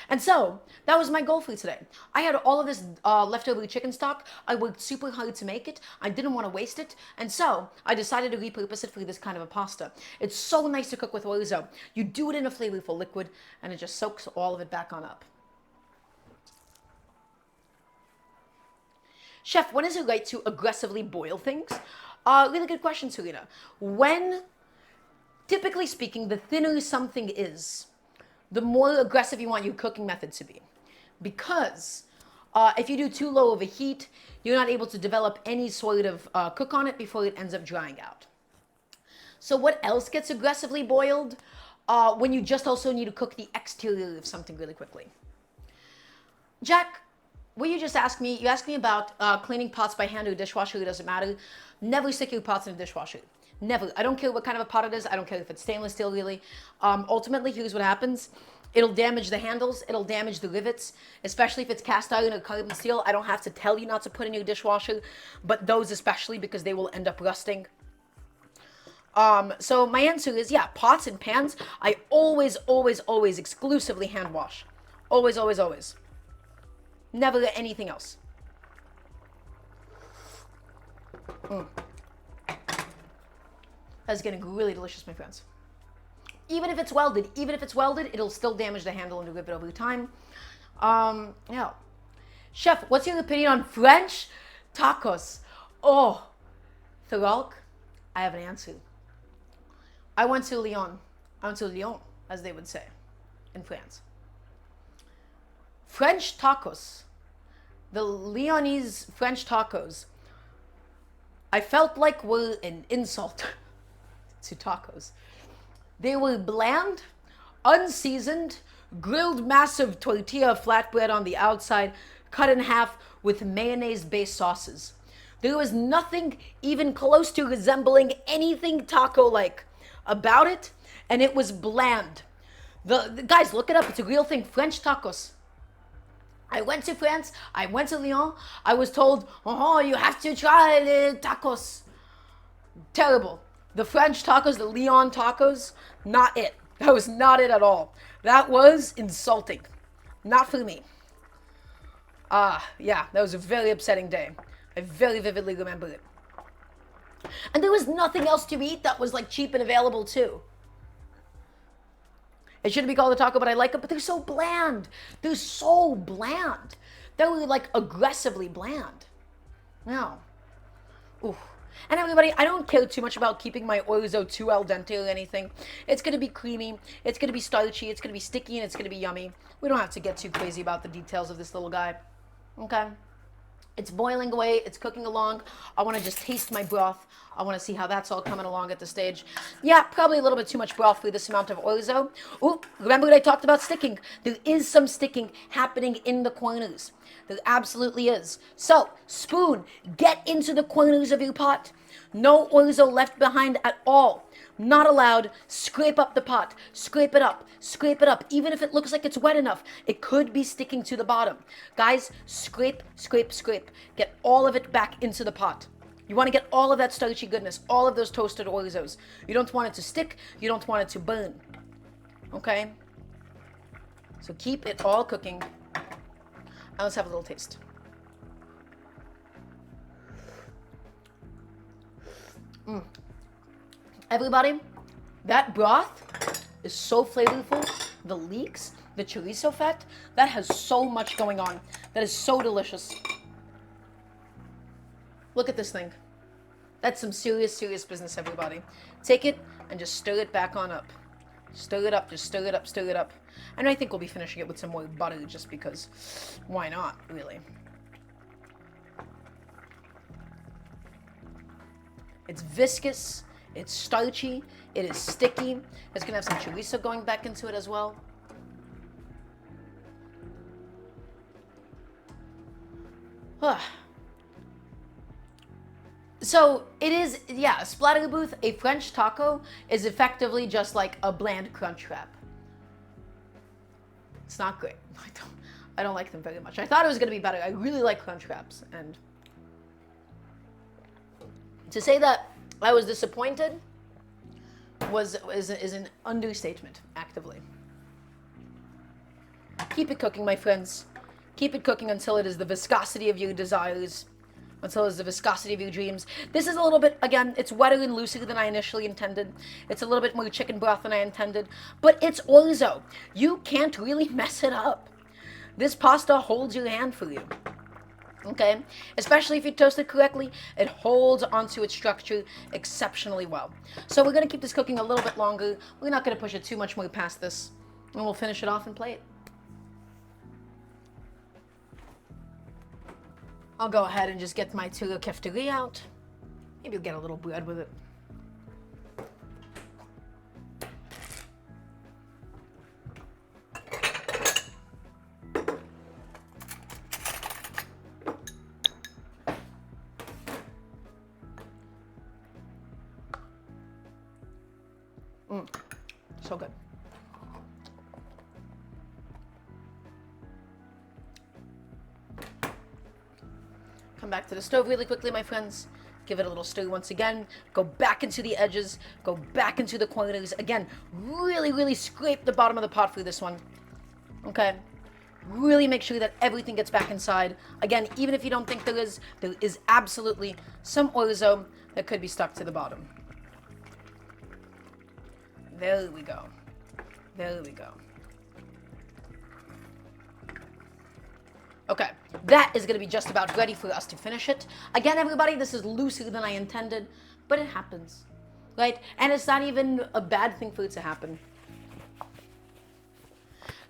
And so, that was my goal for today. I had all of this leftover chicken stock. I worked super hard to make it. I didn't want to waste it. And so, I decided to repurpose it for this kind of a pasta. It's so nice to cook with orzo. You do it in a flavorful liquid, and it just soaks all of it back on up. Chef, when is it right to aggressively boil things? Really good question, Serena. When, typically speaking, the thinner something is, the more aggressive you want your cooking method to be. Because if you do too low of a heat, you're not able to develop any sort of cook on it before it ends up drying out. So what else gets aggressively boiled? When you just also need to cook the exterior of something really quickly. Jack, what you just asked me, you asked me about cleaning pots by hand or dishwasher, it doesn't matter. Never stick your pots in a dishwasher. Never. I don't care what kind of a pot it is. I don't care if it's stainless steel, really. Ultimately, here's what happens. It'll damage the handles. It'll damage the rivets, especially if it's cast iron or carbon steel. I don't have to tell you not to put in your dishwasher, but those especially because they will end up rusting. So my answer is, yeah, pots and pans, I always exclusively hand wash. Always. Never anything else. That's getting really delicious, my friends. Even if it's welded, it'll still damage the handle and the rivet over time. Yeah. Chef, what's your opinion on French tacos? Oh, Tharalk, I have an answer. I went to Lyon, as they would say, in France. French tacos, the Lyonese French tacos, I felt like were an insult to tacos. They were bland, unseasoned, grilled massive tortilla flatbread on the outside, cut in half with mayonnaise-based sauces. There was nothing even close to resembling anything taco-like about it, and it was bland. The guys, look it up. It's a real thing. French tacos. I went to France. I went to Lyon. I was told, oh, you have to try the tacos. Terrible. The French tacos, the Lyon tacos, not it. That was not it at all. That was insulting. Not for me. Yeah, that was a very upsetting day. I very vividly remember it. And there was nothing else to eat that was like cheap and available too. It shouldn't be called a taco, but I like it, but they're so bland. They're so bland. They're like aggressively bland. No. Ooh. And everybody, I don't care too much about keeping my orzo too al dente or anything. It's going to be creamy, it's going to be starchy, it's going to be sticky, and it's going to be yummy. We don't have to get too crazy about the details of this little guy. Okay? It's boiling away, it's cooking along. I want to just taste my broth. I want to see how that's all coming along at this stage. Yeah, probably a little bit too much broth for this amount of orzo. Ooh, remember what I talked about sticking? There is some sticking happening in the corners. There absolutely is. So, spoon, get into the corners of your pot. No orzo left behind at all. Not allowed. Scrape up the pot. Scrape it up. Scrape it up. Even if it looks like it's wet enough, it could be sticking to the bottom. Guys, scrape, scrape, scrape. Get all of it back into the pot. You want to get all of that starchy goodness, all of those toasted orzos. You don't want it to stick. You don't want it to burn. Okay? So keep it all cooking. Now let's have a little taste. Everybody, that broth is so flavorful. The leeks, the chorizo fat, that has so much going on. That is so delicious. Look at this thing. That's some serious, serious business, everybody. Take it and just stir it back on up. Stir it up, just stir it up, stir it up. And I think we'll be finishing it with some more butter just because, why not, really? It's viscous, it's starchy, it is sticky. It's gonna have some chorizo going back into it as well. So it is, yeah, a splatterbooth, a French taco is effectively just like a bland crunch wrap. It's not great. I don't like them very much. I thought it was gonna be better. I really like crunch wraps, and to say that I was disappointed is an understatement, actively. Keep it cooking, my friends. Keep it cooking until it is the viscosity of your desires, until it's the viscosity of your dreams. This is a little bit, again, it's wetter and looser than I initially intended. It's a little bit more chicken broth than I intended, but it's orzo. You can't really mess it up. This pasta holds your hand for you. Okay? Especially if you toast it correctly, it holds onto its structure exceptionally well. So we're going to keep this cooking a little bit longer. We're not going to push it too much more past this. And we'll finish it off and plate. I'll go ahead and just get my Tyrokafteri out. Maybe you'll get a little bread with it. So good. Come back to the stove really quickly, my friends. Give it a little stir once again. Go back into the edges. Go back into the corners. Again, really, really scrape the bottom of the pot for this one. Okay? Really make sure that everything gets back inside. Again, even if you don't think there is absolutely some orzo that could be stuck to the bottom. There we go. There we go. Okay, that is going to be just about ready for us to finish it. Again, everybody, this is looser than I intended, but it happens, right? And it's not even a bad thing for it to happen.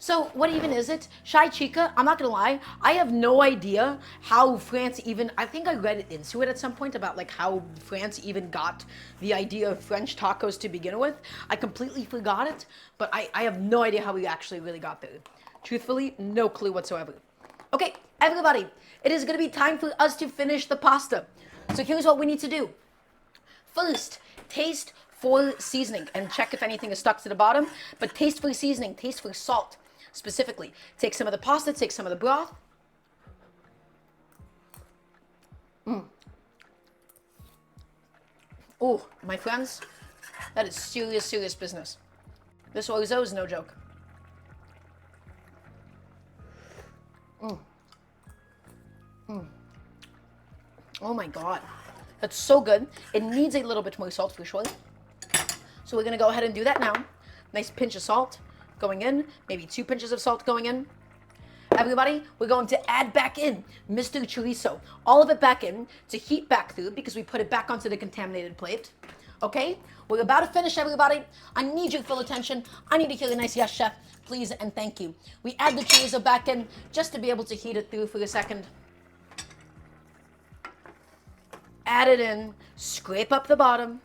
So what even is it? Shai chica, I'm not gonna lie, I have no idea how France even, I think I read into it at some point about like how France even got the idea of French tacos to begin with. I completely forgot it, but I have no idea how we actually really got there. Truthfully, no clue whatsoever. Okay, everybody, it is gonna be time for us to finish the pasta. So here's what we need to do. First, taste for seasoning and check if anything is stuck to the bottom, but taste for seasoning, taste for salt. Specifically, take some of the pasta, take some of the broth. Oh, my friends, that is serious, serious business. This orzo is no joke. Oh my God, that's so good. It needs a little bit more salt for sure. So we're gonna go ahead and do that now. Nice pinch of salt going in, maybe 2 pinches of salt going in. Everybody, we're going to add back in Mr. Chorizo. All of it back in to heat back through because we put it back onto the contaminated plate. Okay? We're about to finish, everybody. I need your full attention. I need to hear a nice yes, chef, please, and thank you. We add the chorizo back in just to be able to heat it through for a second. Add it in, scrape up the bottom.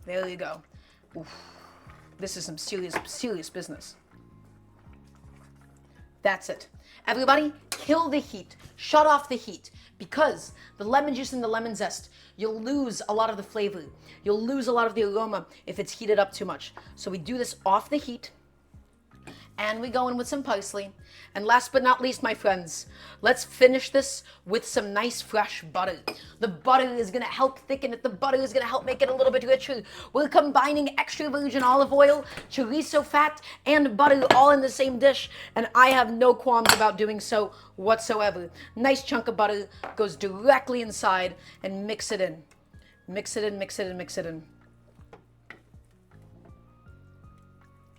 There you go. Oof. This is some serious business. That's it. Everybody, kill the heat. Shut off the heat. Because the lemon juice and the lemon zest, you'll lose a lot of the flavor. You'll lose a lot of the aroma if it's heated up too much. So we do this off the heat. And we go in with some parsley. And last but not least, my friends, let's finish this with some nice fresh butter. The butter is gonna help thicken it. The butter is gonna help make it a little bit richer. We're combining extra virgin olive oil, chorizo fat, and butter all in the same dish. And I have no qualms about doing so whatsoever. Nice chunk of butter goes directly inside and mix it in. Mix it in, mix it in, mix it in.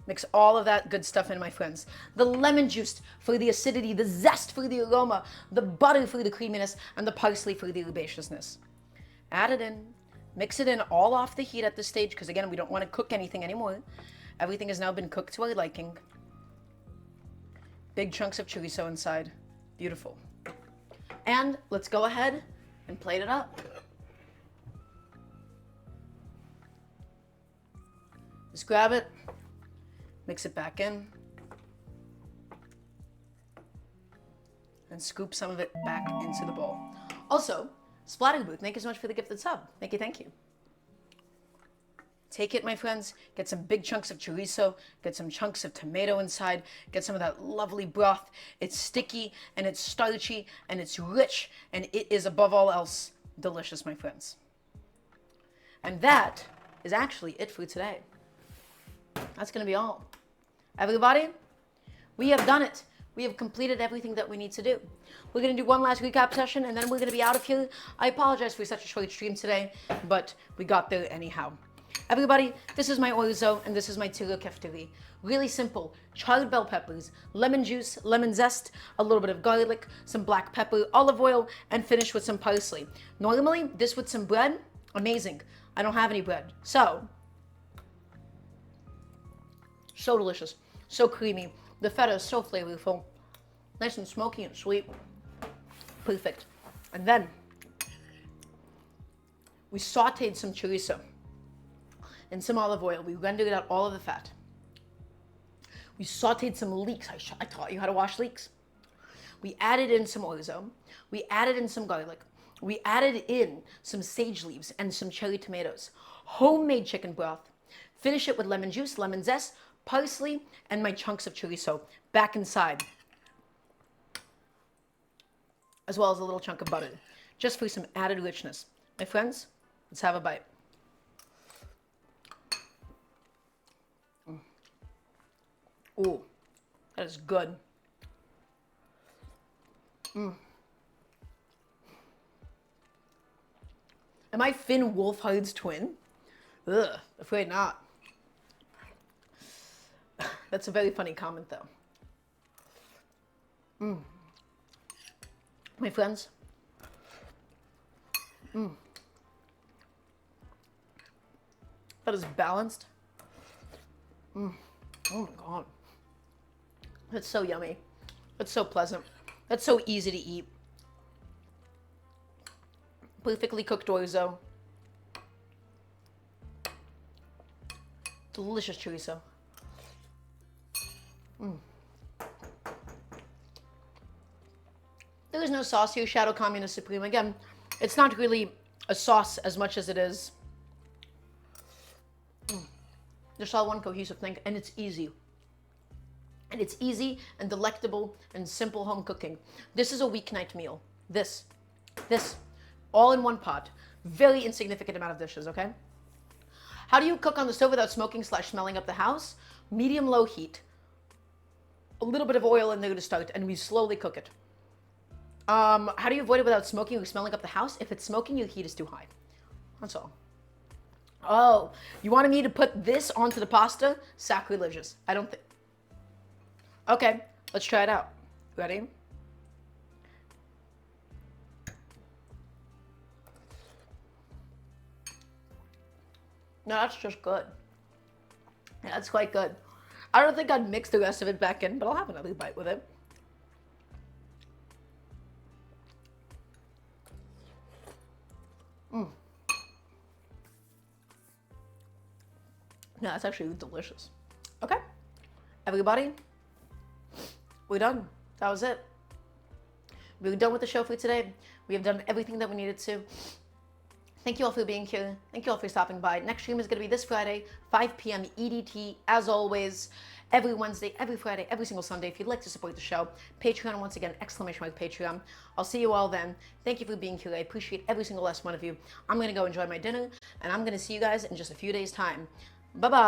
Mix all of that good stuff in, my friends. The lemon juice for the acidity, the zest for the aroma, the butter for the creaminess, and the parsley for the herbaceousness. Add it in. Mix it in all off the heat at this stage, because again, we don't want to cook anything anymore. Everything has now been cooked to our liking. Big chunks of chorizo inside. Beautiful. And let's go ahead and plate it up. Just grab it. Mix it back in. And scoop some of it back into the bowl. Also, Splatter Booth, thank you so much for the gifted sub. Thank you, thank you. Take it, my friends. Get some big chunks of chorizo. Get some chunks of tomato inside. Get some of that lovely broth. It's sticky, and it's starchy, and it's rich, and it is, above all else, delicious, my friends. And that is actually it for today. That's going to be all. Everybody, we have done it. We have completed everything that we need to do. We're going to do one last recap session, and then we're going to be out of here. I apologize for such a short stream today, but we got there anyhow. Everybody, this is my Orzo, and this is my Tyrokafteri. Really simple. Charred bell peppers, lemon juice, lemon zest, a little bit of garlic, some black pepper, olive oil, and finish with some parsley. Normally, this with some bread, amazing. I don't have any bread. So delicious. So creamy. The feta is so flavorful. Nice and smoky and sweet. Perfect. And then we sauteed some chorizo in some olive oil. We rendered out all of the fat. We sauteed some leeks. I taught you how to wash leeks. We added in some orzo. We added in some garlic. We added in some sage leaves and some cherry tomatoes. Homemade chicken broth. Finish it with lemon juice, lemon zest, parsley, and my chunks of chorizo back inside, as well as a little chunk of butter, just for some added richness. My friends, let's have a bite. Ooh, that is good. Am I Finn Wolfhard's twin? Ugh, afraid not. That's a very funny comment, though. My friends. That is balanced. Oh my God. That's so yummy. That's so pleasant. That's so easy to eat. Perfectly cooked orzo. Delicious chorizo. There is no sauce here, Shadow Communist Supreme. Again, it's not really a sauce as much as it is just all one cohesive thing, and it's easy. And it's easy and delectable and simple home cooking. This is a weeknight meal. This, all in one pot. Very insignificant amount of dishes, okay? How do you cook on the stove without smoking / smelling up the house? Medium-low heat. A little bit of oil in there to start, and we slowly cook it. How do you avoid it without smoking or smelling up the house? If it's smoking, your heat is too high. That's all. Oh, you wanted me to put this onto the pasta? Sacrilegious. I don't think. Okay, let's try it out. Ready? No, that's just good. Yeah, that's quite good. I don't think I'd mix the rest of it back in, but I'll have another bite with it. No, that's actually delicious. Okay, everybody, we're done. That was it. We're done with the show for today. We have done everything that we needed to. Thank you all for being here. Thank you all for stopping by. Next stream is going to be this Friday, 5 p.m. EDT, as always. Every Wednesday, every Friday, every single Sunday. If you'd like to support the show, Patreon, once again, exclamation mark Patreon. I'll see you all then. Thank you for being here. I appreciate every single last one of you. I'm going to go enjoy my dinner, and I'm going to see you guys in just a few days' time. Bye-bye.